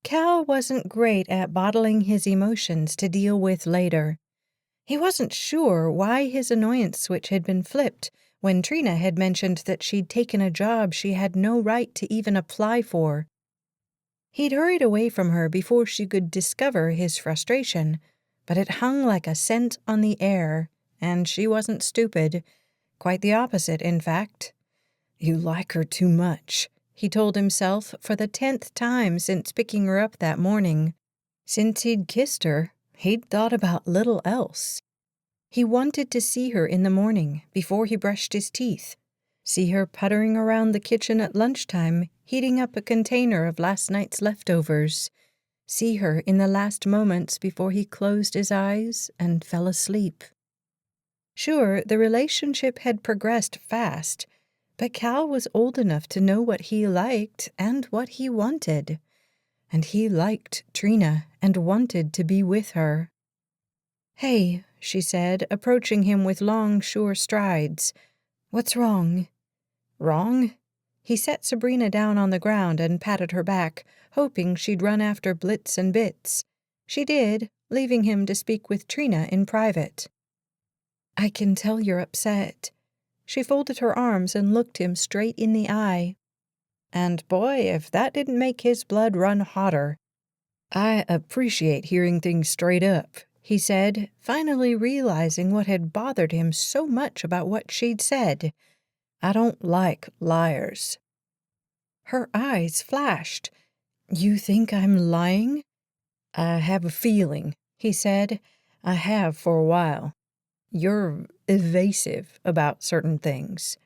Cal wasn't great at bottling his emotions to deal with later. He wasn't sure why his annoyance switch had been flipped when Trina had mentioned that she'd taken a job she had no right to even apply for. He'd hurried away from her before she could discover his frustration, but it hung like a scent on the air, and she wasn't stupid. Quite the opposite, in fact. "You like her too much," he told himself for the 10th time since picking her up that morning. Since he'd kissed her, he'd thought about little else. He wanted to see her in the morning before he brushed his teeth, see her puttering around the kitchen at lunchtime, heating up a container of last night's leftovers, see her in the last moments before he closed his eyes and fell asleep. Sure, the relationship had progressed fast, but Cal was old enough to know what he liked and what he wanted. And he liked Trina and wanted to be with her. "Hey," she said, approaching him with long, sure strides. "What's wrong?" "Wrong?" He set Sabrina down on the ground and patted her back, hoping she'd run after Blitz and Bits. She did, leaving him to speak with Trina in private. "I can tell you're upset." She folded her arms and looked him straight in the eye. And boy, if that didn't make his blood run hotter. "I appreciate hearing things straight up," he said, finally realizing what had bothered him so much about what she'd said. "I don't like liars." Her eyes flashed. "You think I'm lying?" "I have a feeling," he said. "I have for a while. You're evasive about certain things."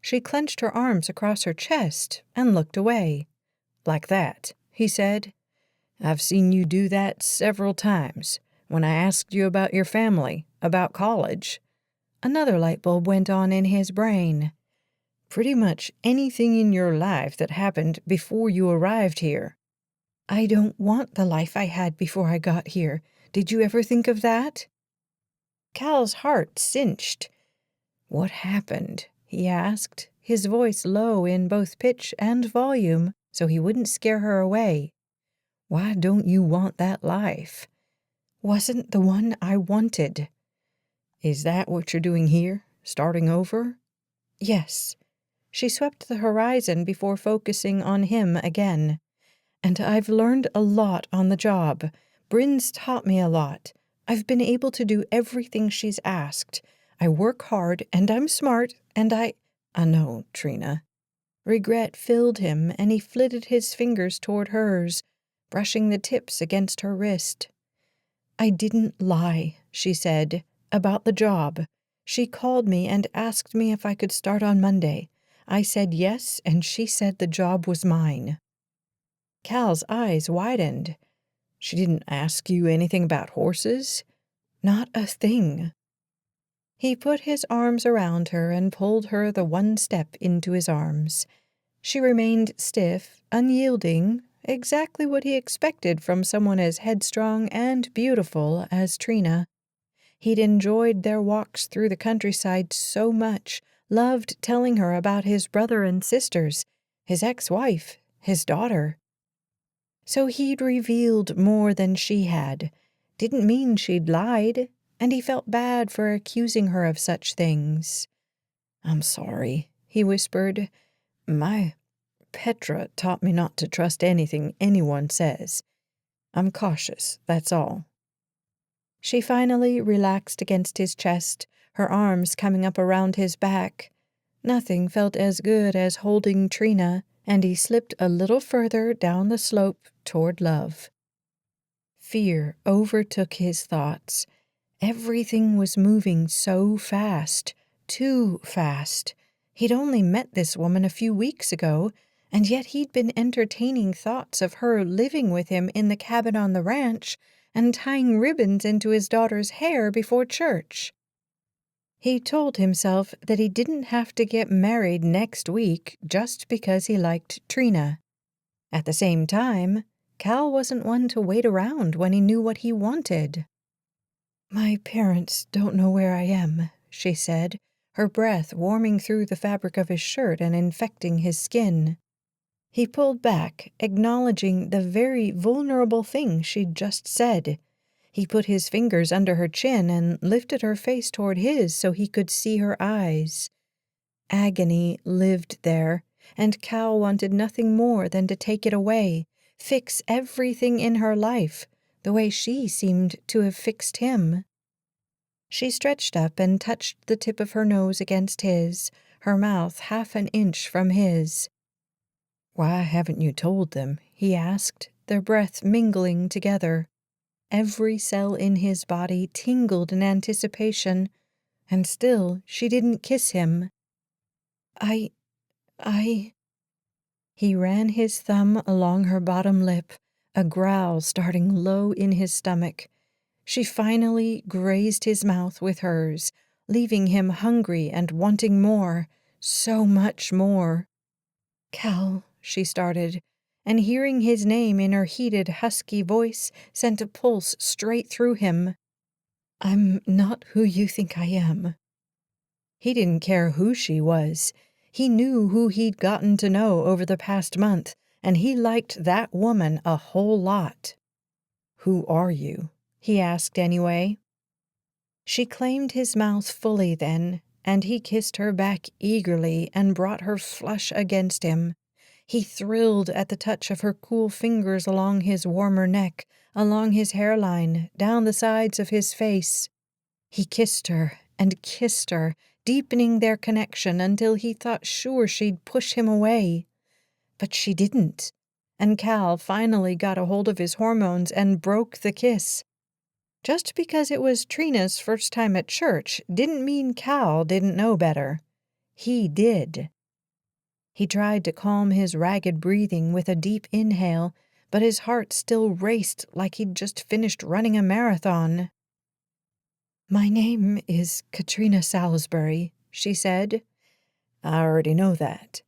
She clenched her arms across her chest and looked away. "Like that," he said. "I've seen you do that several times. When I asked you about your family, about college." Another light bulb went on in his brain. "Pretty much anything in your life that happened before you arrived here." "I don't want the life I had before I got here. Did you ever think of that?" Cal's heart cinched. "What happened?" he asked, his voice low in both pitch and volume so he wouldn't scare her away. "Why don't you want that life?" "Wasn't the one I wanted." "Is that what you're doing here? Starting over?" "Yes." She swept the horizon before focusing on him again. "And I've learned a lot on the job. Bryn's taught me a lot. I've been able to do everything she's asked. I work hard, and I'm smart, and I know, Trina." Regret filled him, and he flitted his fingers toward hers, brushing the tips against her wrist. "I didn't lie," she said, "about the job. She called me and asked me if I could start on Monday. I said yes, and she said the job was mine." Cal's eyes widened. "She didn't ask you anything about horses?" "Not a thing." He put his arms around her and pulled her the one step into his arms. She remained stiff, unyielding, exactly what he expected from someone as headstrong and beautiful as Trina. He'd enjoyed their walks through the countryside so much, loved telling her about his brother and sisters, his ex-wife, his daughter. So he'd revealed more than she had. Didn't mean she'd lied, and he felt bad for accusing her of such things. "I'm sorry," he whispered. "My Petra taught me not to trust anything anyone says. I'm cautious, that's all." She finally relaxed against his chest, her arms coming up around his back. Nothing felt as good as holding Trina, and he slipped a little further down the slope toward love. Fear overtook his thoughts. Everything was moving so fast, too fast. He'd only met this woman a few weeks ago, and yet he'd been entertaining thoughts of her living with him in the cabin on the ranch and tying ribbons into his daughter's hair before church. He told himself that he didn't have to get married next week just because he liked Trina. At the same time, Cal wasn't one to wait around when he knew what he wanted. "My parents don't know where I am," she said, her breath warming through the fabric of his shirt and infecting his skin. He pulled back, acknowledging the very vulnerable thing she'd just said. He put his fingers under her chin and lifted her face toward his so he could see her eyes. Agony lived there, and Cal wanted nothing more than to take it away, fix everything in her life, the way she seemed to have fixed him. She stretched up and touched the tip of her nose against his, her mouth half an inch from his. "Why haven't you told them?" he asked, their breath mingling together. Every cell in his body tingled in anticipation, and still she didn't kiss him. I... He ran his thumb along her bottom lip, a growl starting low in his stomach. She finally grazed his mouth with hers, leaving him hungry and wanting more, so much more. "Cal," she started, and hearing his name in her heated, husky voice sent a pulse straight through him. "I'm not who you think I am." He didn't care who she was. He knew who he'd gotten to know over the past month, and he liked that woman a whole lot. "Who are you?" he asked anyway. She claimed his mouth fully then, and he kissed her back eagerly and brought her flush against him. He thrilled at the touch of her cool fingers along his warmer neck, along his hairline, down the sides of his face. He kissed her and kissed her, deepening their connection until he thought sure she'd push him away. But she didn't, and Cal finally got a hold of his hormones and broke the kiss. Just because it was Trina's first time at church didn't mean Cal didn't know better. He did. He tried to calm his ragged breathing with a deep inhale, but his heart still raced like he'd just finished running a marathon. "My name is Katrina Salisbury," she said. "I already know that."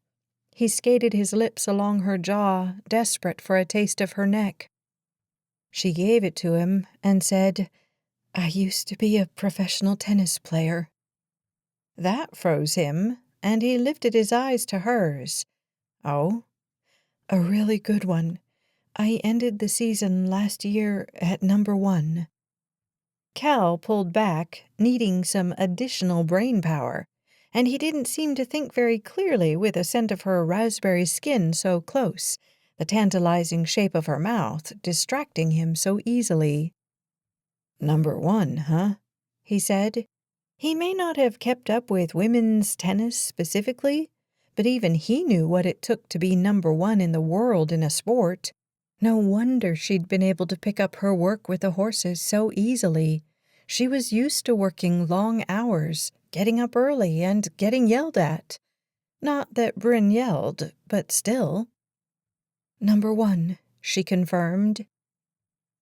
He skated his lips along her jaw, desperate for a taste of her neck. She gave it to him and said, "I used to be a professional tennis player." That froze him, and he lifted his eyes to hers. "Oh?" "A really good one. I ended the season last year at #1. Cal pulled back, needing some additional brain power, and he didn't seem to think very clearly with a scent of her raspberry skin so close, the tantalizing shape of her mouth distracting him so easily. "#1, huh?" he said. He may not have kept up with women's tennis specifically, but even he knew what it took to be #1 in the world in a sport. No wonder she'd been able to pick up her work with the horses so easily. She was used to working long hours, getting up early, and getting yelled at. Not that Bryn yelled, but still. "#1, she confirmed.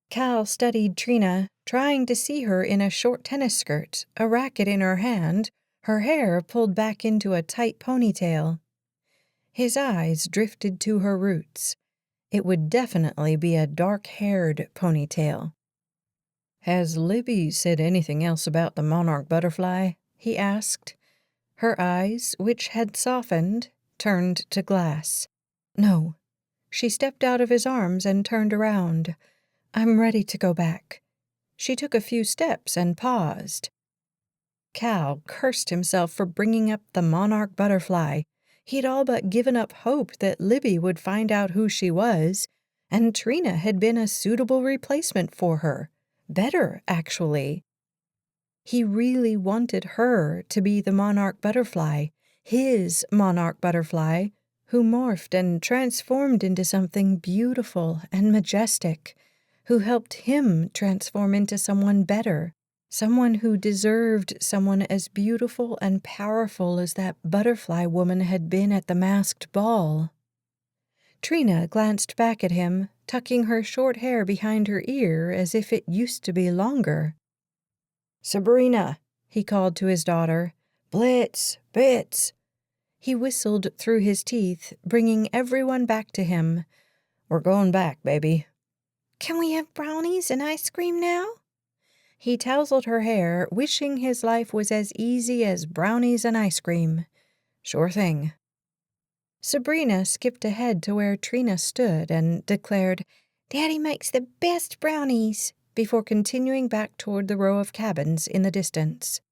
Cal studied Trina, trying to see her in a short tennis skirt, a racket in her hand, her hair pulled back into a tight ponytail. His eyes drifted to her roots. It would definitely be a dark-haired ponytail. "Has Libby said anything else about the monarch butterfly?" he asked. Her eyes, which had softened, turned to glass. "No." She stepped out of his arms and turned around. "I'm ready to go back." She took a few steps and paused. Cal cursed himself for bringing up the monarch butterfly. He'd all but given up hope that Libby would find out who she was, and Trina had been a suitable replacement for her. Better, actually. He really wanted her to be the monarch butterfly, his monarch butterfly, who morphed and transformed into something beautiful and majestic, who helped him transform into someone better, someone who deserved someone as beautiful and powerful as that butterfly woman had been at the masked ball. Trina glanced back at him, tucking her short hair behind her ear as if it used to be longer. "Sabrina," he called to his daughter. "Blitz! Bits!" He whistled through his teeth, bringing everyone back to him. "We're going back, baby." "Can we have brownies and ice cream now?" He tousled her hair, wishing his life was as easy as brownies and ice cream. "Sure thing." Sabrina skipped ahead to where Trina stood and declared, "Daddy makes the best brownies," before continuing back toward the row of cabins in the distance.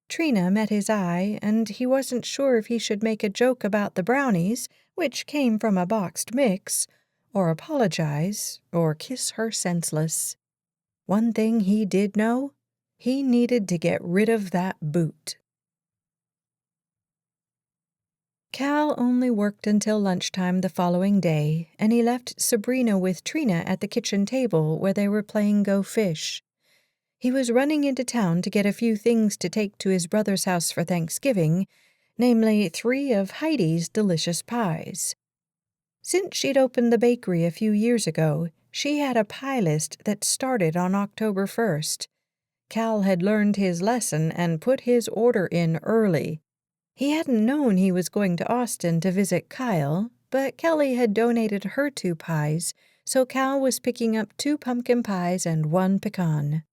Trina met his eye, and he wasn't sure if he should make a joke about the brownies, which came from a boxed mix, or apologize, or kiss her senseless. One thing he did know, he needed to get rid of that boot. Cal only worked until lunchtime the following day, and he left Sabrina with Trina at the kitchen table where they were playing Go Fish. He was running into town to get a few things to take to his brother's house for Thanksgiving, namely 3 of Heidi's delicious pies. Since she'd opened the bakery a few years ago, she had a pie list that started on October 1st. Cal had learned his lesson and put his order in early. He hadn't known he was going to Austin to visit Kyle, but Kelly had donated her 2 pies, so Cal was picking up 2 pumpkin pies and 1 pecan.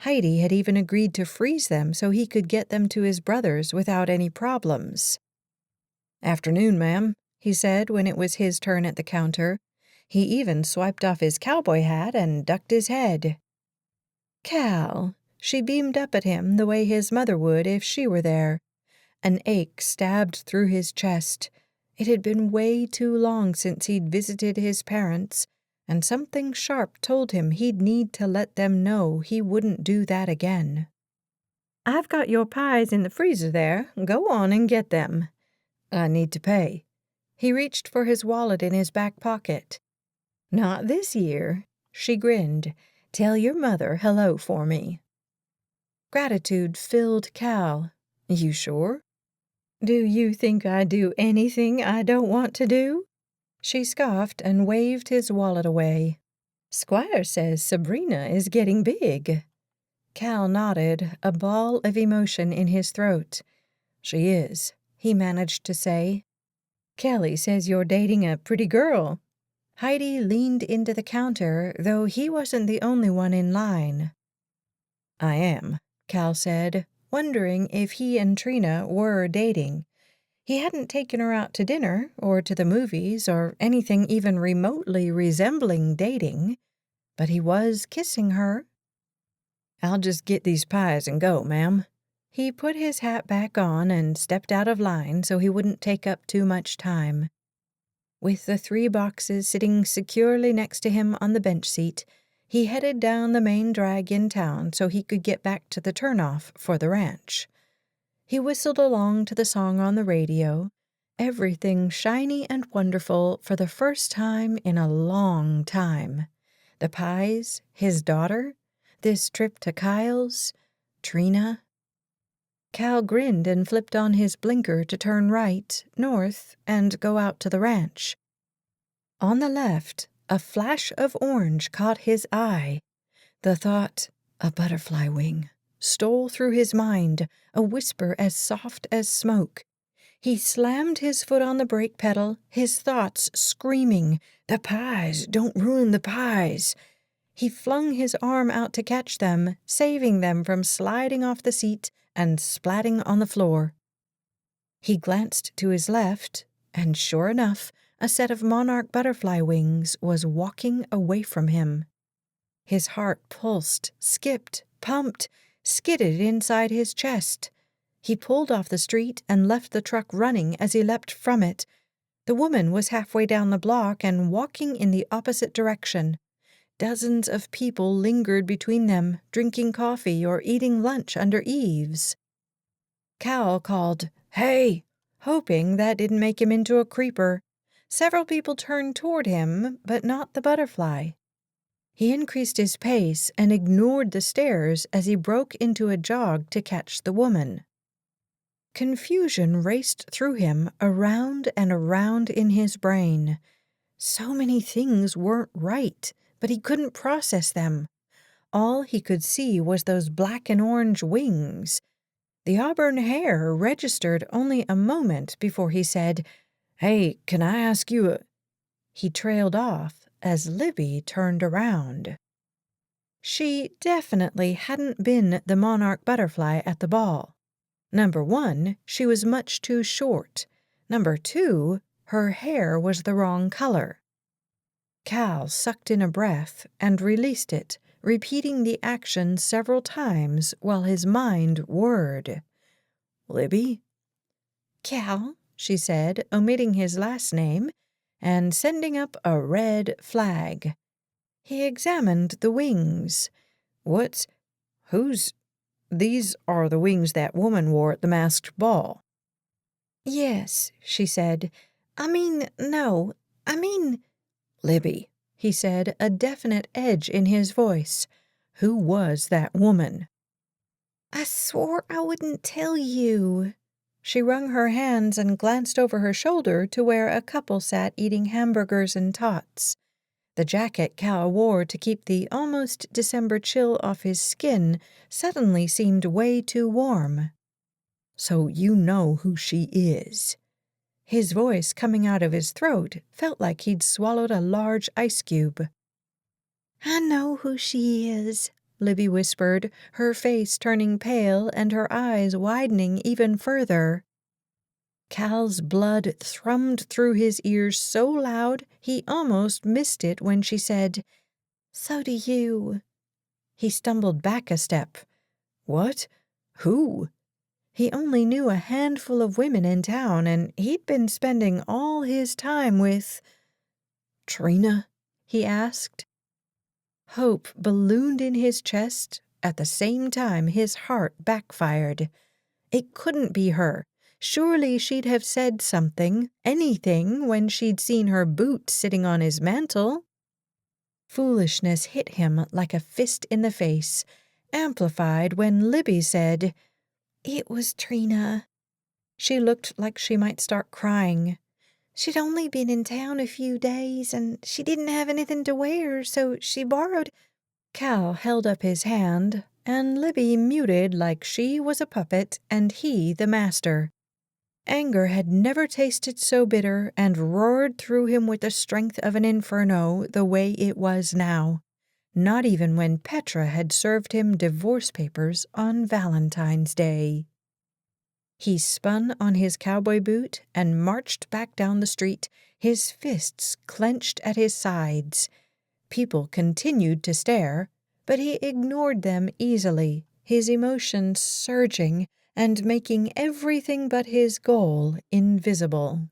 Heidi had even agreed to freeze them so he could get them to his brother's without any problems. "Afternoon, ma'am," he said when it was his turn at the counter. He even swiped off his cowboy hat and ducked his head. "Cal," she beamed up at him the way his mother would if she were there. An ache stabbed through his chest. It had been way too long since he'd visited his parents, and something sharp told him he'd need to let them know he wouldn't do that again. "I've got your pies in the freezer there. Go on and get them." "I need to pay." He reached for his wallet in his back pocket. "Not this year." She grinned. "Tell your mother hello for me." Gratitude filled Cal. "You sure?" "Do you think I do anything I don't want to do?" She scoffed and waved his wallet away. "Squire says Sabrina is getting big." Cal nodded, a ball of emotion in his throat. "She is," he managed to say. "Kelly says you're dating a pretty girl." Heidi leaned into the counter, though he wasn't the only one in line. "I am," Cal said, wondering if he and Trina were dating. He hadn't taken her out to dinner, or to the movies, or anything even remotely resembling dating, but he was kissing her. "I'll just get these pies and go, ma'am." He put his hat back on and stepped out of line so he wouldn't take up too much time. With the 3 boxes sitting securely next to him on the bench seat, he headed down the main drag in town so he could get back to the turnoff for the ranch. He whistled along to the song on the radio, everything shiny and wonderful for the first time in a long time. The pies, his daughter, this trip to Kyle's, Trina. Cal grinned and flipped on his blinker to turn right, north, and go out to the ranch. On the left, a flash of orange caught his eye. The thought, a butterfly wing, stole through his mind, a whisper as soft as smoke. He slammed his foot on the brake pedal, his thoughts screaming, "The pies! Don't ruin the pies!" He flung his arm out to catch them, saving them from sliding off the seat and splatting on the floor. He glanced to his left, and sure enough, a set of monarch butterfly wings was walking away from him. His heart pulsed, skipped, pumped, skidded inside his chest. He pulled off the street and left the truck running as he leapt from it. The woman was halfway down the block and walking in the opposite direction. Dozens of people lingered between them, drinking coffee or eating lunch under eaves. Cal called, "Hey!" hoping that didn't make him into a creeper. Several people turned toward him, but not the butterfly. He increased his pace and ignored the stares as he broke into a jog to catch the woman. Confusion raced through him, around and around in his brain. So many things weren't right, but he couldn't process them. All he could see was those black and orange wings. The auburn hair registered only a moment before he said, "Hey, can I ask you a—" He trailed off as Libby turned around. She definitely hadn't been the monarch butterfly at the ball. Number 1, she was much too short. Number 2, her hair was the wrong color. Cal sucked in a breath and released it, repeating the action several times while his mind whirred. "Libby?" Cal, she said, omitting his last name and sending up a red flag. He examined the wings. These are the wings that woman wore at the masked ball." yes, she said. No. "Libby," he said, a definite edge in his voice. "Who was that woman?" I swore I wouldn't tell you. She wrung her hands and glanced over her shoulder to where a couple sat eating hamburgers and tots. The jacket Cal wore to keep the almost December chill off his skin suddenly seemed way too warm. "So you know who she is." His voice coming out of his throat felt like he'd swallowed a large ice cube. I know who she is, Libby whispered, her face turning pale and her eyes widening even further. Cal's blood thrummed through his ears so loud he almost missed it when she said, So do you. He stumbled back a step. "What? Who?" He only knew a handful of women in town, and he'd been spending all his time with— "Trina?" he asked. Hope ballooned in his chest. At the same time, his heart backfired. It couldn't be her. Surely she'd have said something, anything, when she'd seen her boot sitting on his mantel. Foolishness hit him like a fist in the face, amplified when Libby said, It was Trina. She looked like she might start crying. She'd only been in town a few days, and she didn't have anything to wear, so she borrowed— Cal held up his hand, and Libby muted like she was a puppet and he the master. Anger had never tasted so bitter and roared through him with the strength of an inferno the way it was now. Not even when Petra had served him divorce papers on Valentine's Day. He spun on his cowboy boot and marched back down the street, his fists clenched at his sides. People continued to stare, but he ignored them easily, his emotions surging and making everything but his goal invisible.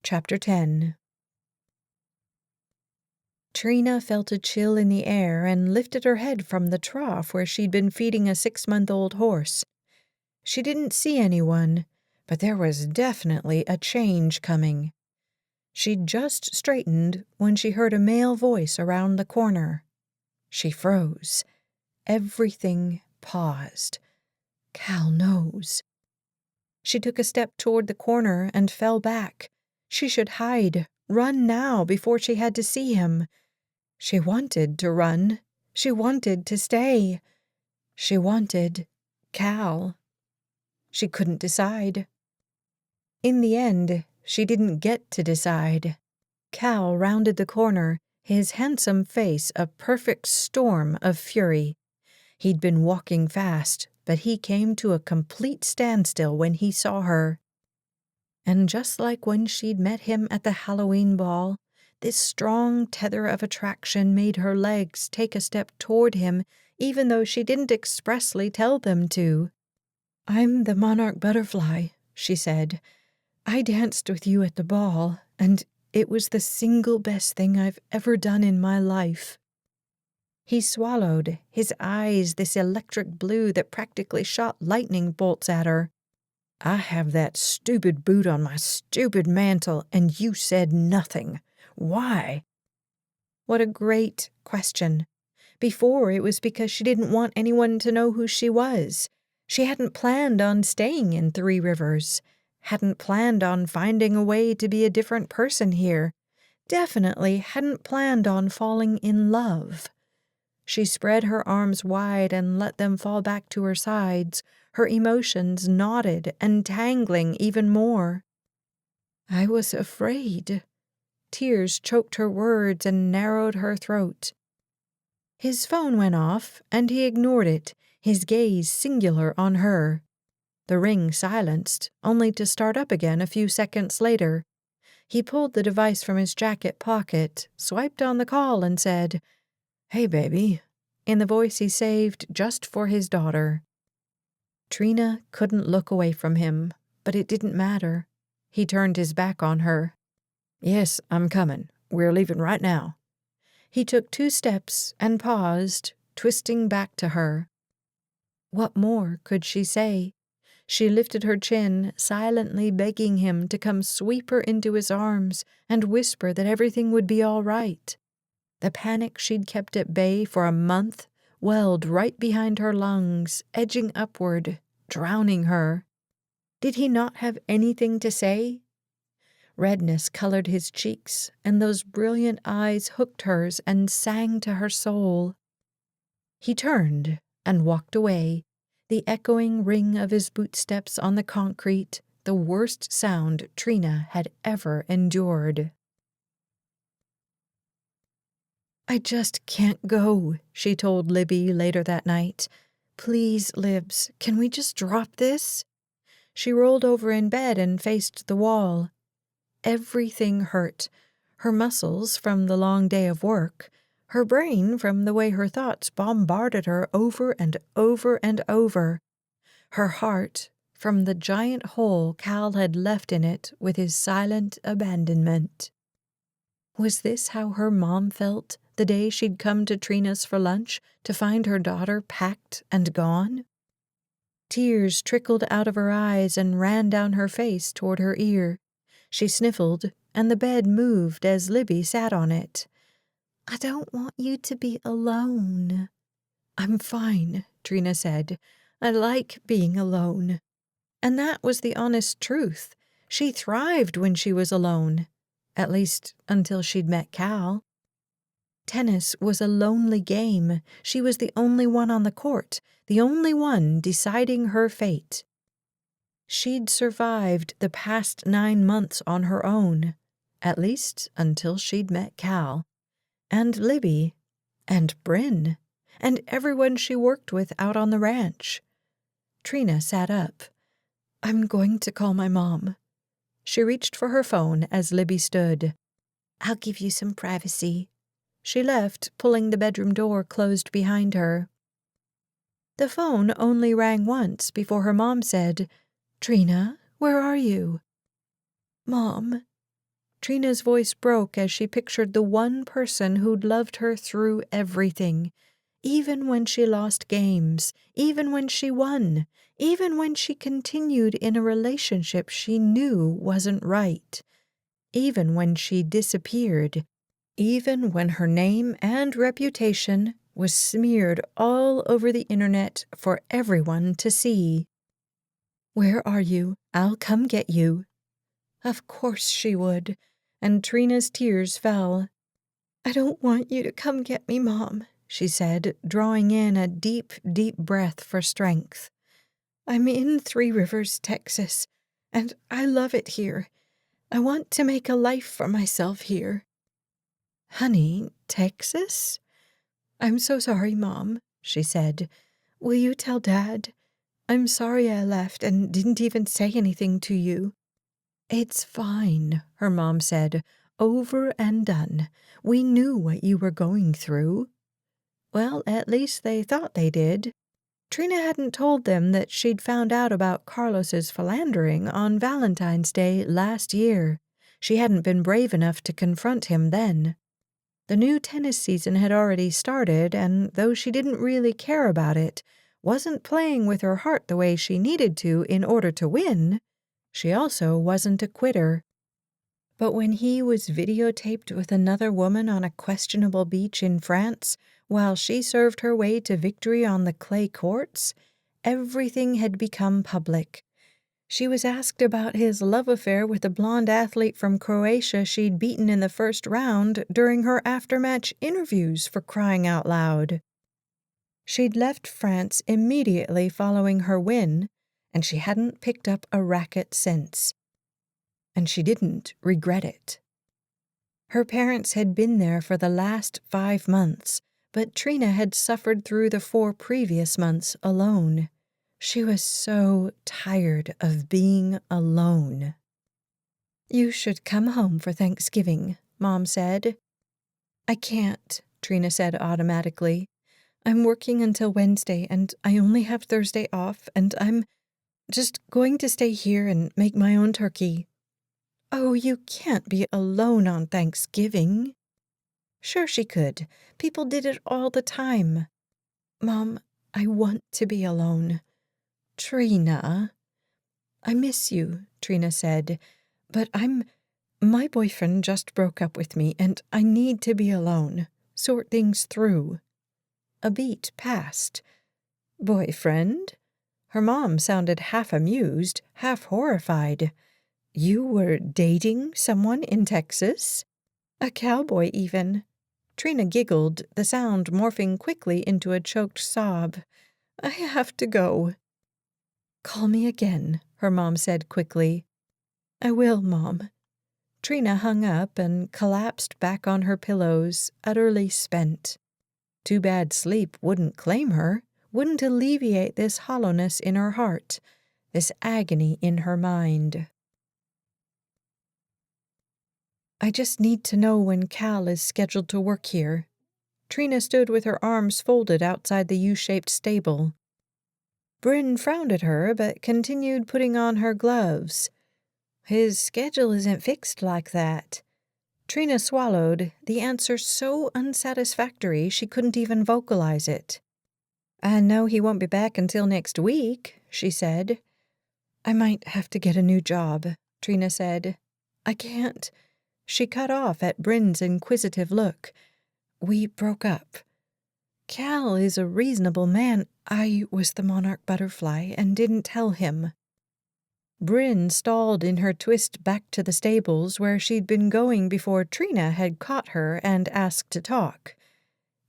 Chapter 10. Trina felt a chill in the air and lifted her head from the trough where she'd been feeding a 6-month-old horse. She didn't see anyone, but there was definitely a change coming. She'd just straightened when she heard a male voice around the corner. She froze. Everything paused. Cal knows. She took a step toward the corner and fell back. She should hide, run now before she had to see him. She wanted to run. She wanted to stay. She wanted Cal. She couldn't decide. In the end, she didn't get to decide. Cal rounded the corner, his handsome face a perfect storm of fury. He'd been walking fast, but he came to a complete standstill when he saw her. And just like when she'd met him at the Halloween ball, this strong tether of attraction made her legs take a step toward him, even though she didn't expressly tell them to. "I'm the monarch butterfly," she said. "I danced with you at the ball, and it was the single best thing I've ever done in my life." He swallowed, his eyes this electric blue that practically shot lightning bolts at her. "I have that stupid boot on my stupid mantle, and you said nothing. Why?" What a great question. Before, it was because she didn't want anyone to know who she was. She hadn't planned on staying in Three Rivers. Hadn't planned on finding a way to be a different person here. definitely hadn't planned on falling in love. She spread her arms wide and let them fall back to her sides, her emotions knotted and tangling even more. I was afraid. Tears choked her words and narrowed her throat. His phone went off, and he ignored it, his gaze singular on her. The ring silenced, only to start up again a few seconds later. He pulled the device from his jacket pocket, swiped on the call, and said, "Hey, baby," in the voice he saved just for his daughter. Trina couldn't look away from him, but it didn't matter. He turned his back on her. "Yes, I'm coming. We're leaving right now." He took 2 steps and paused, twisting back to her. What more could she say? She lifted her chin, silently begging him to come sweep her into his arms and whisper that everything would be all right. The panic she'd kept at bay for a month welled right behind her lungs, edging upward, drowning her. Did he not have anything to say? Redness colored his cheeks, and those brilliant eyes hooked hers and sang to her soul. He turned and walked away, the echoing ring of his bootsteps on the concrete, the worst sound Trina had ever endured. "I just can't go," she told Libby later that night. "Please, Libs, can we just drop this?" She rolled over in bed and faced the wall. Everything hurt. Her muscles from the long day of work, her brain from the way her thoughts bombarded her over and over and over, her heart from the giant hole Cal had left in it with his silent abandonment. Was this how her mom felt the day she'd come to Trina's for lunch to find her daughter packed and gone? Tears trickled out of her eyes and ran down her face toward her ear. She sniffled, and the bed moved as Libby sat on it. "I don't want you to be alone." "I'm fine," Trina said. "I like being alone." And that was the honest truth. She thrived when she was alone. At least, until she'd met Cal. Tennis was a lonely game. She was the only one on the court, the only one deciding her fate. She'd survived the past 9 months on her own, at least until she'd met Cal, and Libby, and Bryn, and everyone she worked with out on the ranch. Trina sat up. "I'm going to call my mom." She reached for her phone as Libby stood. "I'll give you some privacy." She left, pulling the bedroom door closed behind her. The phone only rang once before her mom said, "Trina, where are you?" "Mom." Trina's voice broke as she pictured the one person who'd loved her through everything, even when she lost games, even when she won, even when she continued in a relationship she knew wasn't right, even when she disappeared, even when her name and reputation was smeared all over the internet for everyone to see. "Where are you? I'll come get you." Of course she would, and Trina's tears fell. "I don't want you to come get me, Mom," she said, drawing in a deep, deep breath for strength. "I'm in Three Rivers, Texas, and I love it here. I want to make a life for myself here." "Honey, Texas?" "I'm so sorry, Mom," she said. "Will you tell Dad? I'm sorry I left and didn't even say anything to you." "It's fine," her mom said. "Over and done. We knew what you were going through." Well, at least they thought they did. Trina hadn't told them that she'd found out about Carlos's philandering on Valentine's Day last year. She hadn't been brave enough to confront him then. The new tennis season had already started, and though she didn't really care about it, wasn't playing with her heart the way she needed to in order to win, she also wasn't a quitter. But when he was videotaped with another woman on a questionable beach in France, while she served her way to victory on the clay courts, everything had become public. She was asked about his love affair with the blonde athlete from Croatia she'd beaten in the first round during her after-match interviews, for crying out loud. She'd left France immediately following her win, and she hadn't picked up a racket since. And she didn't regret it. Her parents had been there for the last 5 months, but Trina had suffered through the 4 previous months alone. She was so tired of being alone. "You should come home for Thanksgiving," Mom said. "I can't," Trina said automatically. "I'm working until Wednesday, and I only have Thursday off, and I'm just going to stay here and make my own turkey." "Oh, you can't be alone on Thanksgiving." Sure she could. People did it all the time. "Mom, I want to be alone." "Trina." "I miss you," Trina said, "but my boyfriend just broke up with me, and I need to be alone. Sort things through." A beat passed. "Boyfriend?" Her mom sounded half amused, half horrified. "You were dating someone in Texas? A cowboy, even." Trina giggled, the sound morphing quickly into a choked sob. "I have to go." "Call me again," her mom said quickly. "I will, Mom." Trina hung up and collapsed back on her pillows, utterly spent. Too bad sleep wouldn't claim her, wouldn't alleviate this hollowness in her heart, this agony in her mind. "I just need to know when Cal is scheduled to work here." Trina stood with her arms folded outside the U-shaped stable. Bryn frowned at her, but continued putting on her gloves. "His schedule isn't fixed like that." Trina swallowed, the answer so unsatisfactory she couldn't even vocalize it. "I know he won't be back until next week," she said. "I might have to get a new job," Trina said. "I can't." She cut off at Bryn's inquisitive look. "We broke up. Cal is a reasonable man. I was the monarch butterfly and didn't tell him." Bryn stalled in her twist back to the stables where she'd been going before Trina had caught her and asked to talk.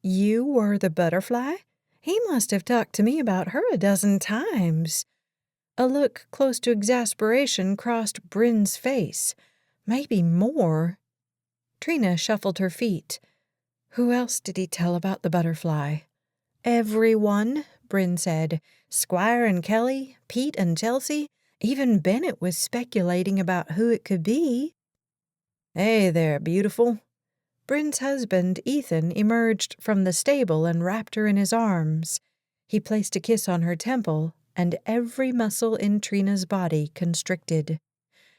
"You were the butterfly? He must have talked to me about her a dozen times." A look close to exasperation crossed Bryn's face. Maybe more. Trina shuffled her feet. "Who else did he tell about the butterfly?" "Everyone," Bryn said. "Squire and Kelly, Pete and Chelsea. Even Bennett was speculating about who it could be." "Hey there, beautiful." Bryn's husband, Ethan, emerged from the stable and wrapped her in his arms. He placed a kiss on her temple, and every muscle in Trina's body constricted.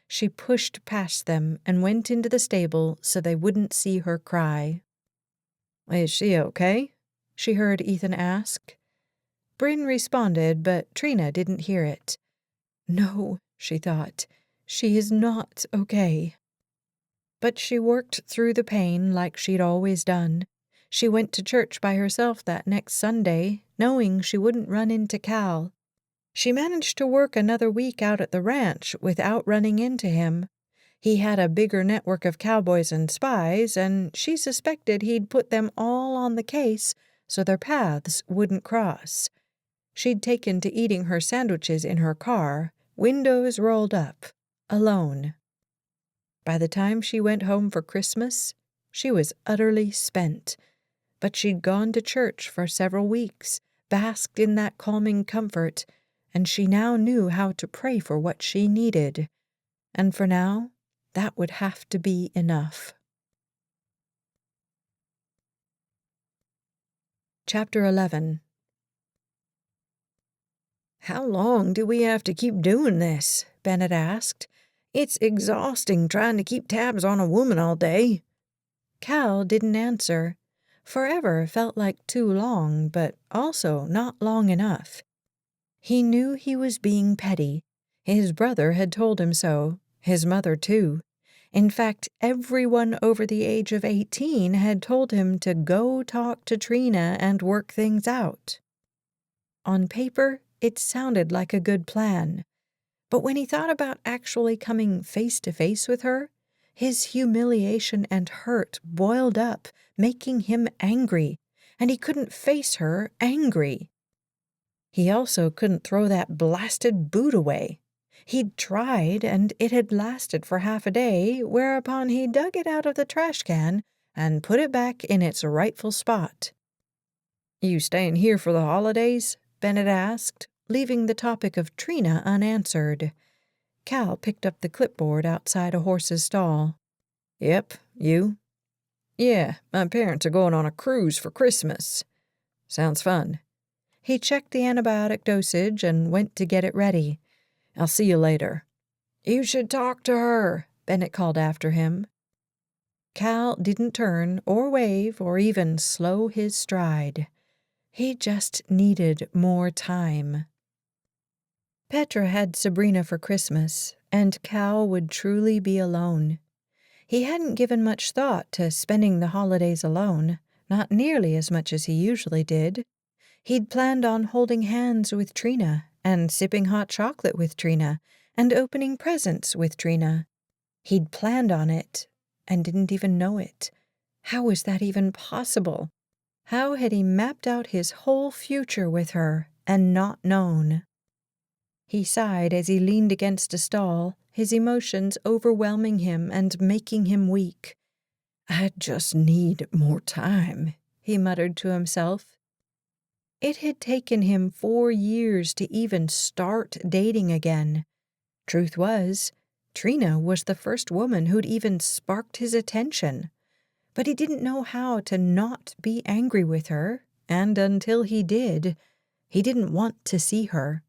She pushed past them and went into the stable so they wouldn't see her cry. "Is she okay?" she heard Ethan ask. Bryn responded, but Trina didn't hear it. "No," she thought, "she is not okay." But she worked through the pain like she'd always done. She went to church by herself that next Sunday, knowing she wouldn't run into Cal. She managed to work another week out at the ranch without running into him. He had a bigger network of cowboys and spies, and she suspected he'd put them all on the case so their paths wouldn't cross. She'd taken to eating her sandwiches in her car, windows rolled up, alone. By the time she went home for Christmas, she was utterly spent. But she'd gone to church for several weeks, basked in that calming comfort, and she now knew how to pray for what she needed. And for now, that would have to be enough. Chapter 11. "How long do we have to keep doing this?" Bennett asked. "It's exhausting trying to keep tabs on a woman all day." Cal didn't answer. Forever felt like too long, but also not long enough. He knew he was being petty. His brother had told him so, his mother too. In fact, everyone over the age of 18 had told him to go talk to Trina and work things out. On paper, it sounded like a good plan. But when he thought about actually coming face to face with her, his humiliation and hurt boiled up, making him angry, and he couldn't face her angry. He also couldn't throw that blasted boot away. He'd tried, and it had lasted for half a day, whereupon he dug it out of the trash can and put it back in its rightful spot. "You staying here for the holidays?" Bennett asked, leaving the topic of Trina unanswered. Cal picked up the clipboard outside a horse's stall. "Yep, you?" "Yeah, my parents are going on a cruise for Christmas." "Sounds fun." He checked the antibiotic dosage and went to get it ready. "I'll see you later." "You should talk to her," Bennett called after him. Cal didn't turn or wave or even slow his stride. He just needed more time. Petra had Sabrina for Christmas, and Cal would truly be alone. He hadn't given much thought to spending the holidays alone, not nearly as much as he usually did. He'd planned on holding hands with Trina, and sipping hot chocolate with Trina, and opening presents with Trina. He'd planned on it, and didn't even know it. How was that even possible? How had he mapped out his whole future with her and not known? He sighed as he leaned against a stall, his emotions overwhelming him and making him weak. "I just need more time," he muttered to himself. It had taken him 4 years to even start dating again. Truth was, Trina was the first woman who'd even sparked his attention. But he didn't know how to not be angry with her, and until he did, he didn't want to see her.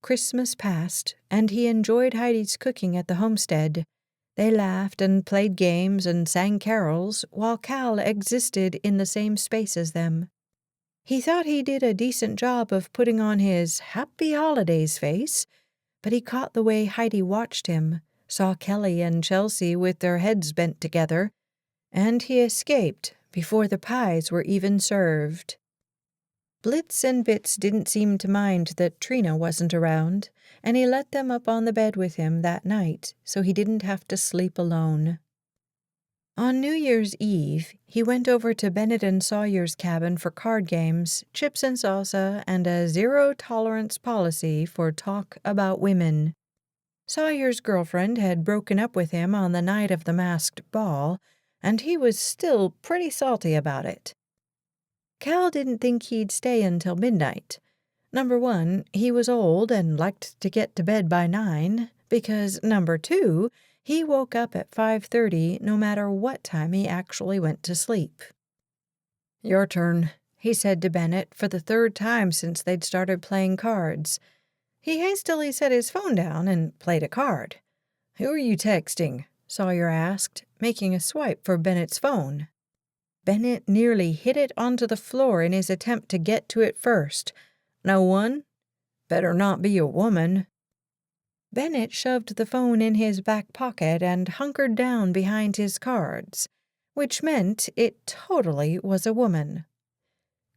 Christmas passed, and he enjoyed Heidi's cooking at the homestead. They laughed and played games and sang carols, while Cal existed in the same space as them. He thought he did a decent job of putting on his happy holidays face, but he caught the way Heidi watched him, saw Kelly and Chelsea with their heads bent together, and he escaped before the pies were even served. Blitz and Bits didn't seem to mind that Trina wasn't around, and he let them up on the bed with him that night so he didn't have to sleep alone. On New Year's Eve, he went over to Bennett and Sawyer's cabin for card games, chips and salsa, and a zero-tolerance policy for talk about women. Sawyer's girlfriend had broken up with him on the night of the masked ball, and he was still pretty salty about it. Cal didn't think he'd stay until midnight. Number 1, he was old and liked to get to bed by 9, because number 2, he woke up at 5:30 no matter what time he actually went to sleep. "Your turn," he said to Bennett for the 3rd time since they'd started playing cards. He hastily set his phone down and played a card. "Who are you texting?" Sawyer asked, making a swipe for Bennett's phone. Bennett nearly hit it onto the floor in his attempt to get to it first. "No one? Better not be a woman." Bennett shoved the phone in his back pocket and hunkered down behind his cards, which meant it totally was a woman.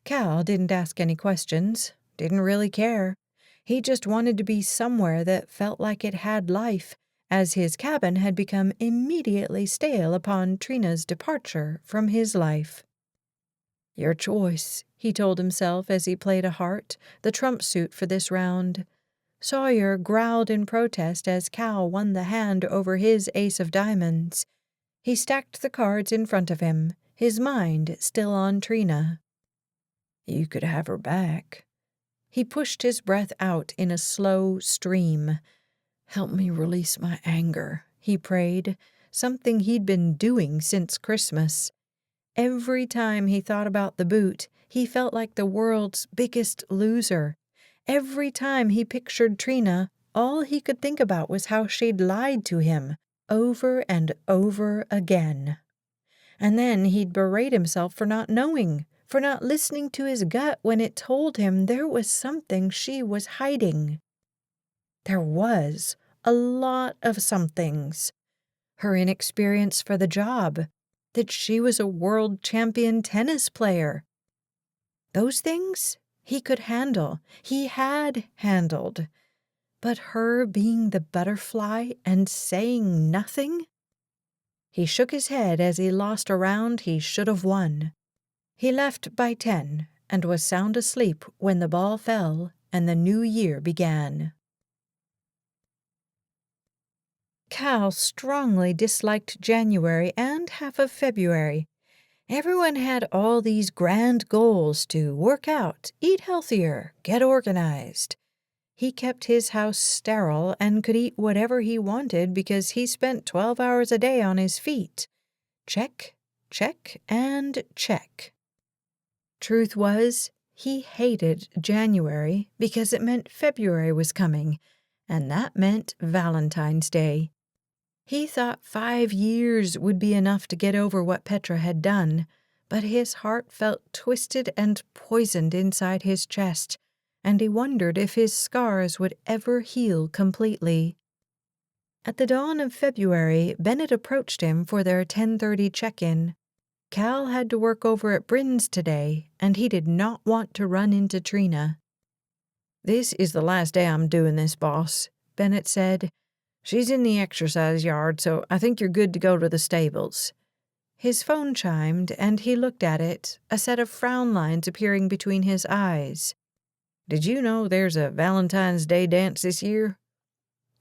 Cal didn't ask any questions, didn't really care. He just wanted to be somewhere that felt like it had life, as his cabin had become immediately stale upon Trina's departure from his life. "Your choice," he told himself as he played a heart, the trump suit for this round. Sawyer growled in protest as Cal won the hand over his ace of diamonds. He stacked the cards in front of him, his mind still on Trina. "You could have her back." He pushed his breath out in a slow stream. "Help me release my anger," he prayed, something he'd been doing since Christmas. Every time he thought about the boot, he felt like the world's biggest loser. Every time he pictured Trina, all he could think about was how she'd lied to him, over and over again. And then he'd berate himself for not knowing, for not listening to his gut when it told him there was something she was hiding. There was a lot of somethings. Her inexperience for the job, that she was a world champion tennis player. Those things he could handle. He had handled. But her being the butterfly and saying nothing? He shook his head as he lost a round he should have won. He left by 10 and was sound asleep when the ball fell and the new year began. Cal strongly disliked January and half of February. Everyone had all these grand goals to work out, eat healthier, get organized. He kept his house sterile and could eat whatever he wanted because he spent 12 hours a day on his feet. Check, check, and check. Truth was, he hated January because it meant February was coming, and that meant Valentine's Day. He thought 5 years would be enough to get over what Petra had done, but his heart felt twisted and poisoned inside his chest, and he wondered if his scars would ever heal completely. At the dawn of February, Bennett approached him for their 10:30 check-in. Cal had to work over at Bryn's today, and he did not want to run into Trina. "This is the last day I'm doing this, boss," Bennett said. "She's in the exercise yard, so I think you're good to go to the stables." His phone chimed, and he looked at it, a set of frown lines appearing between his eyes. "Did you know there's a Valentine's Day dance this year?"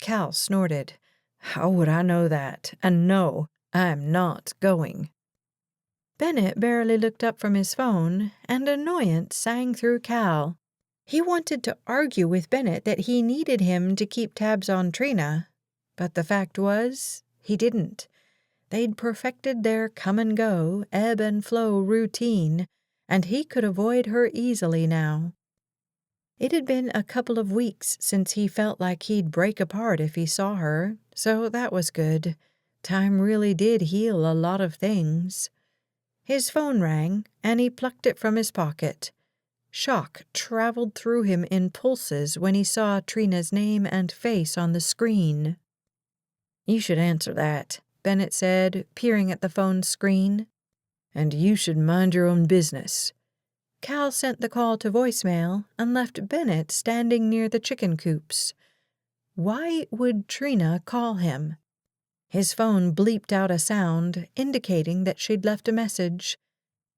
Cal snorted. "How would I know that? And no, I'm not going." Bennett barely looked up from his phone, and annoyance sang through Cal. He wanted to argue with Bennett that he needed him to keep tabs on Trina, but the fact was, he didn't. They'd perfected their come-and-go, ebb-and-flow routine, and he could avoid her easily now. It had been a couple of weeks since he felt like he'd break apart if he saw her, so that was good. Time really did heal a lot of things. His phone rang, and he plucked it from his pocket. Shock traveled through him in pulses when he saw Trina's name and face on the screen. "You should answer that," Bennett said, peering at the phone screen. "And you should mind your own business." Cal sent the call to voicemail and left Bennett standing near the chicken coops. Why would Trina call him? His phone bleeped out a sound, indicating that she'd left a message.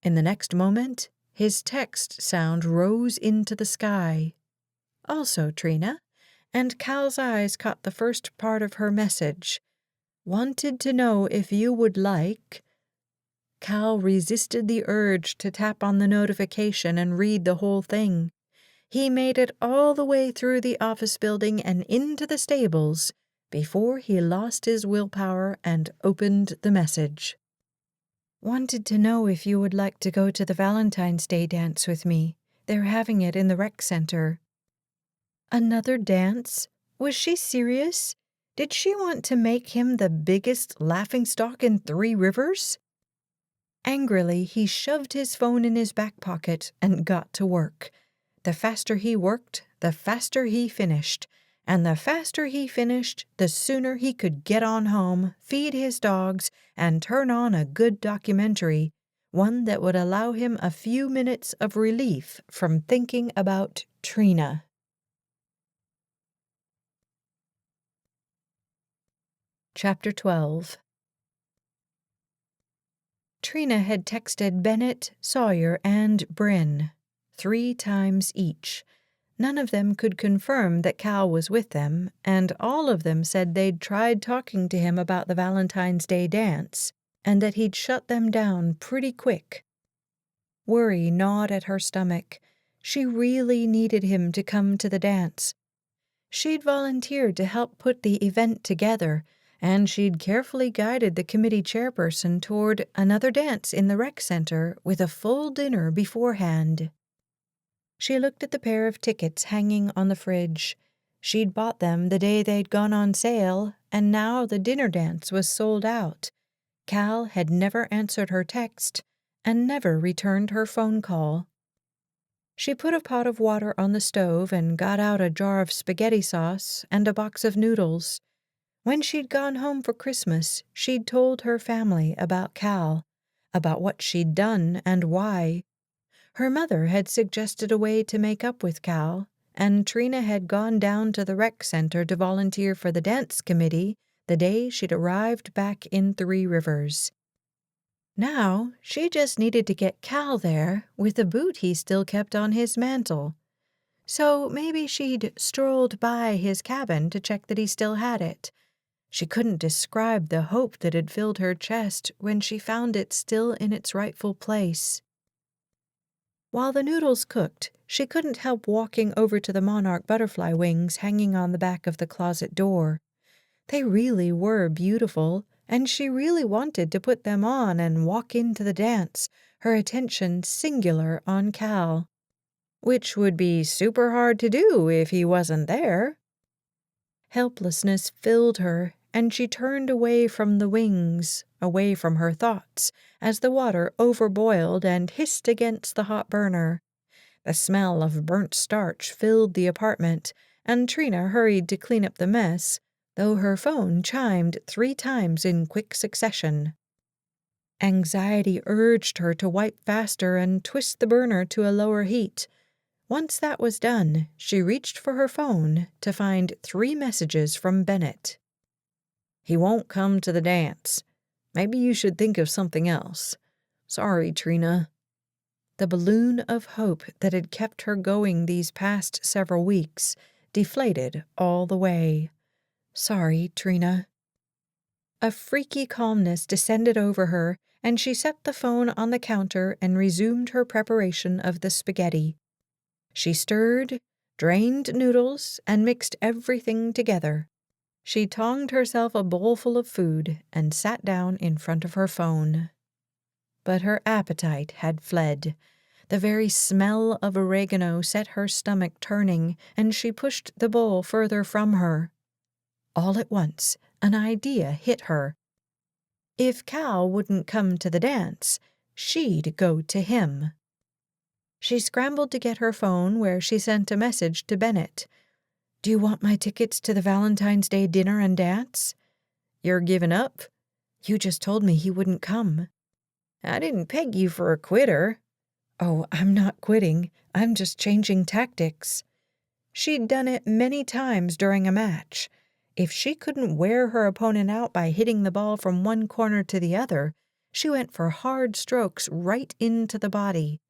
In the next moment, his text sound rose into the sky. "Also, Trina," and Cal's eyes caught the first part of her message. "Wanted to know if you would like—" Cal resisted the urge to tap on the notification and read the whole thing. He made it all the way through the office building and into the stables before he lost his willpower and opened the message. "Wanted to know if you would like to go to the Valentine's Day dance with me. They're having it in the rec center." Another dance? Was she serious? Did she want to make him the biggest laughingstock in Three Rivers? Angrily, he shoved his phone in his back pocket and got to work. The faster he worked, the faster he finished. And the faster he finished, the sooner he could get on home, feed his dogs, and turn on a good documentary, one that would allow him a few minutes of relief from thinking about Trina. Chapter 12. Trina had texted Bennett, Sawyer, and Bryn 3 times each. None of them could confirm that Cal was with them, and all of them said they'd tried talking to him about the Valentine's Day dance, and that he'd shut them down pretty quick. Worry gnawed at her stomach. She really needed him to come to the dance. She'd volunteered to help put the event together, and she'd carefully guided the committee chairperson toward another dance in the rec center with a full dinner beforehand. She looked at the pair of tickets hanging on the fridge. She'd bought them the day they'd gone on sale, and now the dinner dance was sold out. Cal had never answered her text and never returned her phone call. She put a pot of water on the stove and got out a jar of spaghetti sauce and a box of noodles. When she'd gone home for Christmas, she'd told her family about Cal, about what she'd done and why. Her mother had suggested a way to make up with Cal, and Trina had gone down to the rec center to volunteer for the dance committee the day she'd arrived back in Three Rivers. Now she just needed to get Cal there with the boot he still kept on his mantle. So maybe she'd strolled by his cabin to check that he still had it. She couldn't describe the hope that had filled her chest when she found it still in its rightful place. While the noodles cooked, she couldn't help walking over to the monarch butterfly wings hanging on the back of the closet door. They really were beautiful, and she really wanted to put them on and walk into the dance, her attention singular on Cal. Which would be super hard to do if he wasn't there. Helplessness filled her, and she turned away from the wings, away from her thoughts, as the water overboiled and hissed against the hot burner. The smell of burnt starch filled the apartment, and Trina hurried to clean up the mess, though her phone chimed 3 times in quick succession. Anxiety urged her to wipe faster and twist the burner to a lower heat. Once that was done, she reached for her phone to find 3 messages from Bennett. "He won't come to the dance. Maybe you should think of something else. Sorry, Trina." The balloon of hope that had kept her going these past several weeks deflated all the way. Sorry, Trina. A freaky calmness descended over her, and she set the phone on the counter and resumed her preparation of the spaghetti. She stirred, drained noodles, and mixed everything together. She tonged herself a bowlful of food and sat down in front of her phone. But her appetite had fled. The very smell of oregano set her stomach turning, and she pushed the bowl further from her. All at once, an idea hit her. If Cal wouldn't come to the dance, she'd go to him. She scrambled to get her phone, where she sent a message to Bennett. "Do you want my tickets to the Valentine's Day dinner and dance?" "You're giving up?" "You just told me he wouldn't come." "I didn't peg you for a quitter." "Oh, I'm not quitting. I'm just changing tactics." She'd done it many times during a match. If she couldn't wear her opponent out by hitting the ball from one corner to the other, she went for hard strokes right into the body.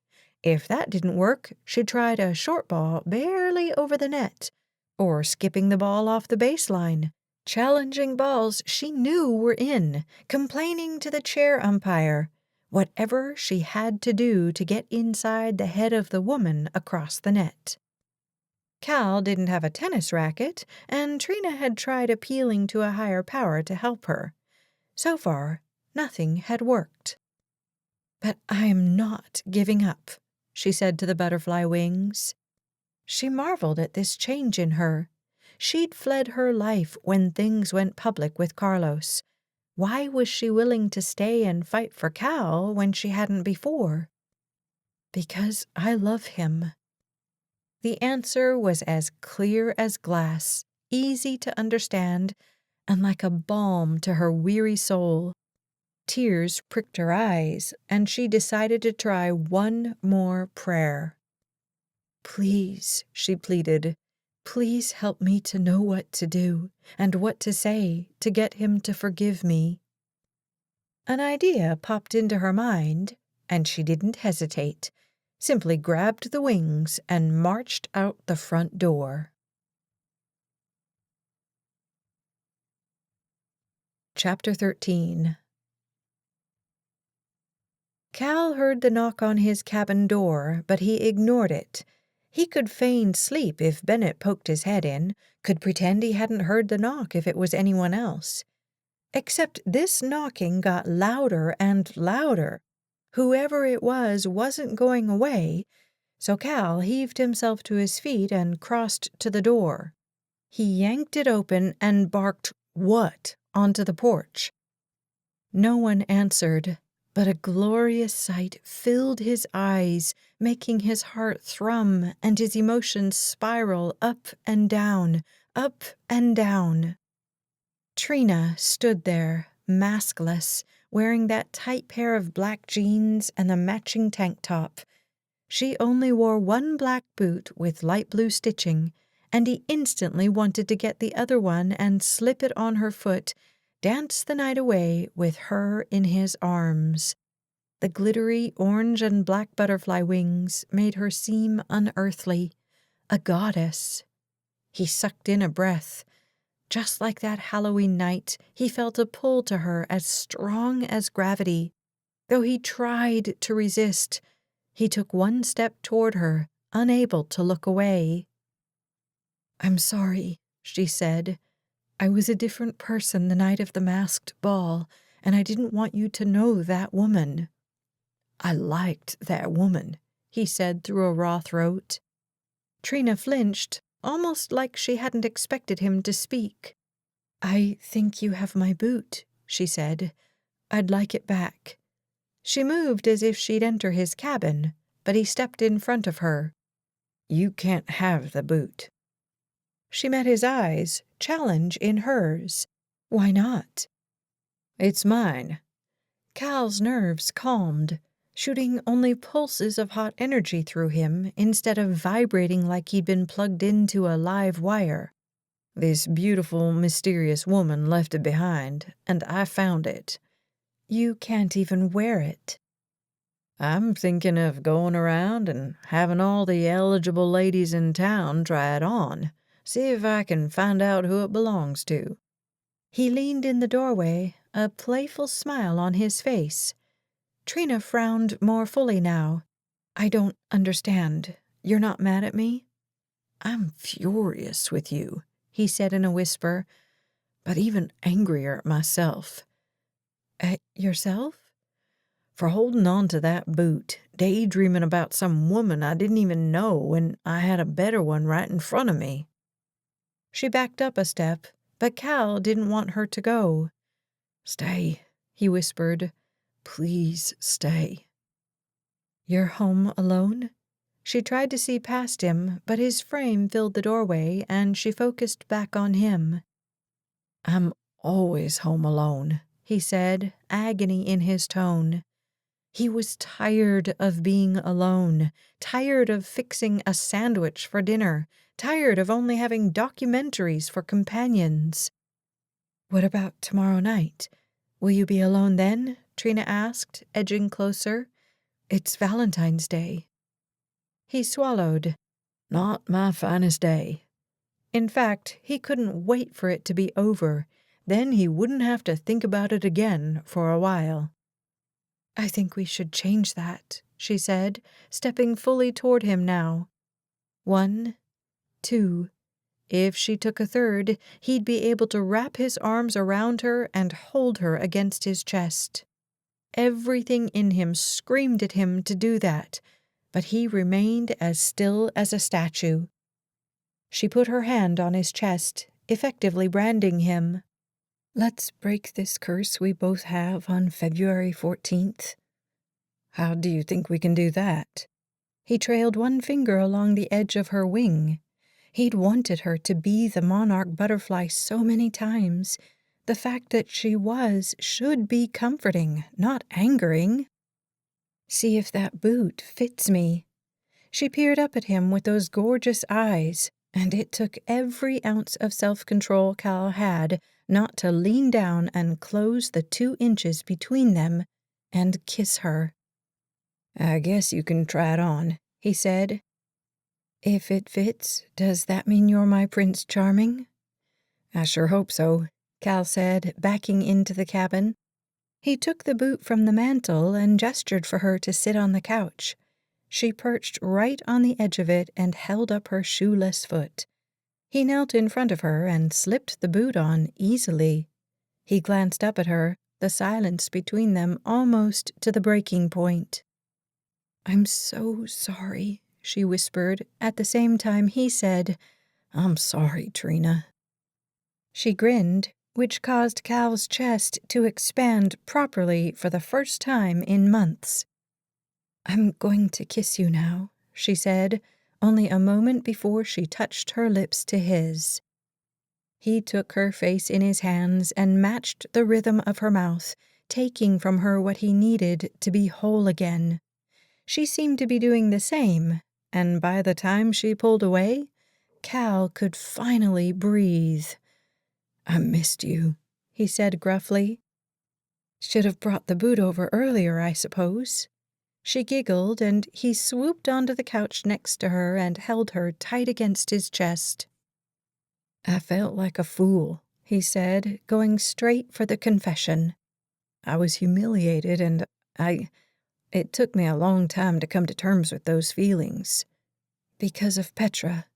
If that didn't work, she tried a short ball barely over the net, or skipping the ball off the baseline, challenging balls she knew were in, complaining to the chair umpire, whatever she had to do to get inside the head of the woman across the net. Cal didn't have a tennis racket, and Trina had tried appealing to a higher power to help her. So far, nothing had worked. "But I'm not giving up," she said to the butterfly wings. She marveled at this change in her. She'd fled her life when things went public with Carlos. Why was she willing to stay and fight for Cal when she hadn't before? "Because I love him." The answer was as clear as glass, easy to understand, and like a balm to her weary soul. Tears pricked her eyes, and she decided to try one more prayer. "Please," she pleaded, "please help me to know what to do and what to say to get him to forgive me." An idea popped into her mind, and she didn't hesitate, simply grabbed the wings and marched out the front door. Chapter 13. Cal heard the knock on his cabin door, but he ignored it. He could feign sleep if Bennett poked his head in, could pretend he hadn't heard the knock if it was anyone else. Except this knocking got louder and louder. Whoever it was wasn't going away, so Cal heaved himself to his feet and crossed to the door. He yanked it open and barked, "What?" onto the porch. No one answered, but a glorious sight filled his eyes, making his heart thrum and his emotions spiral up and down, up and down. Trina stood there, maskless, wearing that tight pair of black jeans and the matching tank top. She only wore one black boot with light blue stitching, and he instantly wanted to get the other one and slip it on her foot, dance the night away with her in his arms. The glittery orange and black butterfly wings made her seem unearthly, a goddess. He sucked in a breath. Just like that Halloween night, he felt a pull to her as strong as gravity. Though he tried to resist, he took one step toward her, unable to look away. "I'm sorry," she said. "I was a different person the night of the masked ball, and I didn't want you to know that woman." "I liked that woman," he said through a raw throat. Trina flinched, almost like she hadn't expected him to speak. "I think you have my boot," she said. "I'd like it back." She moved as if she'd enter his cabin, but he stepped in front of her. "You can't have the boot." She met his eyes, challenge in hers. "Why not?" "It's mine." Cal's nerves calmed, shooting only pulses of hot energy through him instead of vibrating like he'd been plugged into a live wire. "This beautiful, mysterious woman left it behind, and I found it." "You can't even wear it." "I'm thinking of going around and having all the eligible ladies in town try it on, see if I can find out who it belongs to." He leaned in the doorway, a playful smile on his face. Trina frowned more fully now. "I don't understand. You're not mad at me?" "I'm furious with you," he said in a whisper, "but even angrier at myself." "At yourself?" "For holding on to that boot, daydreaming about some woman I didn't even know when I had a better one right in front of me." She backed up a step, but Cal didn't want her to go. "Stay," he whispered. "Please stay." "You're home alone?" She tried to see past him, but his frame filled the doorway, and she focused back on him. "I'm always home alone," he said, agony in his tone. He was tired of being alone, tired of fixing a sandwich for dinner, tired of only having documentaries for companions. "What about tomorrow night? Will you be alone then?" Trina asked, edging closer. "It's Valentine's Day." He swallowed. "Not my finest day." In fact, he couldn't wait for it to be over. Then he wouldn't have to think about it again for a while. "I think we should change that," she said, stepping fully toward him now. 1, 2. If she took a third, he'd be able to wrap his arms around her and hold her against his chest. Everything in him screamed at him to do that, but he remained as still as a statue. She put her hand on his chest, effectively branding him. "Let's break this curse we both have on February 14th. "How do you think we can do that?" He trailed one finger along the edge of her wing. He'd wanted her to be the monarch butterfly so many times. The fact that she was should be comforting, not angering. "See if that boot fits me." She peered up at him with those gorgeous eyes, and it took every ounce of self-control Cal had not to lean down and close the 2 inches between them and kiss her. "I guess you can try it on," he said. "If it fits, does that mean you're my Prince Charming?" "I sure hope so," Cal said, backing into the cabin. He took the boot from the mantel and gestured for her to sit on the couch. She perched right on the edge of it and held up her shoeless foot. He knelt in front of her and slipped the boot on easily. He glanced up at her, the silence between them almost to the breaking point. "I'm so sorry," she whispered, at the same time he said, "I'm sorry, Trina." She grinned, which caused Cal's chest to expand properly for the first time in months. "I'm going to kiss you now," she said, only a moment before she touched her lips to his. He took her face in his hands and matched the rhythm of her mouth, taking from her what he needed to be whole again. She seemed to be doing the same, and by the time she pulled away, Cal could finally breathe. "I missed you," he said gruffly. "Should have brought the boot over earlier, I suppose." She giggled, and he swooped onto the couch next to her and held her tight against his chest. "I felt like a fool," he said, going straight for the confession. "I was humiliated, and it took me a long time to come to terms with those feelings." "Because of Petra?"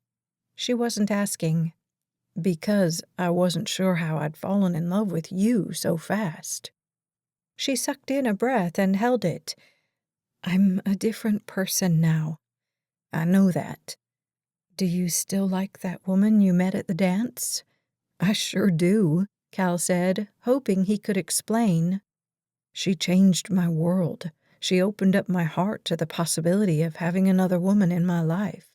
She wasn't asking. "Because I wasn't sure how I'd fallen in love with you so fast." She sucked in a breath and held it. "I'm a different person now. I know that. Do you still like that woman you met at the dance?" "I sure do," Cal said, hoping he could explain. "She changed my world. She opened up my heart to the possibility of having another woman in my life.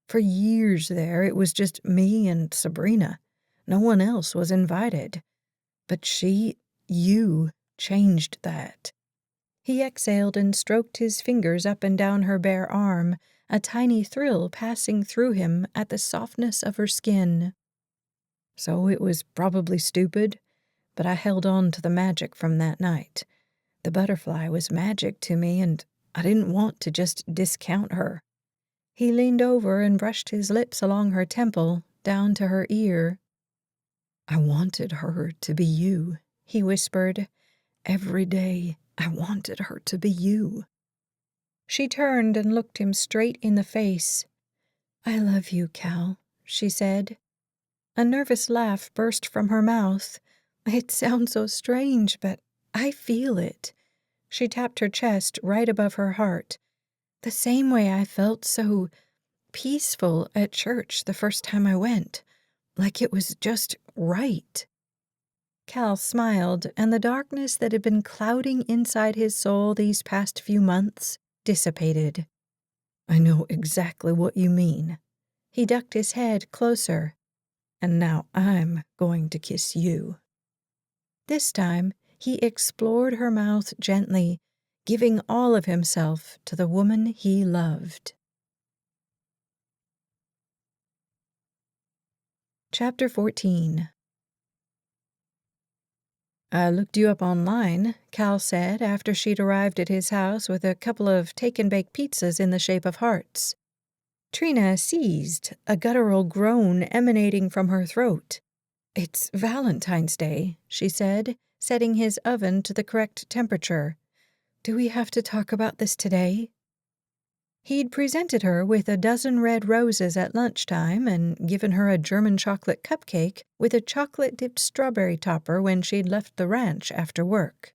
For years there, it was just me and Sabrina. No one else was invited. But you, changed that." He exhaled and stroked his fingers up and down her bare arm, a tiny thrill passing through him at the softness of her skin. "So it was probably stupid, but I held on to the magic from that night. The butterfly was magic to me, and I didn't want to just discount her." He leaned over and brushed his lips along her temple, down to her ear. "I wanted her to be you," he whispered. "Every day I wanted her to be you." She turned and looked him straight in the face. "I love you, Cal," she said. A nervous laugh burst from her mouth. "It sounds so strange, but I feel it." She tapped her chest right above her heart. "The same way I felt so peaceful at church the first time I went. Like it was just right." Cal smiled, and the darkness that had been clouding inside his soul these past few months dissipated. "I know exactly what you mean." He ducked his head closer. "And now I'm going to kiss you." This time, he explored her mouth gently, giving all of himself to the woman he loved. Chapter 14. "I looked you up online," Cal said after she'd arrived at his house with a couple of take-and-bake pizzas in the shape of hearts. Trina seized, a guttural groan emanating from her throat. "It's Valentine's Day," she said, setting his oven to the correct temperature. "Do we have to talk about this today?" He'd presented her with a dozen red roses at lunchtime and given her a German chocolate cupcake with a chocolate-dipped strawberry topper when she'd left the ranch after work.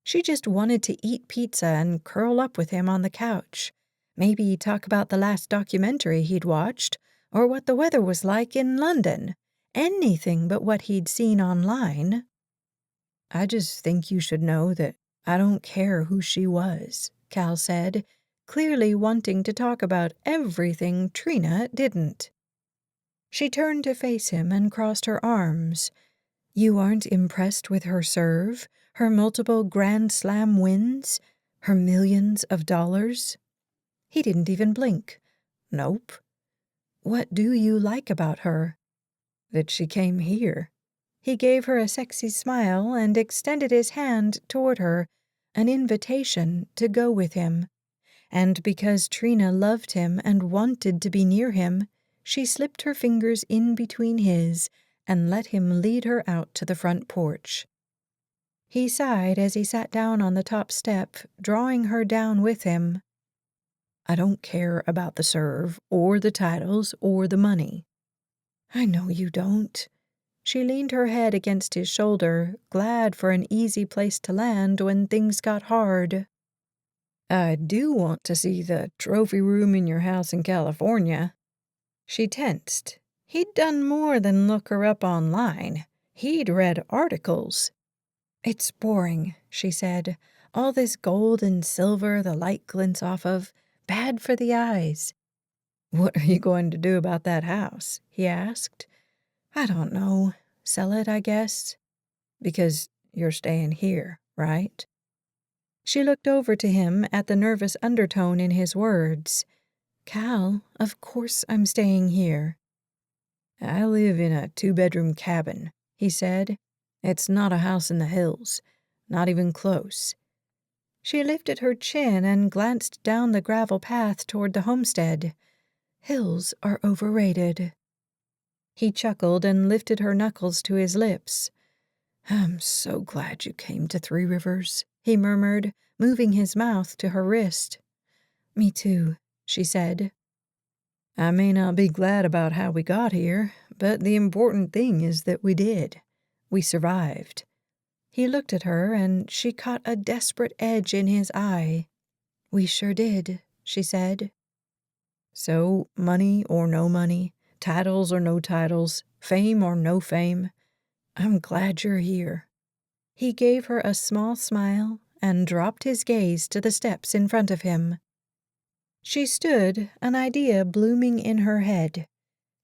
She just wanted to eat pizza and curl up with him on the couch. Maybe talk about the last documentary he'd watched, or what the weather was like in London. Anything but what he'd seen online. "I just think you should know that I don't care who she was," Cal said, clearly wanting to talk about everything Trina didn't. She turned to face him and crossed her arms. "You aren't impressed with her serve, her multiple Grand Slam wins, her millions of dollars?" He didn't even blink. "Nope." "What do you like about her?" "That she came here." He gave her a sexy smile and extended his hand toward her, an invitation to go with him. And because Trina loved him and wanted to be near him, she slipped her fingers in between his and let him lead her out to the front porch. He sighed as he sat down on the top step, drawing her down with him. "I don't care about the serve, or the titles, or the money." "I know you don't." She leaned her head against his shoulder, glad for an easy place to land when things got hard. "I do want to see the trophy room in your house in California." She tensed. He'd done more than look her up online. He'd read articles. "It's boring," she said. "All this gold and silver the light glints off of. Bad for the eyes." "What are you going to do about that house?" he asked. "I don't know. Sell it, I guess." "Because you're staying here, right?" She looked over to him at the nervous undertone in his words. "Cal, of course I'm staying here." "I live in a 2-bedroom cabin," he said. "It's not a house in the hills, not even close." She lifted her chin and glanced down the gravel path toward the homestead. "Hills are overrated." He chuckled and lifted her knuckles to his lips. "I'm so glad you came to Three Rivers," he murmured, moving his mouth to her wrist. "Me too," she said. "I may not be glad about how we got here, but the important thing is that we did. We survived." He looked at her, and she caught a desperate edge in his eye. "We sure did," she said. "So, money or no money, titles or no titles, fame or no fame, I'm glad you're here." He gave her a small smile and dropped his gaze to the steps in front of him. She stood, an idea blooming in her head.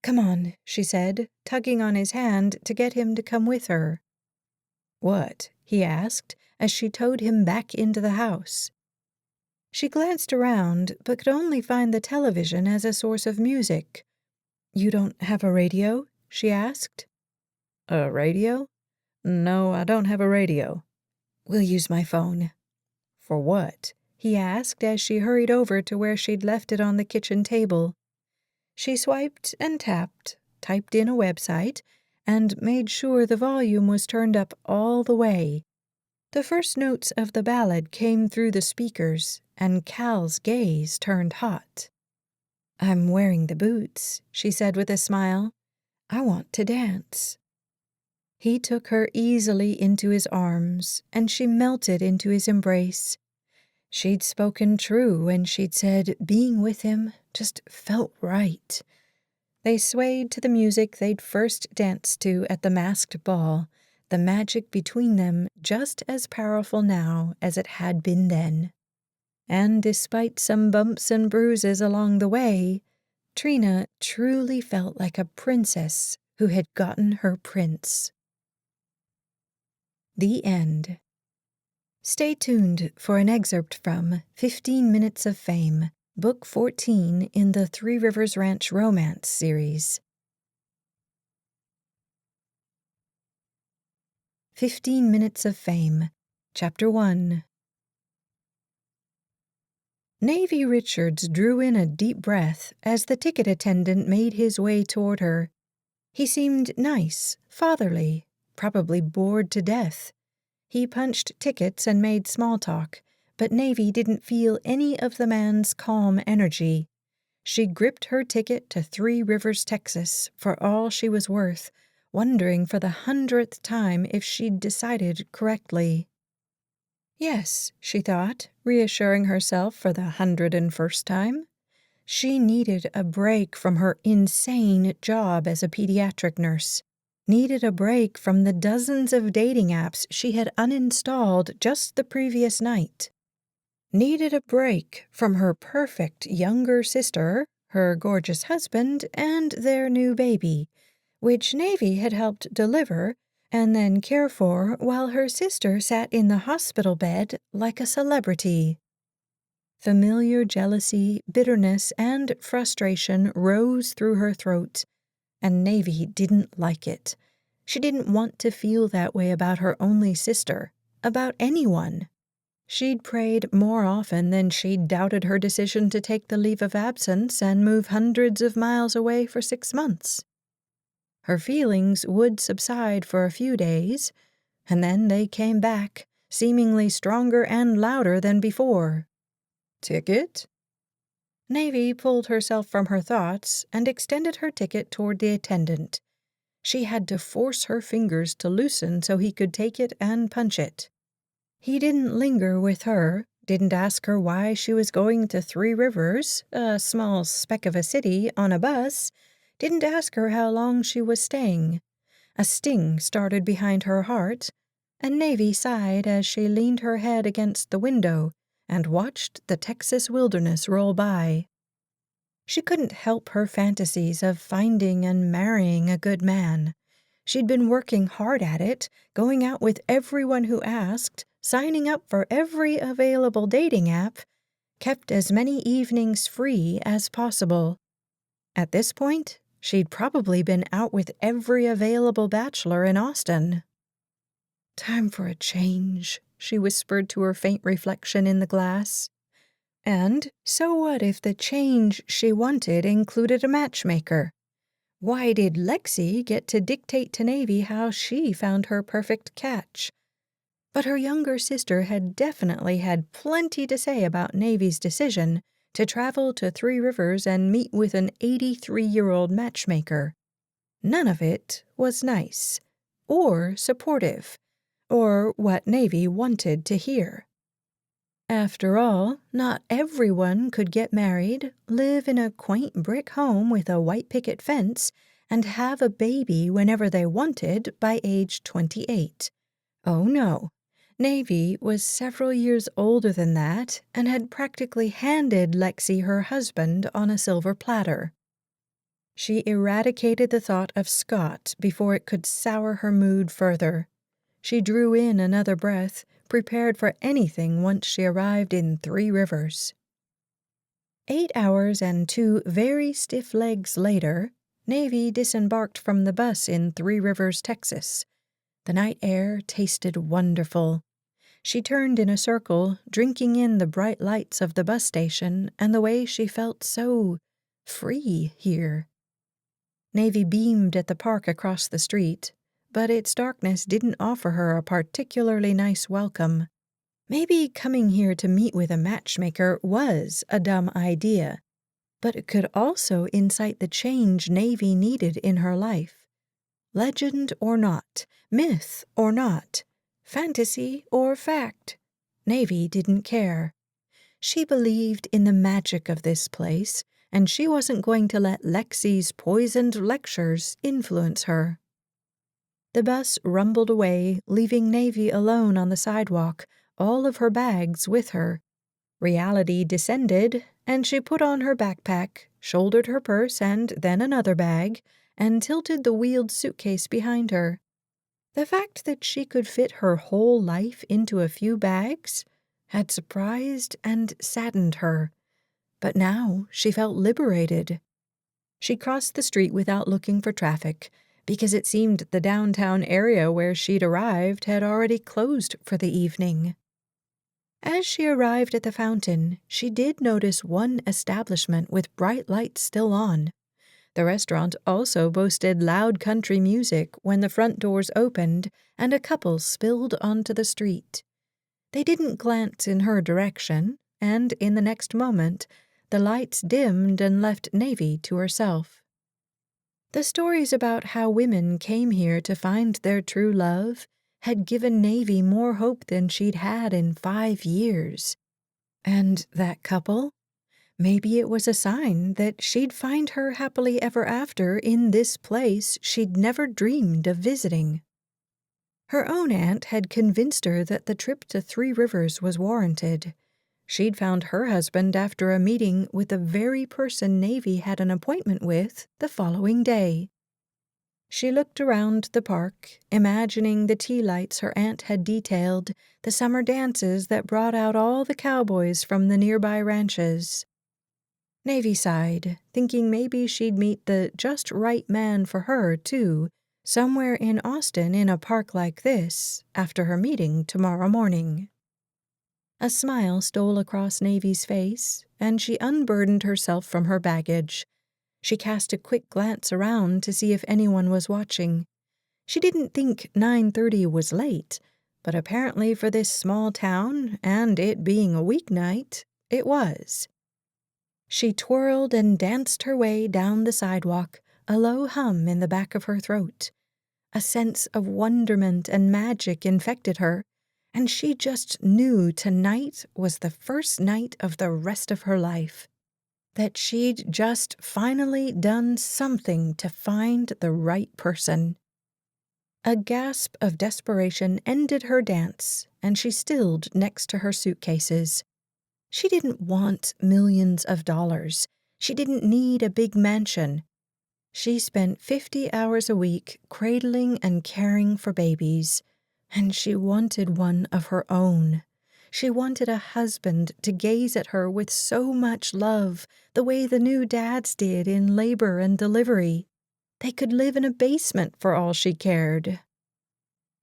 "Come on," she said, tugging on his hand to get him to come with her. "What?" he asked, as she towed him back into the house. She glanced around, but could only find the television as a source of music. "You don't have a radio?" she asked. "A radio? No, I don't have a radio." "We'll use my phone." "For what?" he asked as she hurried over to where she'd left it on the kitchen table. She swiped and tapped, typed in a website, and made sure the volume was turned up all the way. The first notes of the ballad came through the speakers, and Cal's gaze turned hot. "I'm wearing the boots," she said with a smile. "I want to dance." He took her easily into his arms, and she melted into his embrace. She'd spoken true when she'd said being with him just felt right. They swayed to the music they'd first danced to at the masked ball, the magic between them just as powerful now as it had been then. And despite some bumps and bruises along the way, Trina truly felt like a princess who had gotten her prince. The end. Stay tuned for an excerpt from 15 Minutes of Fame, Book 14 in the Three Rivers Ranch Romance series. 15 Minutes of Fame, Chapter 1. Navy Richards drew in a deep breath as the ticket attendant made his way toward her. He seemed nice, fatherly, probably bored to death. He punched tickets and made small talk, but Navy didn't feel any of the man's calm energy. She gripped her ticket to Three Rivers, Texas, for all she was worth, wondering for the 100th time if she'd decided correctly. Yes, she thought, reassuring herself for the 101st time. She needed a break from her insane job as a pediatric nurse. Needed a break from the dozens of dating apps she had uninstalled just the previous night. Needed a break from her perfect younger sister, her gorgeous husband, and their new baby, which Navy had helped deliver and then care for while her sister sat in the hospital bed like a celebrity. Familiar jealousy, bitterness, and frustration rose through her throat, and Navy didn't like it. She didn't want to feel that way about her only sister, about anyone. She'd prayed more often than she'd doubted her decision to take the leave of absence and move hundreds of miles away for 6 months. Her feelings would subside for a few days, and then they came back, seemingly stronger and louder than before. "Ticket?" Navy pulled herself from her thoughts and extended her ticket toward the attendant. She had to force her fingers to loosen so he could take it and punch it. He didn't linger with her, didn't ask her why she was going to Three Rivers, a small speck of a city, on a bus, didn't ask her how long she was staying. A sting started behind her heart, and Navy sighed as she leaned her head against the window and watched the Texas wilderness roll by. She couldn't help her fantasies of finding and marrying a good man. She'd been working hard at it, going out with everyone who asked, signing up for every available dating app, kept as many evenings free as possible. At this point, she'd probably been out with every available bachelor in Austin. "Time for a change," she whispered to her faint reflection in the glass. And so what if the change she wanted included a matchmaker? Why did Lexi get to dictate to Navy how she found her perfect catch? But her younger sister had definitely had plenty to say about Navy's decision to travel to Three Rivers and meet with an 83-year-old matchmaker. None of it was nice, or supportive, or what Navy wanted to hear. After all, not everyone could get married, live in a quaint brick home with a white picket fence, and have a baby whenever they wanted by age 28. Oh no, Navy was several years older than that and had practically handed Lexi her husband on a silver platter. She eradicated the thought of Scott before it could sour her mood further. She drew in another breath, prepared for anything once she arrived in Three Rivers. 8 hours and 2 very stiff legs later, Navy disembarked from the bus in Three Rivers, Texas. The night air tasted wonderful. She turned in a circle, drinking in the bright lights of the bus station and the way she felt so free here. Navy beamed at the park across the street, but its darkness didn't offer her a particularly nice welcome. Maybe coming here to meet with a matchmaker was a dumb idea, but it could also incite the change Navy needed in her life. Legend or not, myth or not, fantasy or fact, Navy didn't care. She believed in the magic of this place, and she wasn't going to let Lexi's poisoned lectures influence her. The bus rumbled away, leaving Navy alone on the sidewalk, all of her bags with her. Reality descended, and she put on her backpack, shouldered her purse and then another bag, and tilted the wheeled suitcase behind her. The fact that she could fit her whole life into a few bags had surprised and saddened her, but now she felt liberated. She crossed the street without looking for traffic, because it seemed the downtown area where she'd arrived had already closed for the evening. As she arrived at the fountain, she did notice one establishment with bright lights still on. The restaurant also boasted loud country music when the front doors opened and a couple spilled onto the street. They didn't glance in her direction, and in the next moment, the lights dimmed and left Navy to herself. The stories about how women came here to find their true love had given Navy more hope than she'd had in 5 years. And that couple? Maybe it was a sign that she'd find her happily ever after in this place she'd never dreamed of visiting. Her own aunt had convinced her that the trip to Three Rivers was warranted. She'd found her husband after a meeting with the very person Navy had an appointment with the following day. She looked around the park, imagining the tea lights her aunt had detailed, the summer dances that brought out all the cowboys from the nearby ranches. Navy sighed, thinking maybe she'd meet the just right man for her, too, somewhere in Austin in a park like this, after her meeting tomorrow morning. A smile stole across Navy's face, and she unburdened herself from her baggage. She cast a quick glance around to see if anyone was watching. She didn't think 9:30 was late, but apparently for this small town, and it being a weeknight, it was. She twirled and danced her way down the sidewalk, a low hum in the back of her throat. A sense of wonderment and magic infected her, and she just knew tonight was the first night of the rest of her life. That she'd just finally done something to find the right person. A gasp of desperation ended her dance, and she stilled next to her suitcases. She didn't want millions of dollars. She didn't need a big mansion. She spent 50 hours a week cradling and caring for babies, And she wanted one of her own. She wanted a husband to gaze at her with so much love, the way the new dads did in labor and delivery. They could live in a basement for all she cared.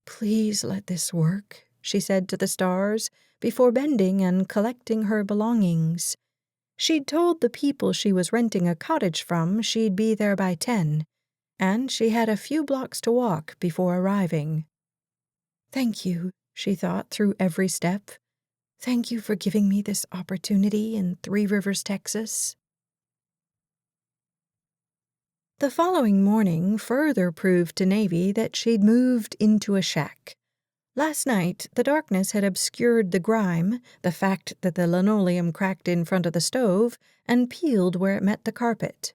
"Please let this work," she said to the stars, before bending and collecting her belongings. She'd told the people she was renting a cottage from she'd be there by 10, and she had a few blocks to walk before arriving. "Thank you," she thought through every step. "Thank you for giving me this opportunity in Three Rivers, Texas." The following morning further proved to Navy that she'd moved into a shack. Last night, the darkness had obscured the grime, the fact that the linoleum cracked in front of the stove and peeled where it met the carpet.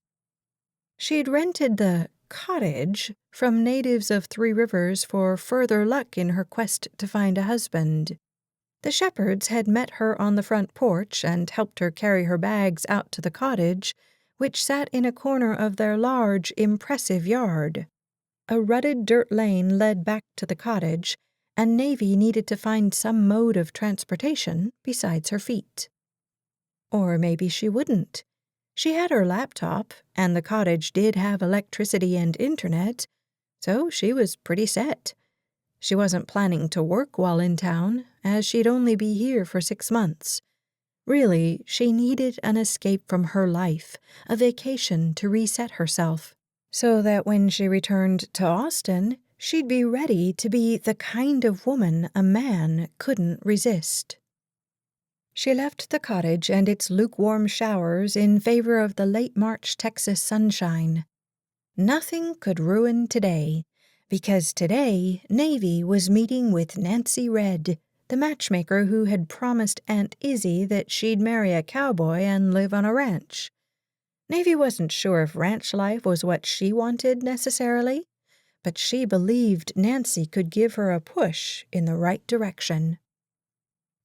She'd rented the cottage from natives of Three Rivers for further luck in her quest to find a husband. The shepherds had met her on the front porch and helped her carry her bags out to the cottage, which sat in a corner of their large, impressive yard. A rutted dirt lane led back to the cottage, and Navy needed to find some mode of transportation besides her feet. Or maybe she wouldn't. She had her laptop, and the cottage did have electricity and internet, so she was pretty set. She wasn't planning to work while in town, as she'd only be here for 6 months. Really, she needed an escape from her life, a vacation to reset herself, so that when she returned to Austin, she'd be ready to be the kind of woman a man couldn't resist. She left the cottage and its lukewarm showers in favor of the late March Texas sunshine. Nothing could ruin today, because today Navy was meeting with Nancy Red, the matchmaker who had promised Aunt Izzy that she'd marry a cowboy and live on a ranch. Navy wasn't sure if ranch life was what she wanted necessarily, but she believed Nancy could give her a push in the right direction.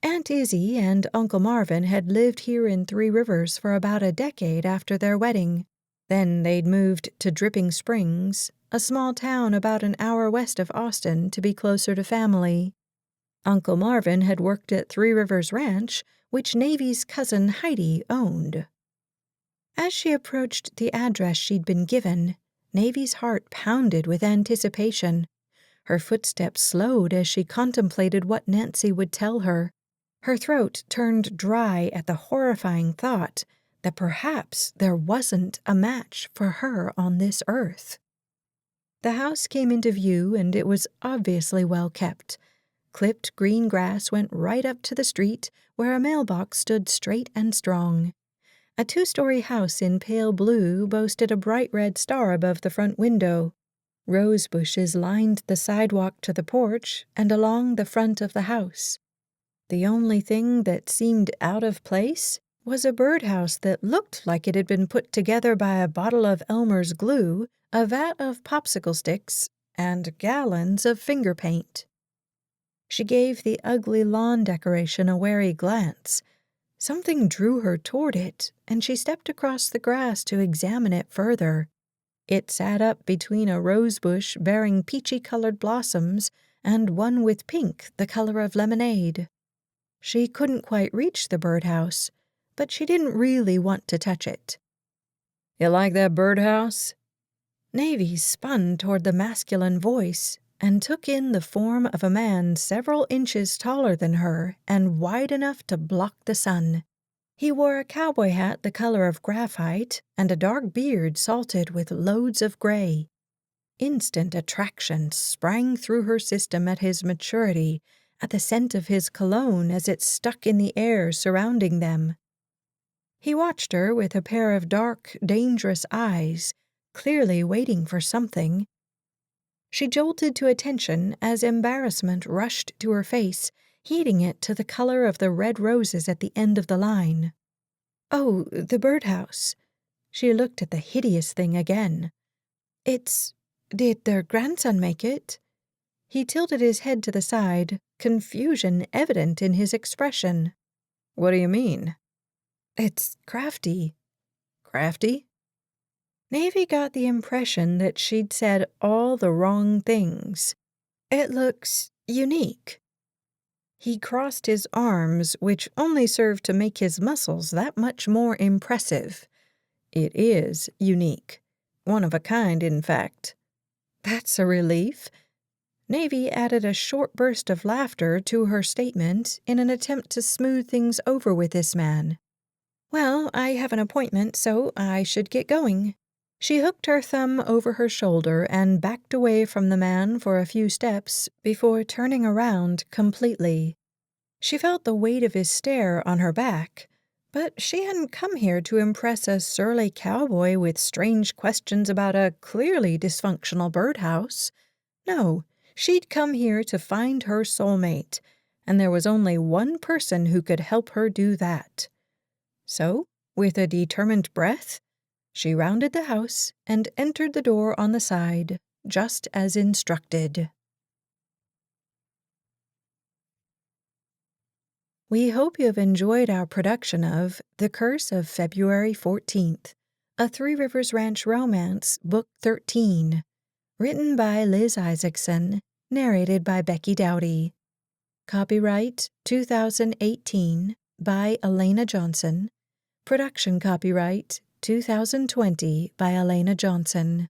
Aunt Izzy and Uncle Marvin had lived here in Three Rivers for about a decade after their wedding. Then they'd moved to Dripping Springs, a small town about an hour west of Austin, to be closer to family. Uncle Marvin had worked at Three Rivers Ranch, which Navy's cousin Heidi owned. As she approached the address she'd been given, Navy's heart pounded with anticipation. Her footsteps slowed as she contemplated what Nancy would tell her. Her throat turned dry at the horrifying thought that perhaps there wasn't a match for her on this earth. The house came into view, and it was obviously well kept. Clipped green grass went right up to the street, where a mailbox stood straight and strong. A 2-story house in pale blue boasted a bright red star above the front window. Rose bushes lined the sidewalk to the porch and along the front of the house. The only thing that seemed out of place was a birdhouse that looked like it had been put together by a bottle of Elmer's glue, a vat of popsicle sticks, and gallons of finger paint. She gave the ugly lawn decoration a wary glance. Something drew her toward it, and she stepped across the grass to examine it further. It sat up between a rose bush bearing peachy-colored blossoms and one with pink the color of lemonade. She couldn't quite reach the birdhouse, but she didn't really want to touch it. "You like that birdhouse?" Navy spun toward the masculine voice and took in the form of a man several inches taller than her and wide enough to block the sun. He wore a cowboy hat the color of graphite and a dark beard salted with loads of gray. Instant attraction sprang through her system at his maturity, at the scent of his cologne as it stuck in the air surrounding them. He watched her with a pair of dark, dangerous eyes, clearly waiting for something. She jolted to attention as embarrassment rushed to her face, heating it to the color of the red roses at the end of the line. "Oh, the birdhouse." She looked at the hideous thing again. Did their grandson make it?" He tilted his head to the side, confusion evident in his expression. "What do you mean?" "It's crafty." "Crafty?" Navy got the impression that she'd said all the wrong things. "It looks unique. He crossed his arms, which only served to make his muscles that much more impressive. It is unique. One of a kind, in fact. That's a relief. Navy added a short burst of laughter to her statement in an attempt to smooth things over with this man. Well, I have an appointment, so I should get going. She hooked her thumb over her shoulder and backed away from the man for a few steps before turning around completely. She felt the weight of his stare on her back, but she hadn't come here to impress a surly cowboy with strange questions about a clearly dysfunctional birdhouse. No, she'd come here to find her soulmate, and there was only one person who could help her do that. So, with a determined breath, she rounded the house and entered the door on the side, just as instructed. We hope you have enjoyed our production of The Curse of February 14th, a Three Rivers Ranch romance, Book 13, written by Liz Isaacson, narrated by Becky Dowdy. Copyright 2018 by Elana Johnson. Production copyright 2020 by Elana Johnson.